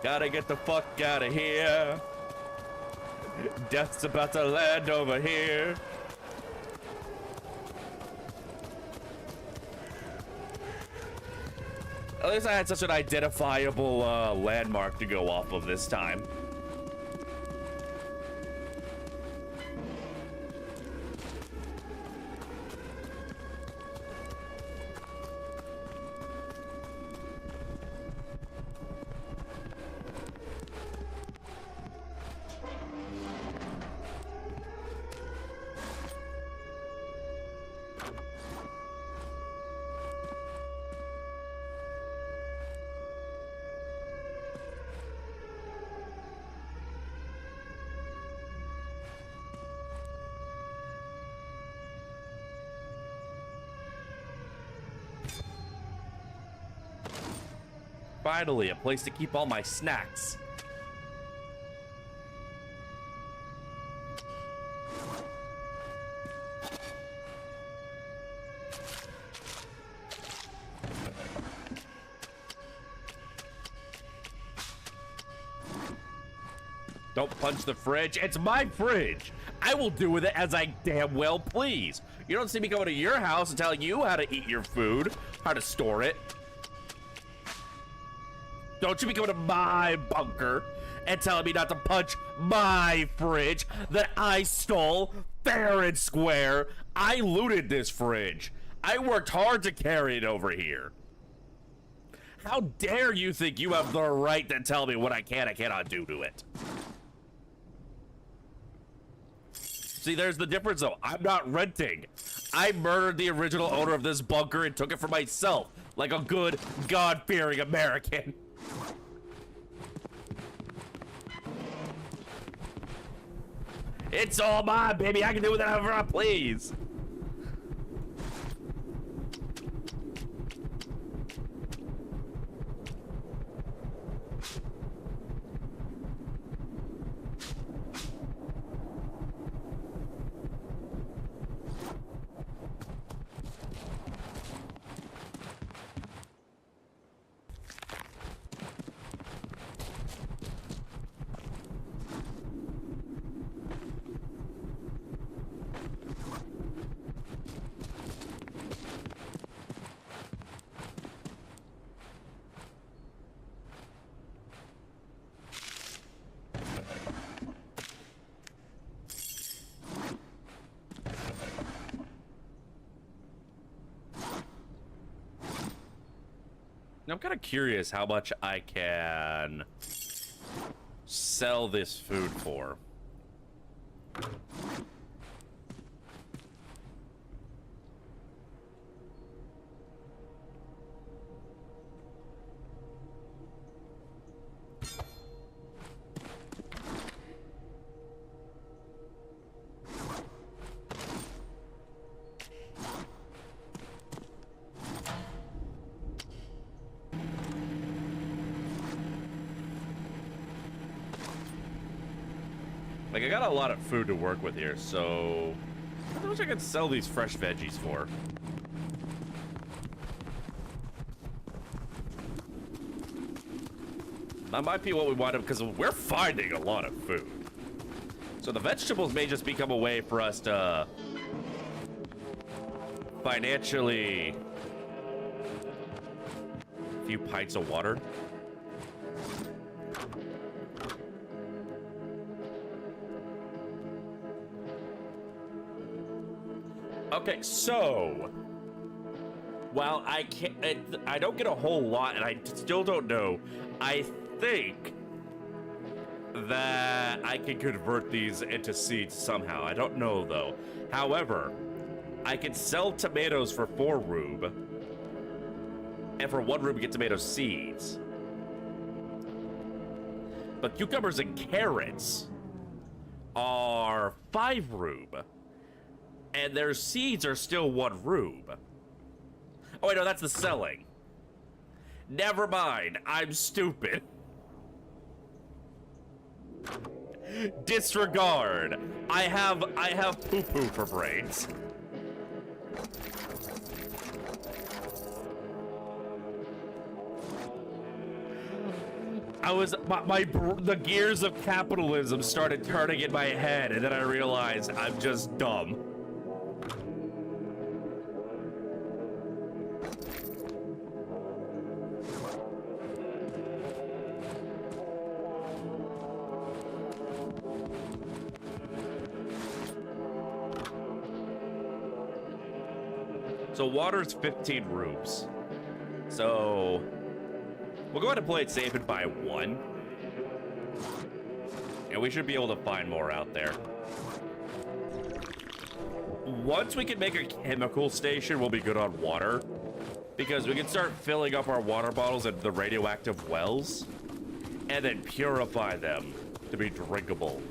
Gotta get the fuck out of here. Death's about to land over here. At least I had such an identifiable landmark to go off of this time. Finally, a place to keep all my snacks. Don't punch the fridge. It's my fridge. I will do with it as I damn well please. You don't see me going to your house and telling you how to eat your food, how to store it. Don't you be going to my bunker and telling me not to punch my fridge that I stole fair and square. I looted this fridge. I worked hard to carry it over here. How dare you think you have the right to tell me what I can and cannot do to it? See, there's the difference, though. I'm not renting. I murdered the original owner of this bunker and took it for myself, like a good, God-fearing American. It's all mine, baby. I can do whatever I please. I'm kind of curious how much I can sell this food for. Like, I got a lot of food to work with here, so how much I can sell these fresh veggies for? That might be what we want to, because we're finding a lot of food. So the vegetables may just become a way for us to financially... A few pints of water. Okay, so while I don't get a whole lot, and I still don't know. I think that I can convert these into seeds somehow. I don't know though. However, I can sell tomatoes for 4 rube, and for 1 rube get tomato seeds. But cucumbers and carrots are 5 rube. And their seeds are still 1 rube. Oh, wait, no, that's the selling. Never mind. I'm stupid. Disregard. I have poo-poo for brains. The gears of capitalism started turning in my head, and then I realized I'm just dumb. So water's 15 rubes. So we'll go ahead and play it safe and buy 1. And we should be able to find more out there. Once we can make a chemical station, we'll be good on water. Because we can start filling up our water bottles at the radioactive wells. And then purify them to be drinkable.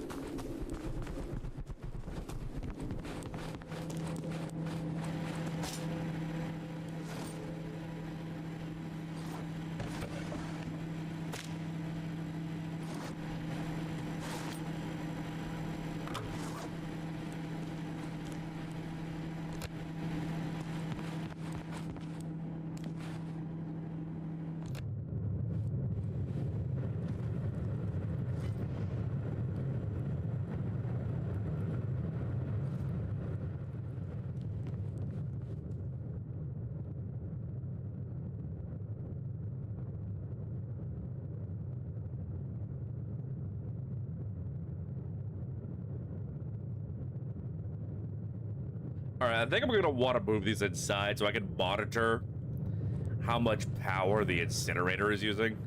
All right, I think I'm gonna want to move these inside so I can monitor how much power the incinerator is using.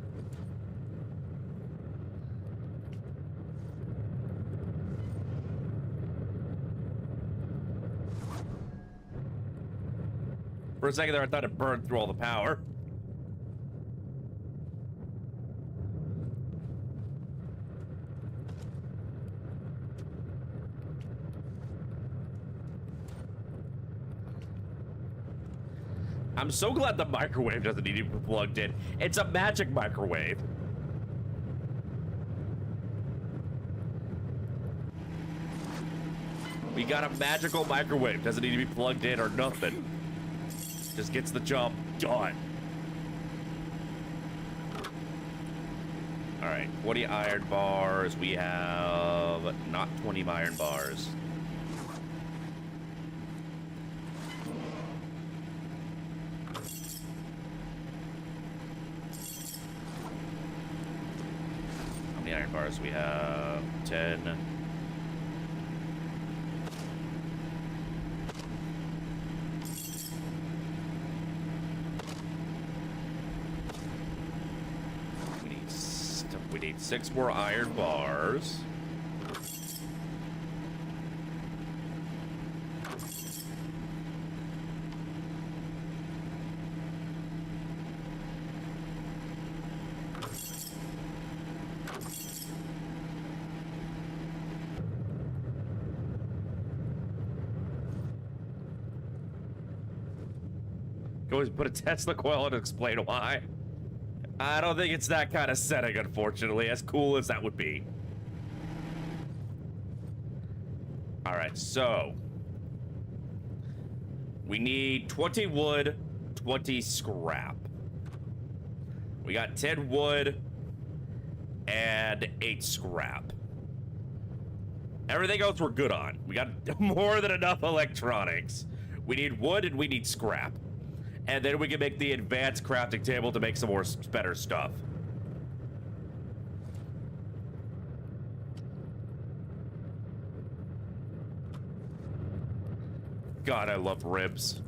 For a second there, I thought it burned through all the power. I'm so glad the microwave doesn't need to be plugged in. It's a magic microwave. We got a magical microwave. Doesn't need to be plugged in or nothing. Just gets the job done. All right, 20 iron bars. We have not 20 iron bars. How many iron bars? We have 10. We need 6 more iron bars. Go always put a Tesla coil and explain why. I don't think it's that kind of setting, unfortunately, as cool as that would be. All right, so we need 20 wood, 20 scrap. We got 10 wood and 8 scrap. Everything else we're good on. We got more than enough electronics. We need wood and we need scrap. And then we can make the advanced crafting table to make some more better stuff. God, I love ribs.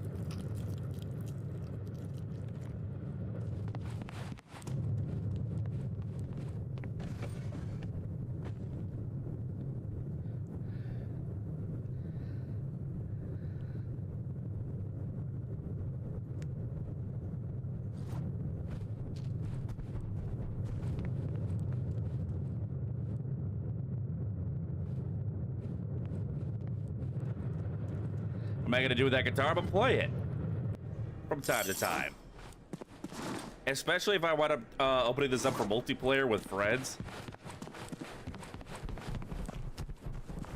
What am I gonna do with that guitar? I'm gonna play it from time to time. Especially if I wind up opening this up for multiplayer with friends.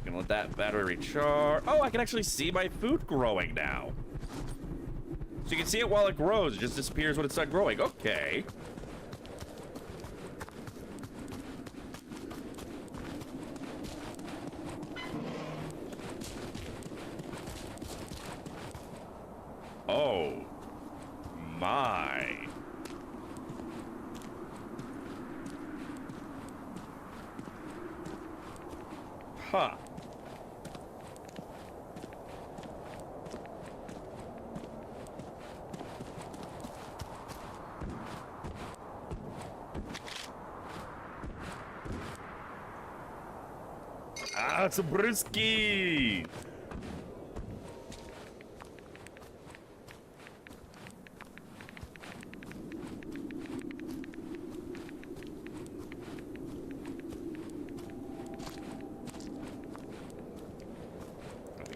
Gonna let that battery recharge. Oh, I can actually see my food growing now. So you can see it while it grows. It just disappears when it's done growing. Okay. Oh my. Huh. Ah, it's a brewski.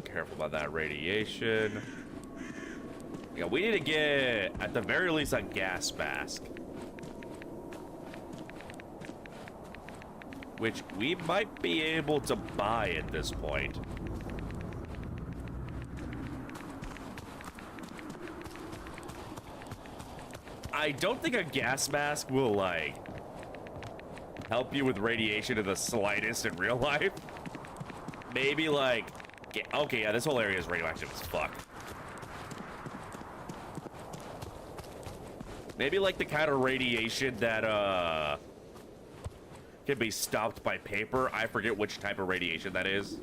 Careful about that radiation. Yeah, we need to get, at the very least, a gas mask. Which we might be able to buy at this point. I don't think a gas mask will, like, help you with radiation to the slightest in real life. Maybe, like... Okay, yeah, this whole area is radioactive as fuck. Maybe like the kind of radiation that, can be stopped by paper. I forget which type of radiation that is.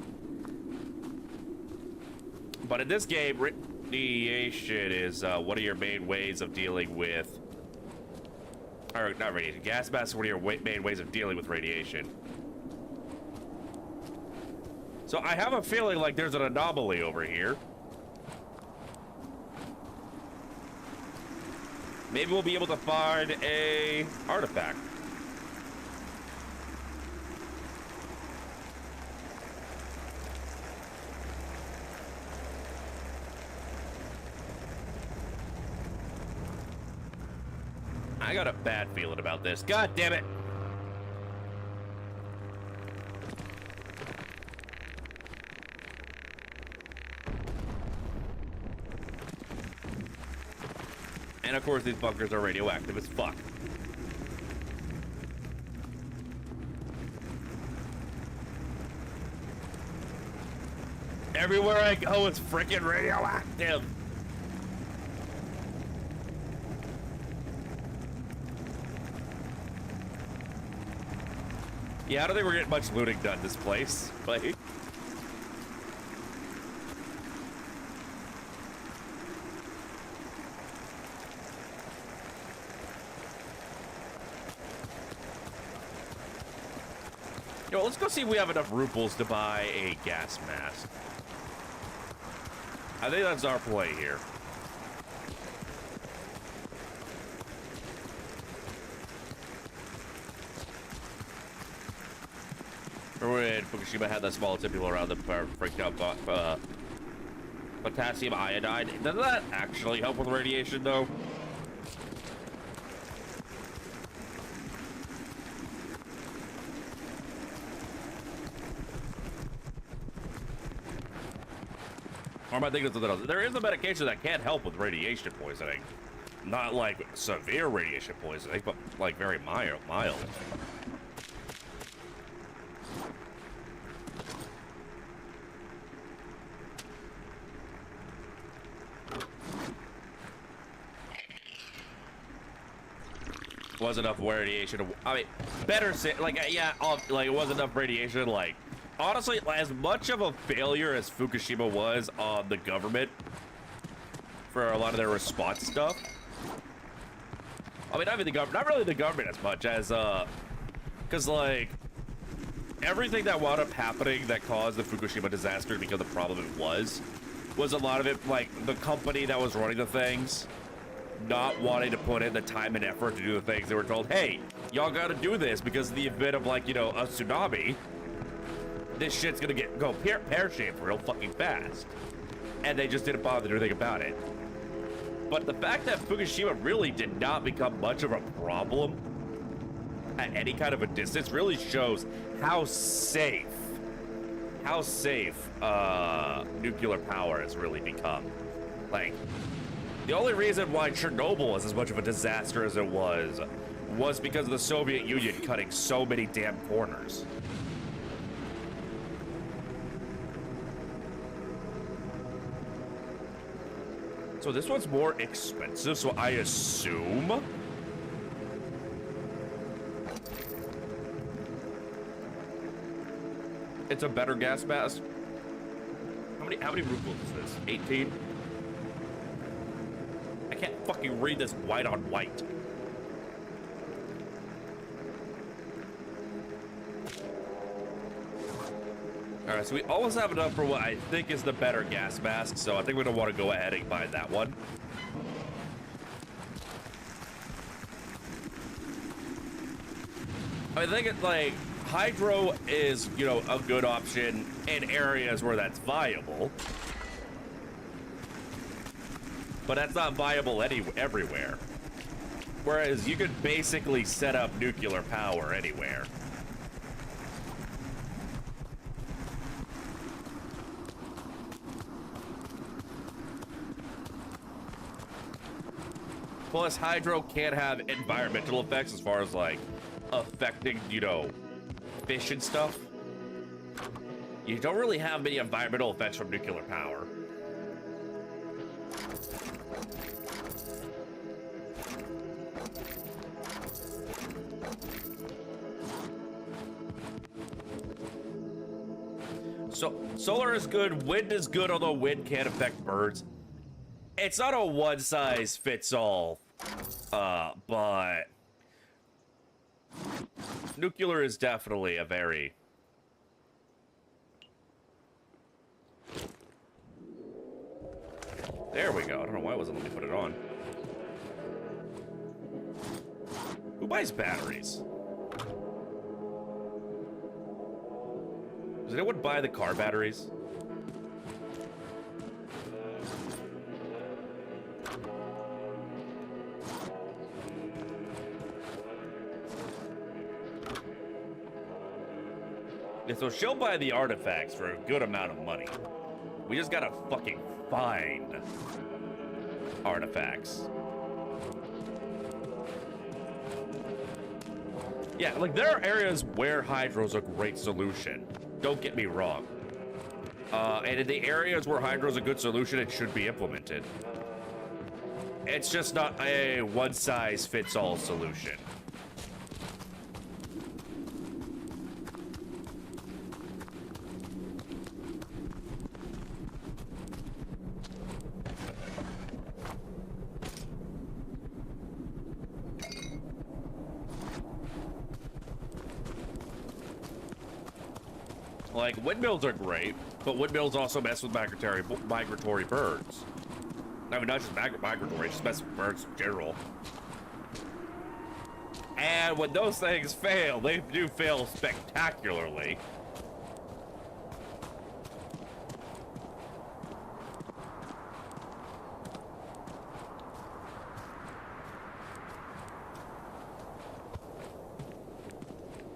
But in this game, radiation is one of your main ways of dealing with... Or, not radiation. Gas mask is one of your main ways of dealing with radiation. So I have a feeling like there's an anomaly over here. Maybe we'll be able to find a artifact. I got a bad feeling about this. God damn it. And of course, these bunkers are radioactive as fuck. Everywhere I go, it's freaking radioactive. Yeah, I don't think we're getting much looting done this place. Like, yo, let's go see if we have enough rubles to buy a gas mask. I think that's our play here. Remember when Fukushima had that small tip people around them freaked out potassium iodide? Does that actually help with radiation, though? Or am I thinking of something else? There is a medication that can help with radiation poisoning. Not like severe radiation poisoning, but like very mild. Was enough radiation. I mean, better say, like, yeah, like it was enough radiation. Like, honestly, as much of a failure as Fukushima was on the government for a lot of their response stuff. I mean, not really the government as much as, because like everything that wound up happening that caused the Fukushima disaster to become the problem it was a lot of it like the company that was running the things not wanting to put in the time and effort to do the things they were told, hey, y'all gotta do this because in the event of, like, you know, a tsunami, this shit's gonna go pear-shaped real fucking fast. And they just didn't bother to do anything about it. But the fact that Fukushima really did not become much of a problem at any kind of a distance really shows how safe nuclear power has really become. Like, the only reason why Chernobyl was as much of a disaster as it was because of the Soviet Union cutting so many damn corners. So this one's more expensive, so I assume it's a better gas mask. How many rubles is this? 18? I can't fucking read this white on white. Alright, so we almost have enough for what I think is the better gas mask, so I think we're gonna want to go ahead and buy that one. I think it's like hydro is, you know, a good option in areas where that's viable. But that's not viable everywhere. Whereas you could basically set up nuclear power anywhere. Plus, hydro can have environmental effects as far as, like, affecting, you know, fish and stuff. You don't really have many environmental effects from nuclear power. So solar is good, wind is good, although wind can't affect birds. It's not a one-size-fits-all, but nuclear is definitely a very... There we go. I don't know why it wasn't letting me put it on. Who buys batteries? Does anyone buy the car batteries? Yeah, so she'll buy the artifacts for a good amount of money. We just gotta fucking find artifacts. Yeah, like there are areas where hydro's a great solution. Don't get me wrong. And in the areas where hydro's a good solution, it should be implemented. It's just not a one-size-fits-all solution. Like, windmills are great, but windmills also mess with migratory birds. I mean, not just migratory, just mess with birds in general. And when those things fail, they do fail spectacularly.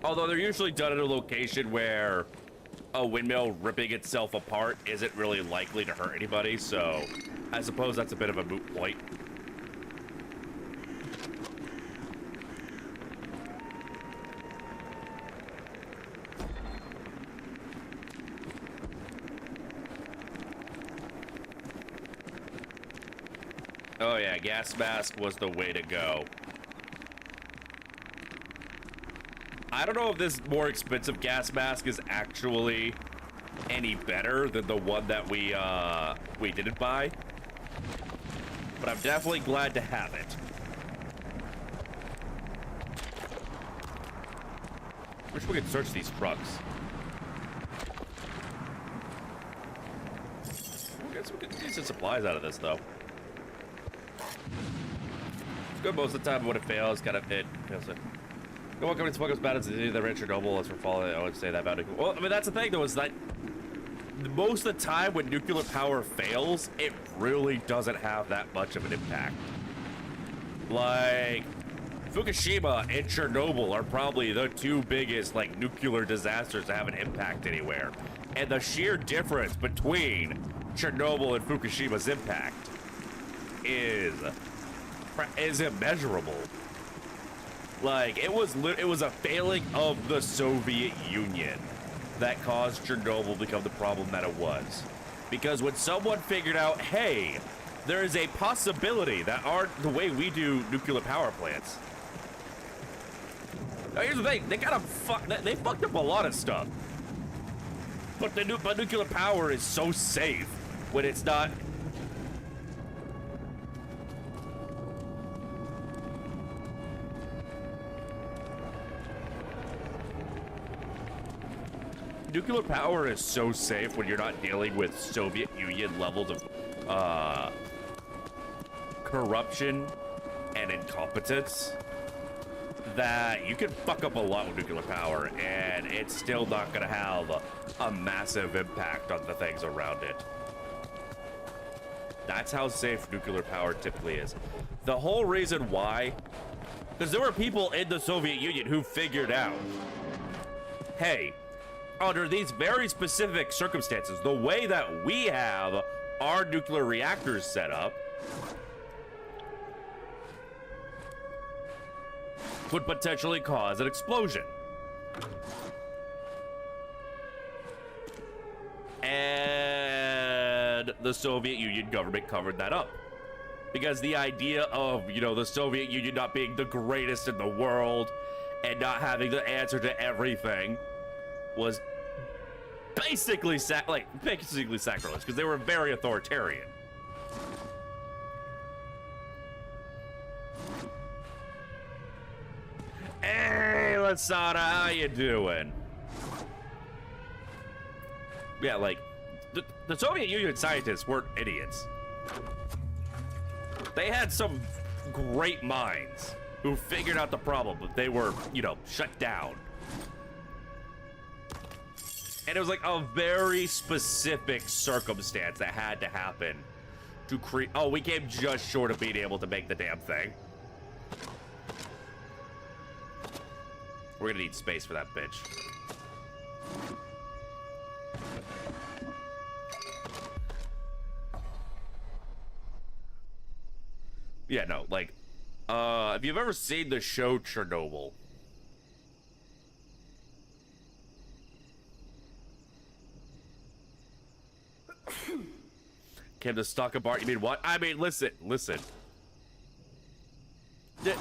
Although they're usually done at a location where a windmill ripping itself apart isn't really likely to hurt anybody, so I suppose that's a bit of a moot point. Oh yeah, gas mask was the way to go. I don't know if this more expensive gas mask is actually any better than the one that we didn't buy, but I'm definitely glad to have it. Wish we could search these trucks. We'll get some decent supplies out of this, though. It's good most of the time when it fails, kind of it fails it. No one coming to as bad as the rich or noble as for falling. I would say that about it. Well, I mean, that's the thing, though, is that most of the time when nuclear power fails, it really doesn't have that much of an impact. Like, Fukushima and Chernobyl are probably the two biggest, like, nuclear disasters to have an impact anywhere. And the sheer difference between Chernobyl and Fukushima's impact is immeasurable. Like, it was a failing of the Soviet Union that caused Chernobyl to become the problem that it was. Because when someone figured out, hey, there is a possibility that the way we do nuclear power plants. Now, here's the thing, they fucked up a lot of stuff. But nuclear power is so safe when it's not. Nuclear power is so safe when you're not dealing with Soviet Union levels of corruption and incompetence that you can fuck up a lot with nuclear power and it's still not gonna have a massive impact on the things around it. That's how safe nuclear power typically is. The whole reason why, because there were people in the Soviet Union who figured out, hey, under these very specific circumstances, the way that we have our nuclear reactors set up could potentially cause an explosion. And the Soviet Union government covered that up. Because the idea of, the Soviet Union not being the greatest in the world and not having the answer to everything was basically sacrilege, because they were very authoritarian. Hey, Lasada, how you doing? Yeah, like, the Soviet Union scientists weren't idiots. They had some great minds who figured out the problem, but they were, you know, shut down. And it was like a very specific circumstance that had to happen to create. Oh, we came just short of being able to make the damn thing. We're gonna need space for that bitch. Yeah, no, like, if you've ever seen the show Chernobyl, came to stalk a bar. You mean what? I mean, listen.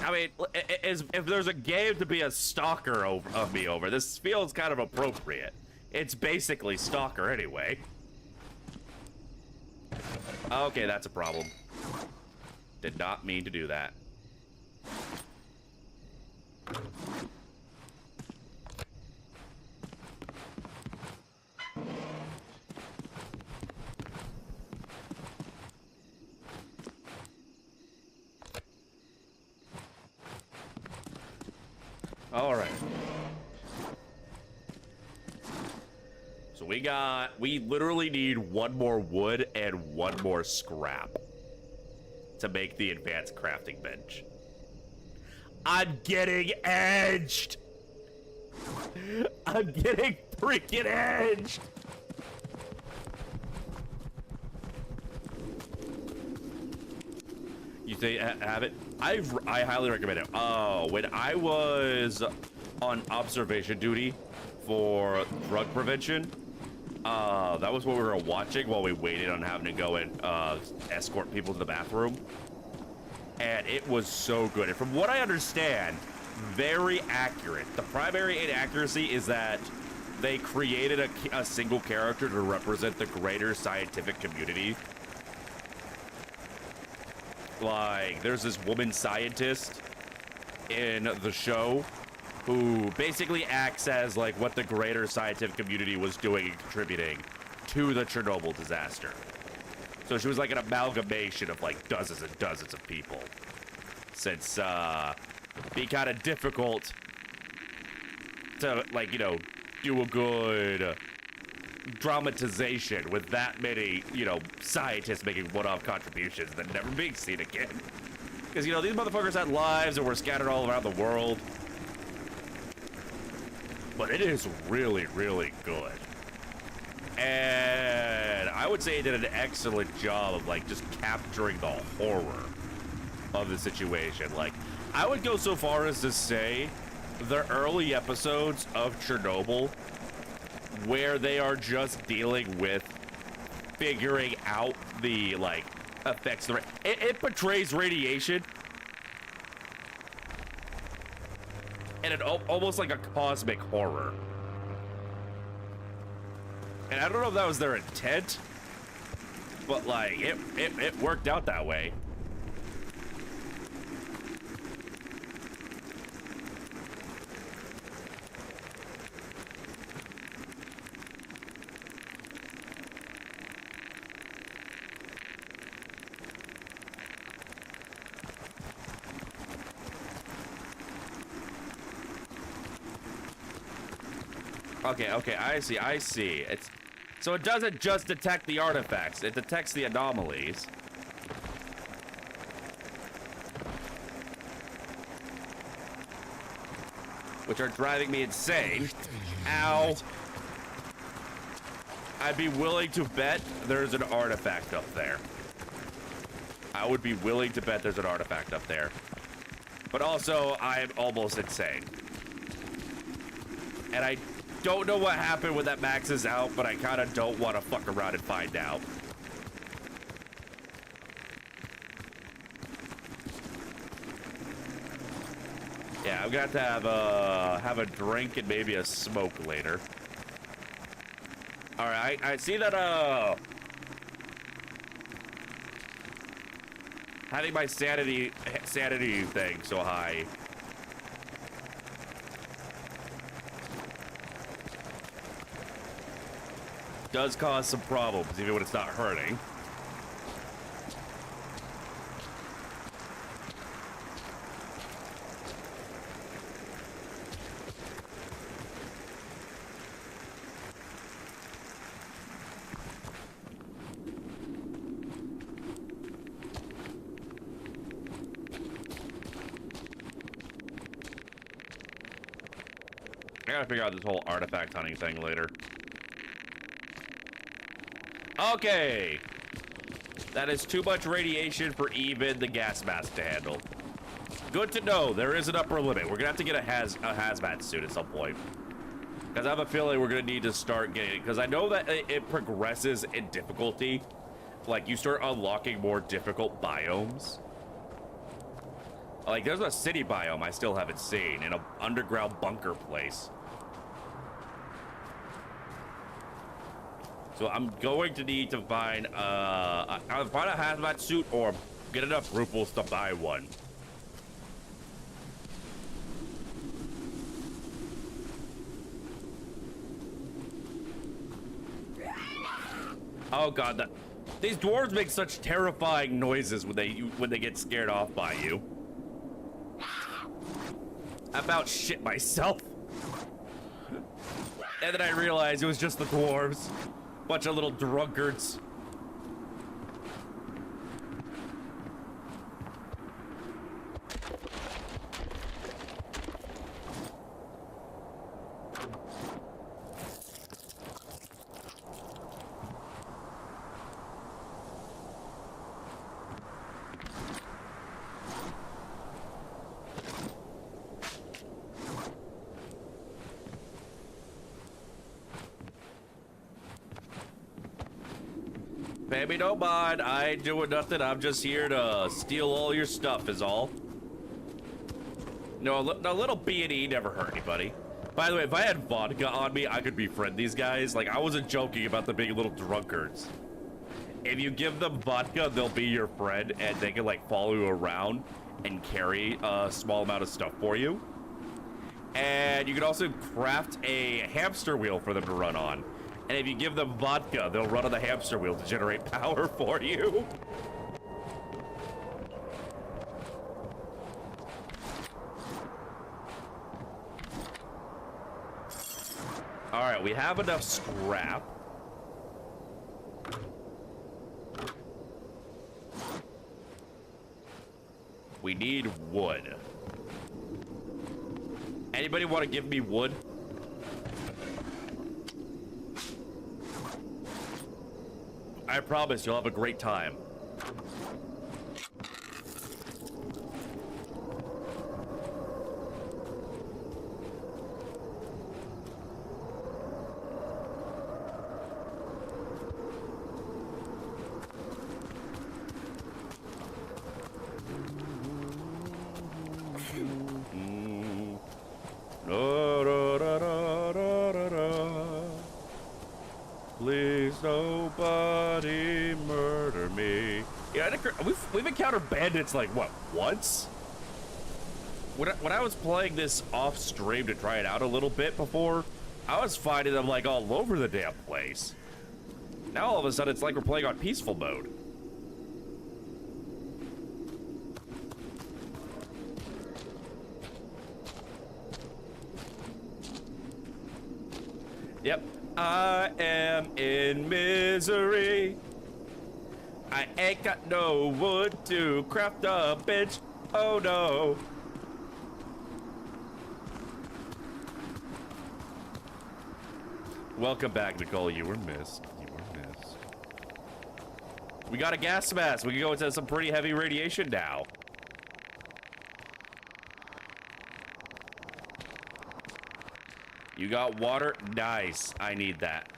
I mean, if there's a game to be a stalker of me over, this feels kind of appropriate. It's basically stalker anyway. Okay, that's a problem. Did not mean to do that. All right. So we literally need one more wood and one more scrap to make the advanced crafting bench. I'm getting edged. I'm getting freaking edged. You say have it? I highly recommend it. Oh, when I was on observation duty for drug prevention, that was what we were watching while we waited on having to go and escort people to the bathroom. And it was so good. And from what I understand, very accurate. The primary inaccuracy is that they created a single character to represent the greater scientific community. Like, there's this woman scientist in the show who basically acts as, like, what the greater scientific community was doing and contributing to the Chernobyl disaster. So she was like an amalgamation of, like, dozens and dozens of people. Since, it'd be kind of difficult to, like, you know, do a good dramatization with that many, you know, scientists making one-off contributions and then never being seen again. Because, you know, these motherfuckers had lives and were scattered all around the world. But it is really, really good. And I would say it did an excellent job of, like, just capturing the horror of the situation. Like, I would go so far as to say the early episodes of Chernobyl, where they are just dealing with figuring out the, like, effects. It portrays radiation and almost like a cosmic horror. And I don't know if that was their intent, but, like, it worked out that way. Okay, I see. So it doesn't just detect the artifacts, it detects the anomalies. Which are driving me insane. Ow. I'd be willing to bet there's an artifact up there. I would be willing to bet there's an artifact up there. But also, I'm almost insane. And I don't know what happened when that maxes out, but I kind of don't want to fuck around and find out. Yeah, I'm gonna have to have a drink and maybe a smoke later. Alright, I see that, having my sanity thing so high does cause some problems, even when it's not hurting. I gotta figure out this whole artifact hunting thing later. Okay. That is too much radiation for even the gas mask to handle. Good to know. There is an upper limit. We're gonna have to get a hazmat suit at some point. Because I have a feeling we're gonna need to start getting it. Because I know that it progresses in difficulty. Like, you start unlocking more difficult biomes. Like, there's a city biome I still haven't seen in an underground bunker place. So I'm going to need to find either find a hazmat suit or get enough ruples to buy one. Oh god, these dwarves make such terrifying noises when they get scared off by you. I about shit myself. And then I realized it was just the dwarves. Bunch of little drunkards. Baby, don't mind. I ain't doing nothing. I'm just here to steal all your stuff is all. No, a little B&E never hurt anybody. By the way, if I had vodka on me, I could befriend these guys. Like, I wasn't joking about them being little drunkards. If you give them vodka, they'll be your friend, and they can, like, follow you around and carry a small amount of stuff for you. And you can also craft a hamster wheel for them to run on. And if you give them vodka, they'll run on the hamster wheel to generate power for you. All right, we have enough scrap. We need wood. Anybody want to give me wood? I promise you'll have a great time. Please, nobody murder me. Yeah, we've encountered bandits like what, once? When I was playing this off stream to try it out a little bit before, I was finding them like all over the damn place. Now all of a sudden it's like we're playing on peaceful mode. Yep. I am in misery. I ain't got no wood to craft a bench. Oh no. Welcome back, Nicole. You were missed. You were missed. We got a gas mask. We can go into some pretty heavy radiation now. You got water? Nice. I need that.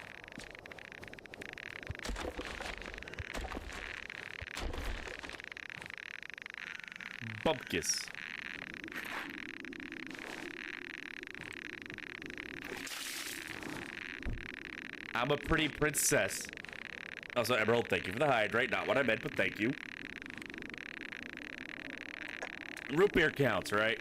Bumpkins. I'm a pretty princess. Also, Emerald, thank you for the hydrate. Not what I meant, but thank you. Root beer counts, right?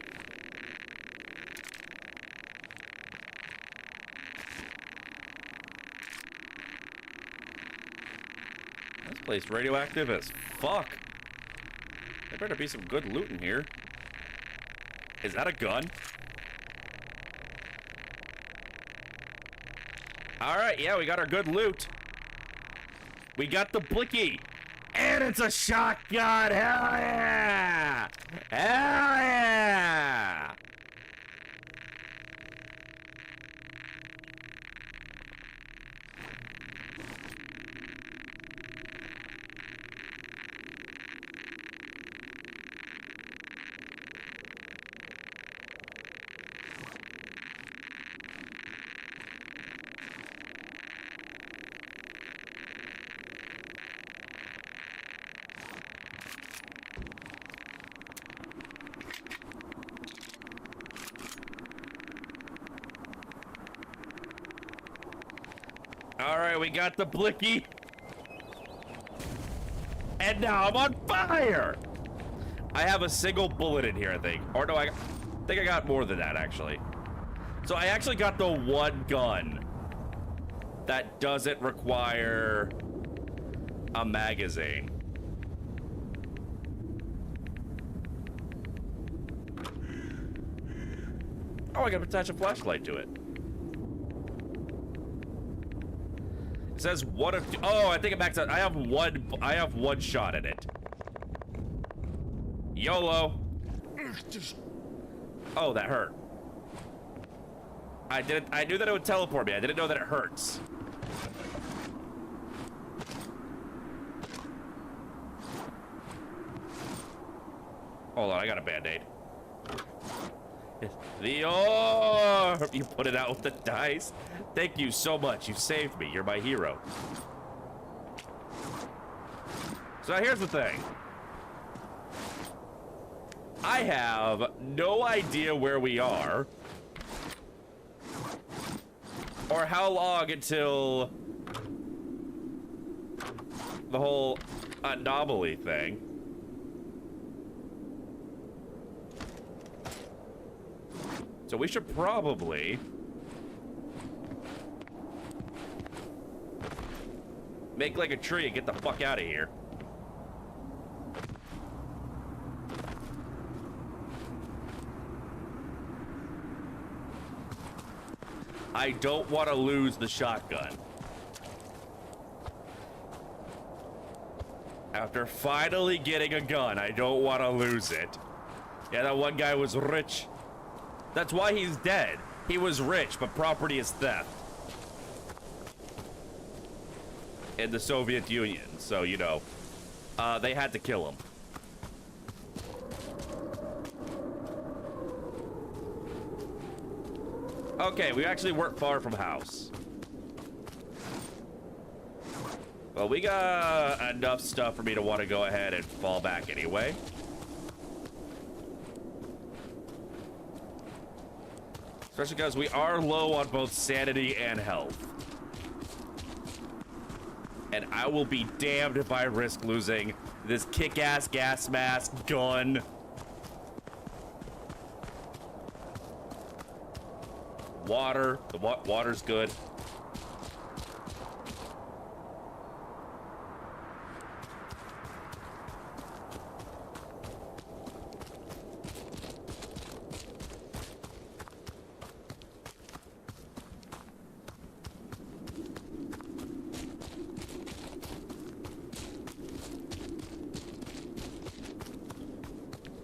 This place radioactive as fuck. There better be some good loot in here. Is that a gun? Alright, yeah, we got our good loot. We got the blicky. And it's a shotgun! Hell yeah! Hell yeah! Alright, we got the blicky. And now I'm on fire! I have a single bullet in here, I think. Or no, I think I got more than that, actually. So I actually got the one gun that doesn't require a magazine. Oh, I gotta attach a flashlight to it. It says one of two. Oh, I think it backs up. I have one shot at it. YOLO. Oh, that hurt. I knew that it would teleport me. I didn't know that it hurts. Hold on, I got a band-aid. The orb! You put it out with the dice. Thank you so much. You saved me. You're my hero. So here's the thing. I have no idea where we are. Or how long until the whole anomaly thing. So we should probably make like a tree and get the fuck out of here. I don't want to lose the shotgun. After finally getting a gun, I don't want to lose it. Yeah, that one guy was rich. That's why he's dead. He was rich, but property is theft. In the Soviet Union, so, you know, they had to kill him. Okay, we actually weren't far from house. Well, we got enough stuff for me to want to go ahead and fall back anyway. Especially because we are low on both sanity and health. And I will be damned if I risk losing this kick-ass gas mask gun. Water. The water's good.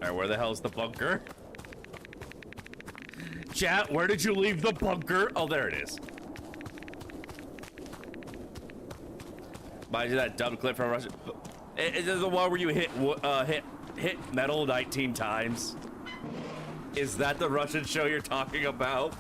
Alright, where the hell's the bunker? Chat, where did you leave the bunker? Oh, there it is. Mind you, that dumb clip from Russia. Is it the one where you hit metal 19 times? Is that the Russian show you're talking about?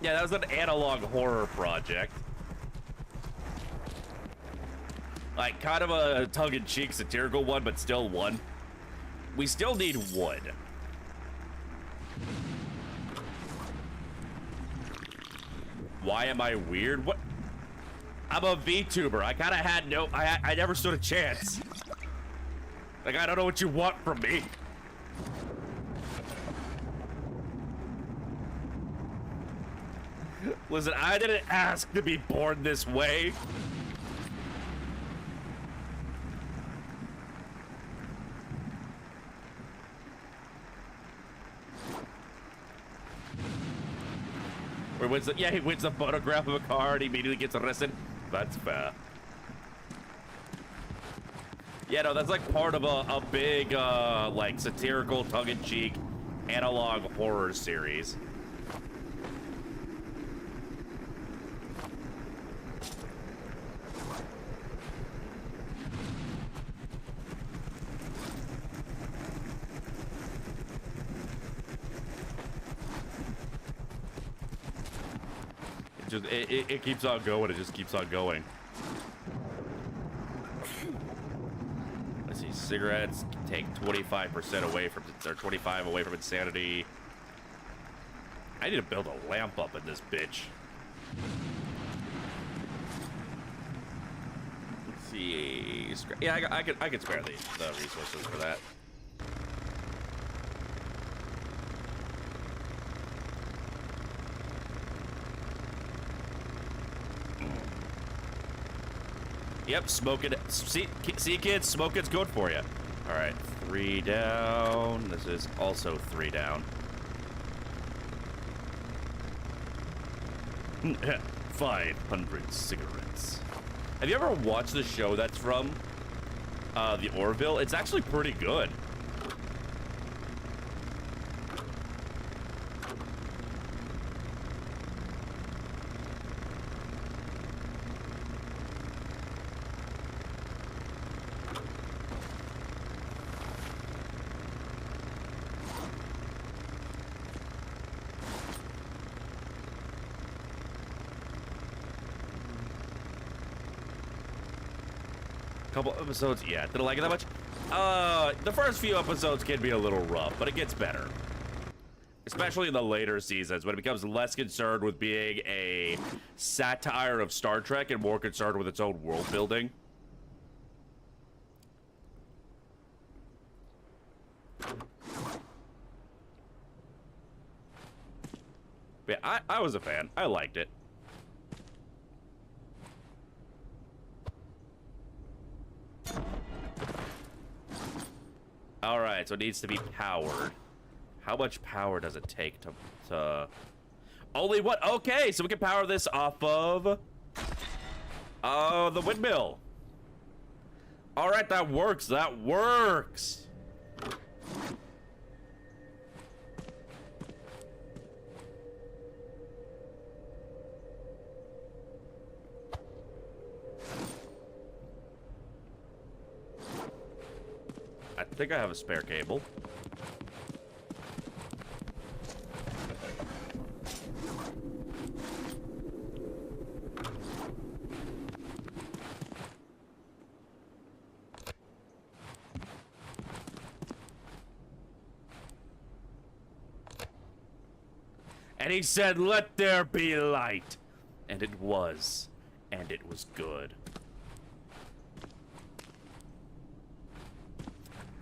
Yeah, that was an analog horror project. Like, kind of a tongue-in-cheek satirical one, but still one. We still need wood. Why am I weird? What? I'm a VTuber. I kind of had no... I never stood a chance. Like, I don't know what you want from me. Listen, I didn't ask to be born this way. Or wins the, yeah, he wins the photograph of a car and he immediately gets arrested. That's fair. Yeah, no, that's like part of a big, like, satirical, tongue-in-cheek, analog horror series. It keeps on going. It just keeps on going. Let's see. Cigarettes take 25% away from, or 25 away from insanity. I need to build a lamp up in this bitch. Let's see. Yeah, I could spare the resources for that. Yep, smoking. See, kids, smoking's good for you. All right, 3 down. This is also 3 down. 500 cigarettes. Have you ever watched the show that's from the Orville? It's actually pretty good. Couple episodes, yeah, didn't like it that much. The first few episodes can be a little rough, but it gets better. Especially in the later seasons, when it becomes less concerned with being a satire of Star Trek and more concerned with its own world building. But yeah, I was a fan. I liked it. Alright, so it needs to be powered. How much power does it take to... Only what? Okay, so we can power this off of... the windmill. Alright, that works. That works. I think I have a spare cable. And he said, "Let there be light." And it was. And it was good.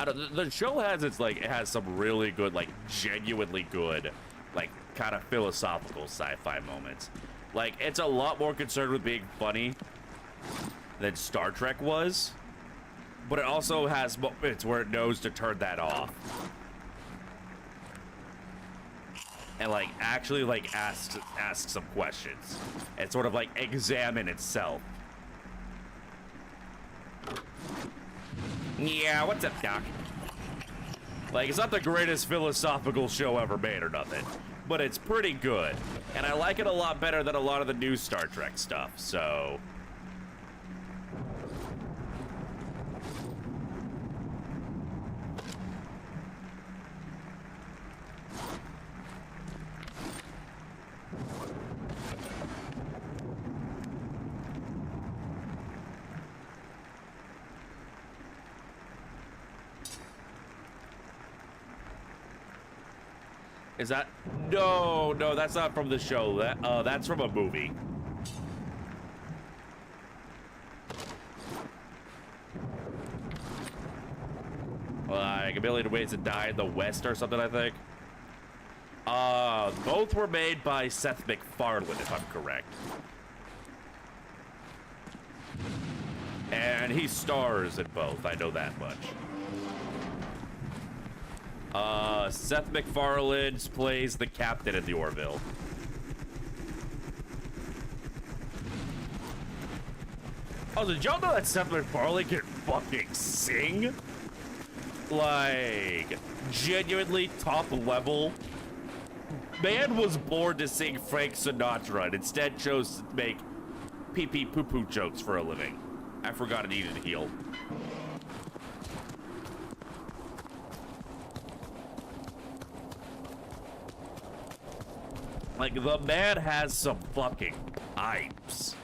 I don't, the show has its, like, it has some really good, like, genuinely good, like, kind of philosophical sci-fi moments. Like, it's a lot more concerned with being funny than Star Trek was, but it also has moments where it knows to turn that off. And, like, actually, like, ask some questions and sort of, like, examine itself. Yeah, what's up, Doc? Like, it's not the greatest philosophical show ever made or nothing, but it's pretty good. And I like it a lot better than a lot of the new Star Trek stuff, so... Is that? No, no, that's not from the show. That's from a movie. Like A Million Ways to Die in the West or something, I think. Both were made by Seth MacFarlane, if I'm correct. And he stars in both, I know that much. Seth MacFarlane plays the captain in the Orville. Oh, did y'all know that Seth MacFarlane can fucking sing? Like, genuinely top level. Man was born to sing Frank Sinatra and instead chose to make pee-pee poo-poo jokes for a living. I forgot it needed to heal. Like, the man has some fucking pipes.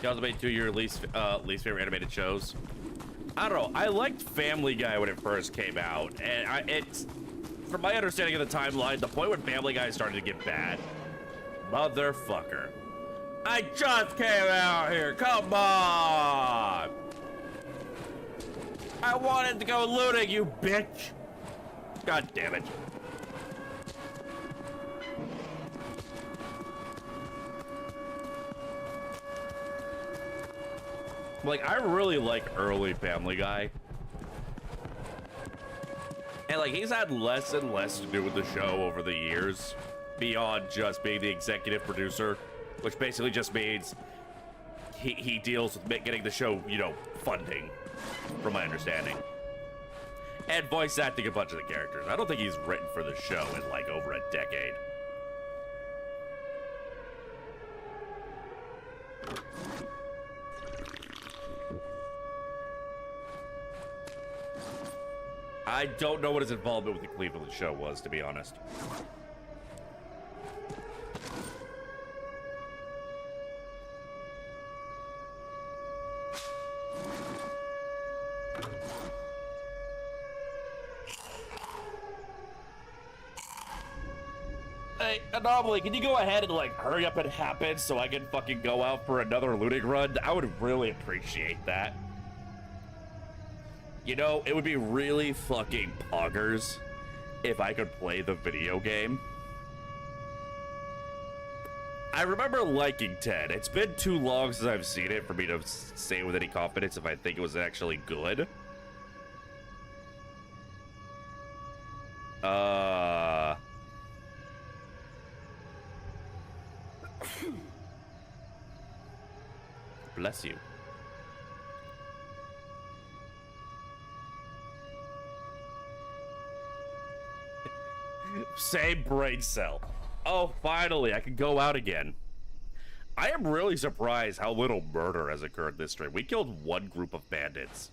Y'all's made 2 your least favorite animated shows. I don't know. I liked Family Guy when it first came out, and it's from my understanding of the timeline, the point when Family Guy started to get bad. Motherfucker! I just came out here. Come on! I wanted to go looting, you bitch! God damn it! Like, I really like early Family Guy. And, like, he's had less and less to do with the show over the years, beyond just being the executive producer, which basically just means he deals with getting the show, you know, funding, from my understanding. And voice acting a bunch of the characters. I don't think he's written for the show in, like, over a decade. I don't know what his involvement with the Cleveland show was, to be honest. Hey, Anomaly, can you go ahead and, like, hurry up and happen so I can fucking go out for another looting run? I would really appreciate that. You know, it would be really fucking poggers if I could play the video game. I remember liking 10. It's been too long since I've seen it for me to say with any confidence if I think it was actually good. Bless you. Same brain cell. Oh, finally, I can go out again. I am really surprised how little murder has occurred this stream. We killed one group of bandits.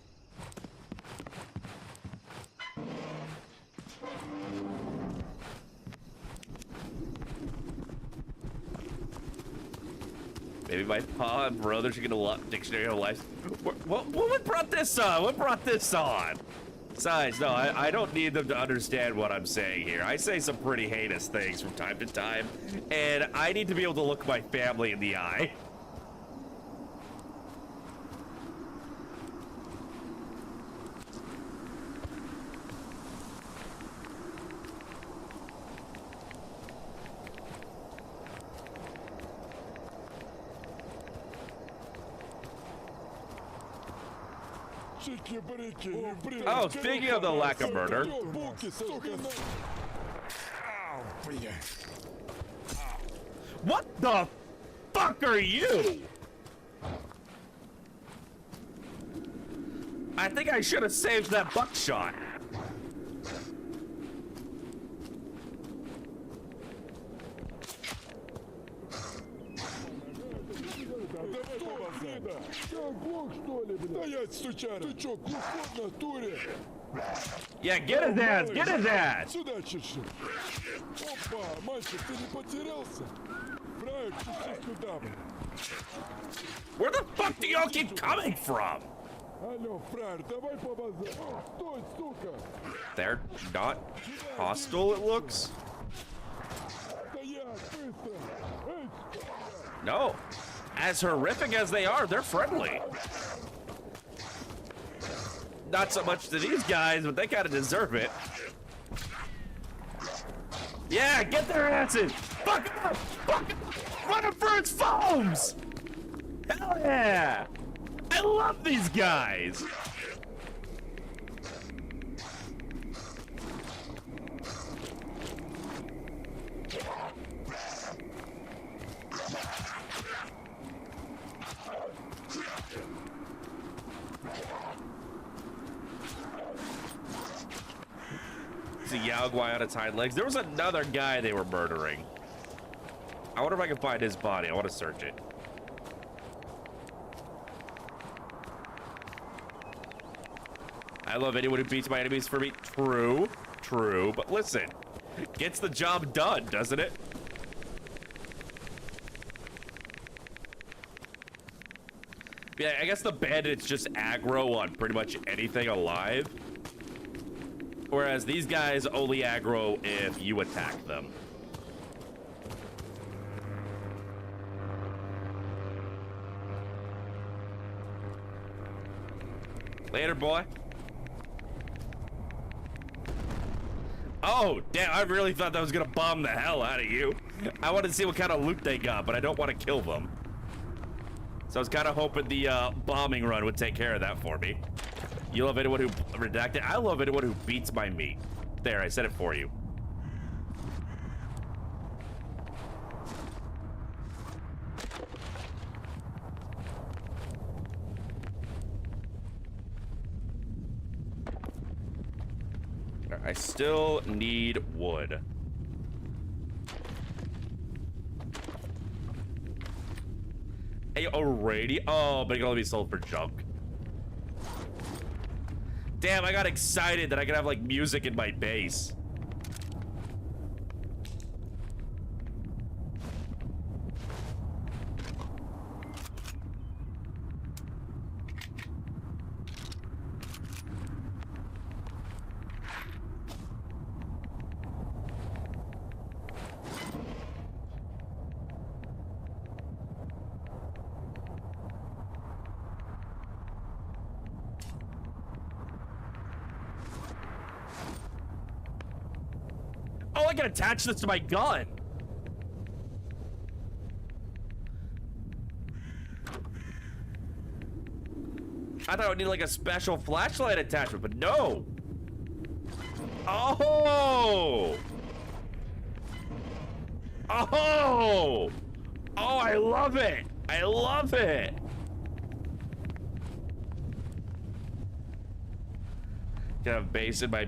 Maybe my pa and brother should get a dictionary of life. What brought this on? What brought this on? Besides, no, I don't need them to understand what I'm saying here. I say some pretty heinous things from time to time, and I need to be able to look my family in the eye. Cheeki Breeki. Oh, speaking of the lack of murder. What the? fuck are you? I think I should have saved that buckshot. Yeah, get his ass! Get his ass! Сюда, чеши. Опа, мальчик, ты не потерялся? Фраер, чеши сюда. Where the fuck do y'all keep coming from? Алло, фраер, давай побазар. Стой, сука. They're not hostile, it looks. Стоять, быстро. Эй, No. As horrific as they are, they're friendly. Not so much to these guys, but they kind of deserve it. Yeah, get their asses! Fuck them up! Fuck them up! Run them for its foams! Hell yeah! I love these guys! A Yaogwai on its hind legs. There was another guy they were murdering. I wonder if I can find his body. I want to search it. I love anyone who beats my enemies for me. True, true. But listen, gets the job done, doesn't it? Yeah, I guess the bandits just aggro on pretty much anything alive. Whereas these guys only aggro if you attack them. Later, boy. Oh, damn, I really thought that was gonna bomb the hell out of you. I wanted to see what kind of loot they got, but I don't want to kill them. So I was kind of hoping the bombing run would take care of that for me. You love anyone who redacted? I love anyone who beats my meat. There, I said it for you. I still need wood. Hey, already? Oh, but it can only be sold for junk. Damn, I got excited that I could have, like, music in my bass. Oh, I can attach this to my gun. I thought I would need like a special flashlight attachment, but no. Oh. Oh. Oh, I love it. I love it. Can have bass in my...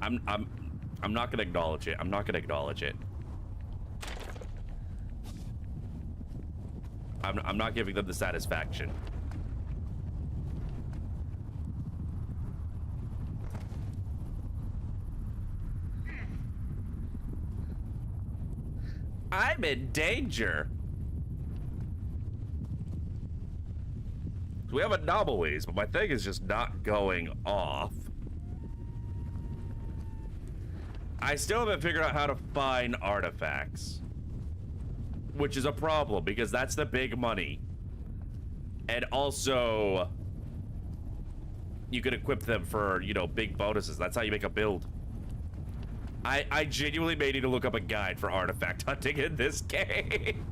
I'm not gonna acknowledge it. I'm not gonna acknowledge it. I'm not giving them the satisfaction. I'm in danger. We have anomalies, but my thing is just not going off. I still haven't figured out how to find artifacts, which is a problem because that's the big money. And also, you can equip them for, you know, big bonuses. That's how you make a build. I genuinely may need to look up a guide for artifact hunting in this game.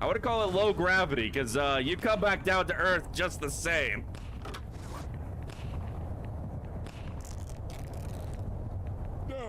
I want to call it low gravity because you come back down to earth just the same.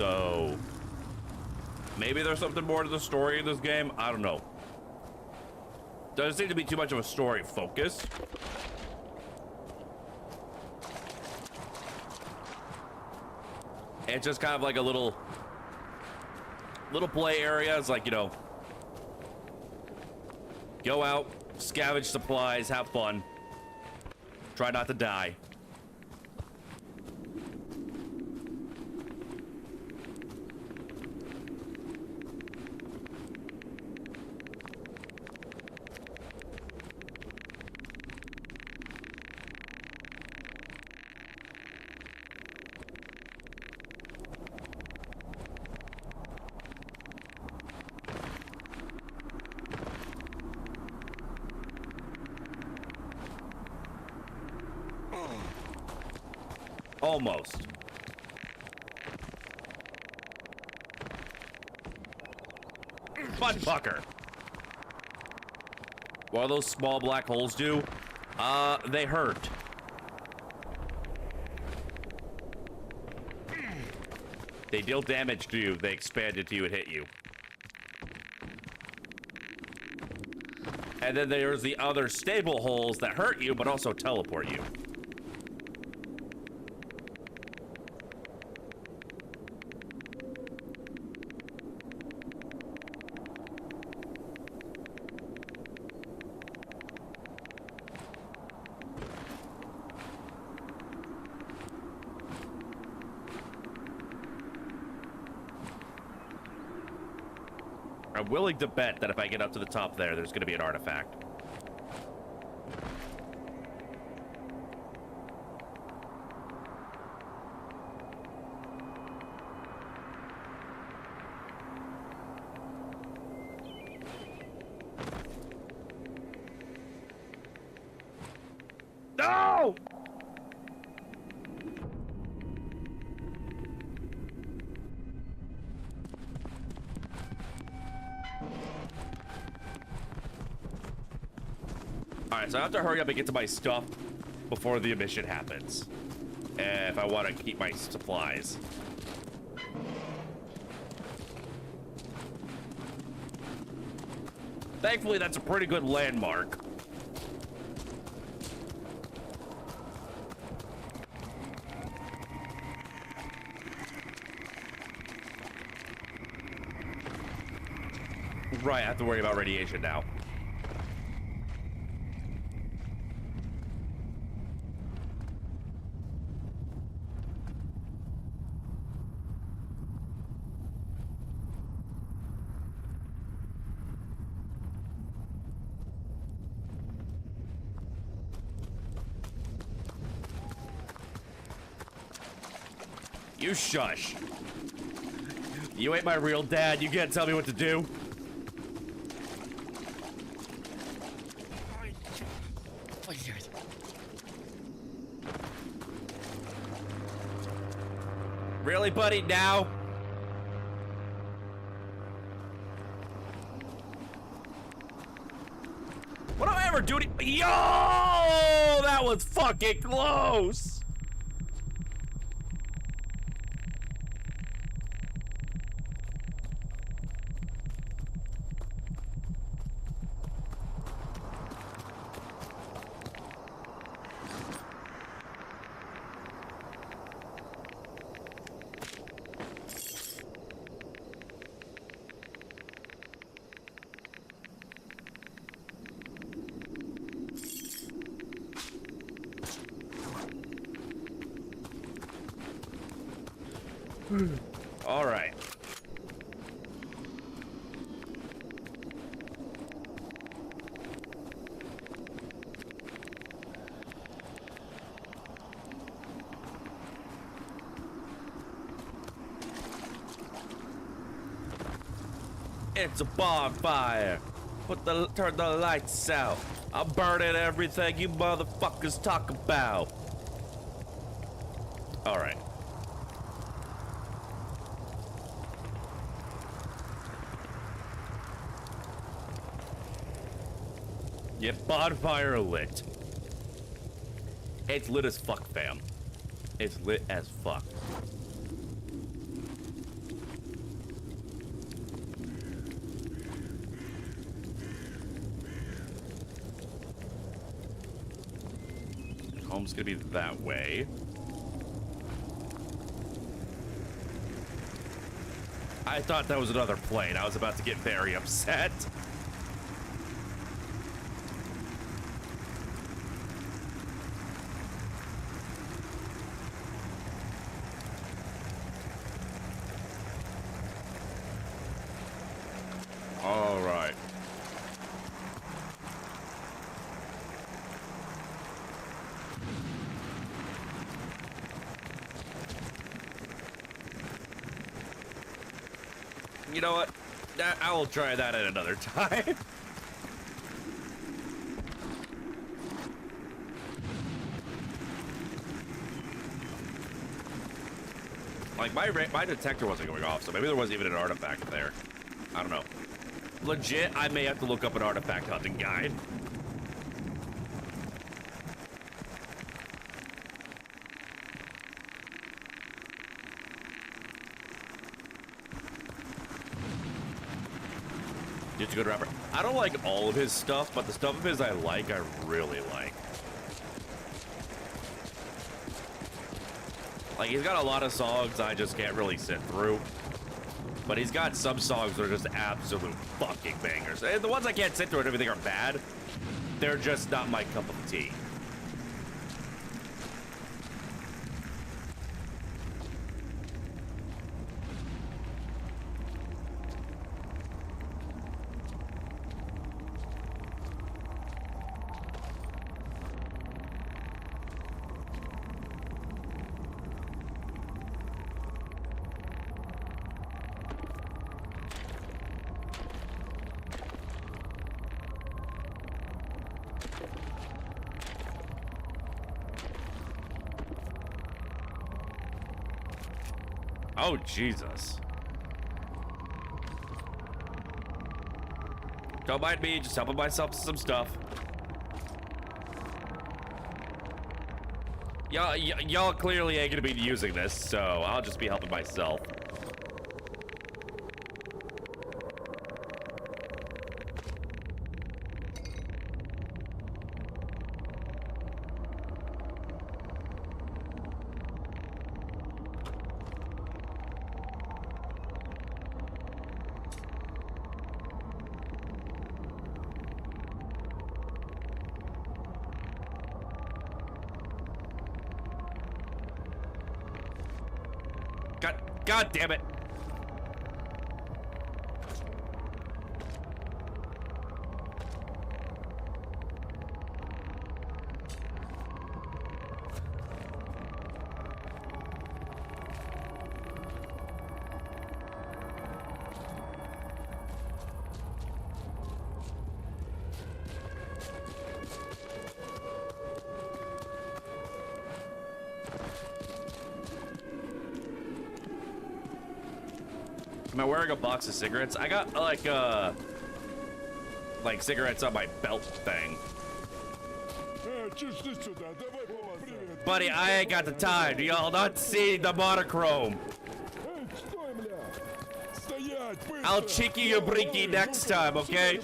So maybe there's something more to the story in this game. I don't know. Doesn't seem to be too much of a story focus. It's just kind of like a little play area. It's like, you know, go out, scavenge supplies, have fun. Try not to die. Almost. Butt fucker. What do those small black holes do? They hurt. They deal damage to you. They expand into you and hit you. And then there's the other stable holes that hurt you, but also teleport you. I'm willing to bet that if I get up to the top there's going to be an artifact. No! Alright, so I have to hurry up and get to my stuff before the mission happens. If I want to keep my supplies. Thankfully, that's a pretty good landmark. Right, I have to worry about radiation now. You shush. You ain't my real dad. You can't tell me what to do. Really, buddy? Now? What do I ever do to— Yo! That was fucking close! All right. It's a bonfire. Turn the lights out. I'm burning everything you motherfuckers talk about. All right. Yeah, bonfire lit. It's lit as fuck, fam. It's lit as fuck. Home's gonna be that way. I thought that was another plane. I was about to get very upset. All right. You know what? I will try that at another time. Like, my detector wasn't going off, so maybe there wasn't even an artifact there. I don't know. Legit, I may have to look up an artifact hunting guide. Dude's a good rapper. I don't like all of his stuff, but the stuff of his I really like. Like, he's got a lot of songs I just can't really sit through. But he's got some songs that are just absolute fucking bangers. And the ones I can't sit through and everything are bad. They're just not my cup of tea. Oh, Jesus. Don't mind me, just helping myself to some stuff. Y'all clearly ain't gonna be using this, so I'll just be helping myself. God damn it. Am I wearing a box of cigarettes? I got like cigarettes on my belt thing. Buddy, I ain't got the time. Do y'all not see the monochrome? I'll Cheeki Breeki next time, okay?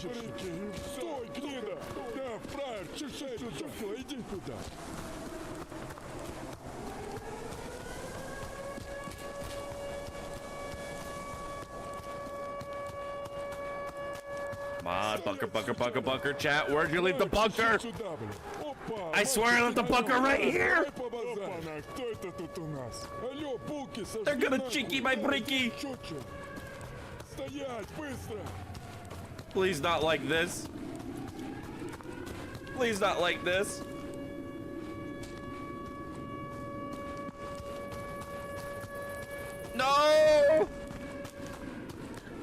Come on, bunker, chat. Where'd you leave the bunker? I swear I left the bunker right here. They're gonna Cheeki my Breeki. Please not like this. Please not like this. No!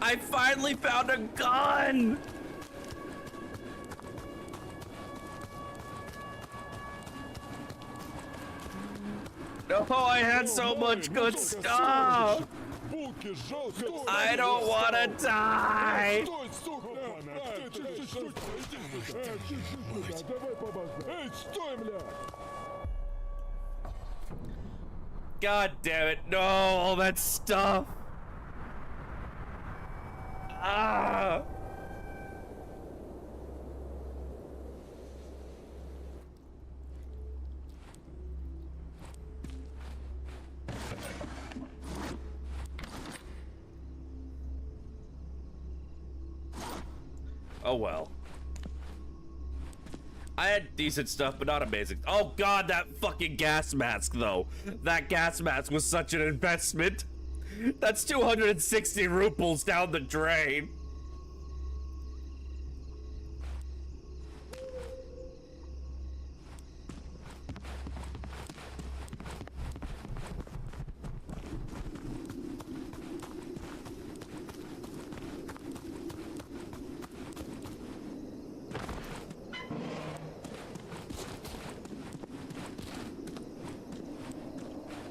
I finally found a gun! No, I had so much good stuff! I don't want to die! God damn it, no, all that stuff! Ah! Oh well. I had decent stuff, but not amazing. Oh god, that fucking gas mask, though. That gas mask was such an investment. That's 260 rubles down the drain.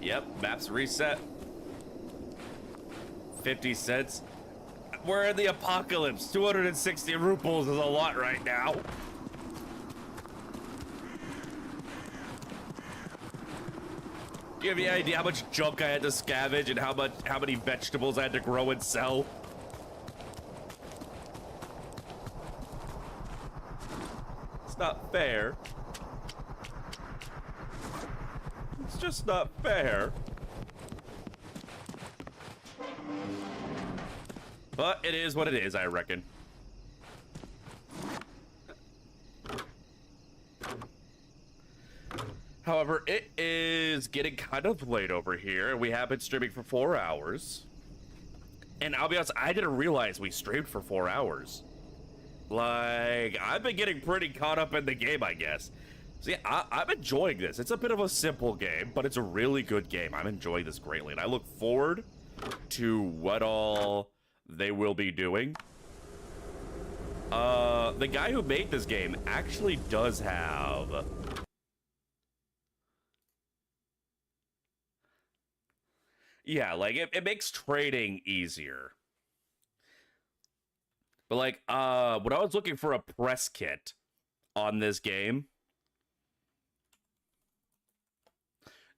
Yep, maps reset. 50 cents. We're in the apocalypse. 260 rubles is a lot right now. Do you have any idea how much junk I had to scavenge and how many vegetables I had to grow and sell? It's not fair. It's just not fair. But it is what it is, I reckon. However, it is getting kind of late over here, and we have been streaming for 4 hours. And I'll be honest, I didn't realize we streamed for 4 hours. Like, I've been getting pretty caught up in the game, I guess. So yeah, I'm enjoying this. It's a bit of a simple game, but it's a really good game. I'm enjoying this greatly, and I look forward to what all they will be doing. The guy who made this game actually does have... Yeah, like, it makes trading easier. But, like, when I was looking for a press kit on this game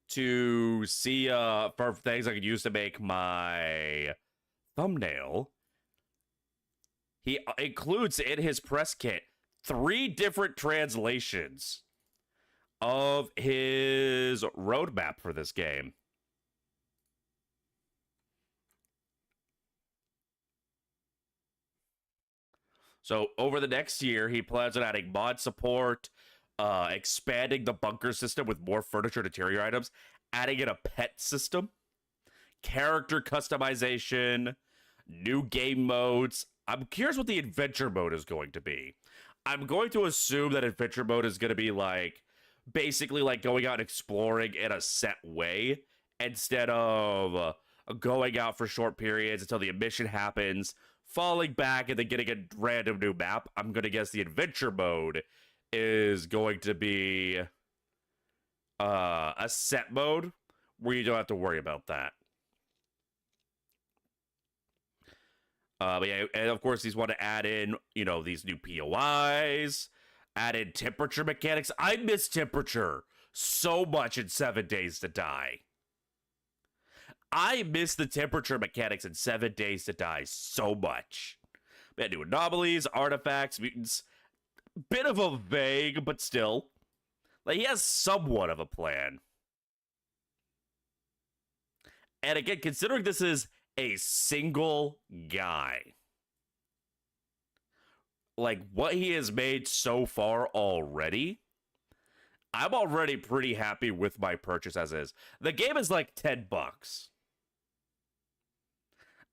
to see, for things I could use to make my thumbnail, he includes in his press kit 3 different translations of his roadmap for this game. So over the next year, he plans on adding mod support, expanding the bunker system with more furniture and interior items, adding in a pet system, character customization, new game modes. I'm curious what the adventure mode is going to be. I'm going to assume that adventure mode is going to be like, basically like going out and exploring in a set way, instead of going out for short periods until the mission happens, falling back and then getting a random new map. I'm going to guess the adventure mode is going to be a set mode where you don't have to worry about that. But yeah, and of course, he's want to add in, you know, these new POIs, add in temperature mechanics. I miss temperature so much in 7 Days to Die. I miss the temperature mechanics in 7 Days to Die so much. We had new anomalies, artifacts, mutants. Bit of a vague, but still. Like, he has somewhat of a plan. And again, considering this is a single guy, like, what he has made so far already, I'm already pretty happy with my purchase as is. The game is like $10.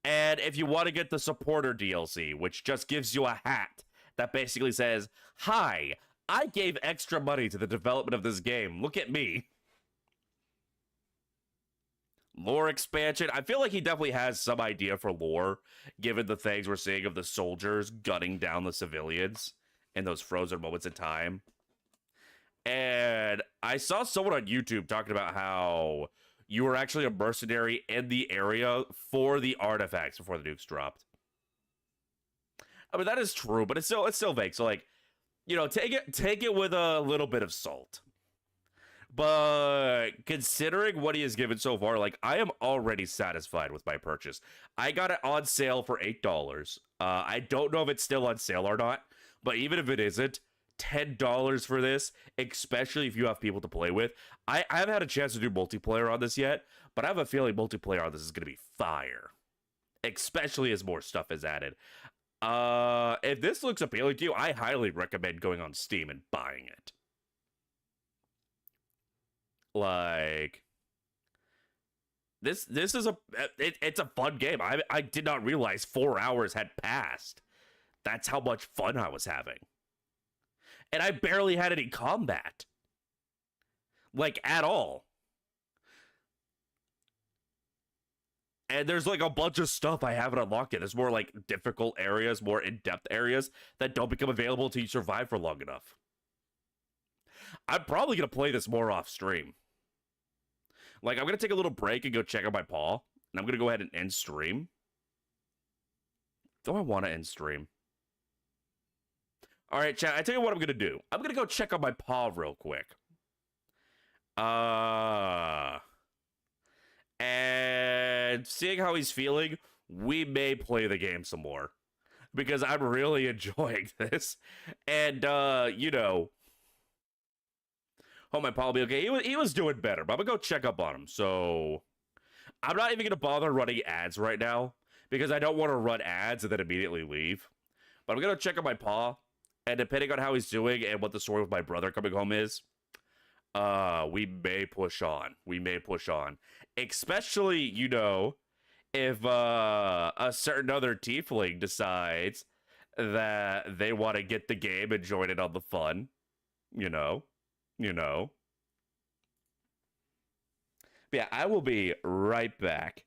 And if you want to get the supporter DLC, which just gives you a hat that basically says, "Hi, I gave extra money to the development of this game. Look at me." Lore expansion. I feel like he definitely has some idea for lore, given the things we're seeing of the soldiers gunning down the civilians in those frozen moments in time. And I saw someone on YouTube talking about how you were actually a mercenary in the area for the artifacts before the nukes dropped. I mean, that is true, but it's still vague. So, like, you know, take it with a little bit of salt. But considering what he has given so far, like, I am already satisfied with my purchase. I got it on sale for $8. I don't know if it's still on sale or not, but even if it isn't, $10 for this, especially if you have people to play with. I haven't had a chance to do multiplayer on this yet, but I have a feeling multiplayer on this is going to be fire, especially as more stuff is added. If this looks appealing to you, I highly recommend going on Steam and buying it. Like, this is it's a fun game. I did not realize 4 hours had passed. That's how much fun I was having. And I barely had any combat. Like, at all. And there's like a bunch of stuff I haven't unlocked yet. There's more like difficult areas, more in-depth areas that don't become available until you survive for long enough. I'm probably going to play this more off stream. Like, I'm going to take a little break and go check out my paw. And I'm going to go ahead and end stream. Do I want to end stream? All right, chat, I tell you what I'm going to do. I'm going to go check out my paw real quick. And seeing how he's feeling, we may play the game some more. Because I'm really enjoying this. And, you know, hope my paw will be okay. He was doing better, but I'm going to go check up on him. So, I'm not even going to bother running ads right now. Because I don't want to run ads and then immediately leave. But I'm going to check out my paw. And depending on how he's doing and what the story with my brother coming home is, we may push on. We may push on. Especially, you know, if a certain other tiefling decides that they want to get the game and join in on the fun. You know. But yeah, I will be right back.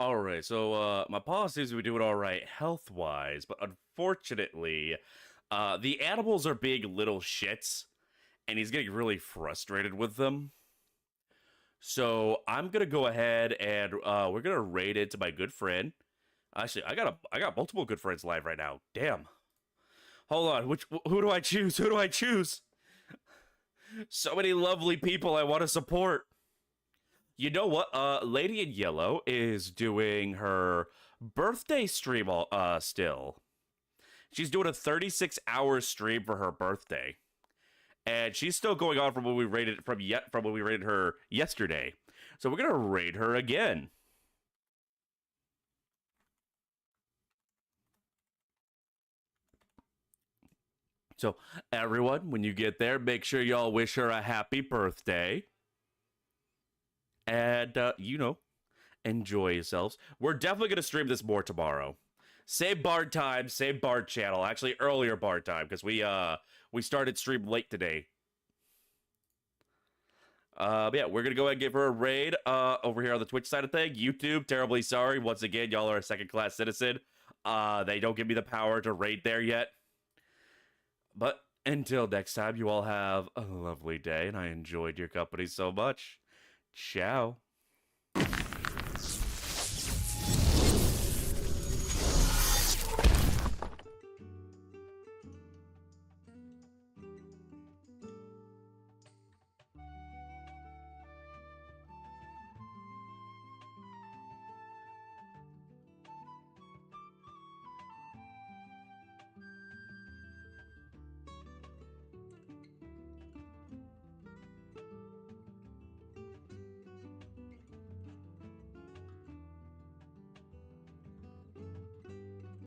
All right, so my paw seems to be doing all right health-wise, but unfortunately, the animals are being little shits, and he's getting really frustrated with them. So I'm gonna go ahead and we're gonna raid into my good friend. Actually, I got multiple good friends live right now. Damn. Hold on, who do I choose? Who do I choose? So many lovely people I want to support. You know what? Lady in Yellow is doing her birthday stream still. She's doing a 36-hour stream for her birthday. And she's still going on from when we rated from when we rated her yesterday. So we're gonna raid her again. So everyone, when you get there, make sure y'all wish her a happy birthday. And enjoy yourselves. We're definitely gonna stream this more tomorrow. Same Bard time, same Bard channel. Actually, earlier Bard time because we started stream late today. But yeah, we're gonna go ahead and give her a raid over here on the Twitch side of thing. YouTube, terribly sorry. Once again, y'all are a second-class citizen. They don't give me the power to raid there yet. But until next time, you all have a lovely day, and I enjoyed your company so much. Ciao.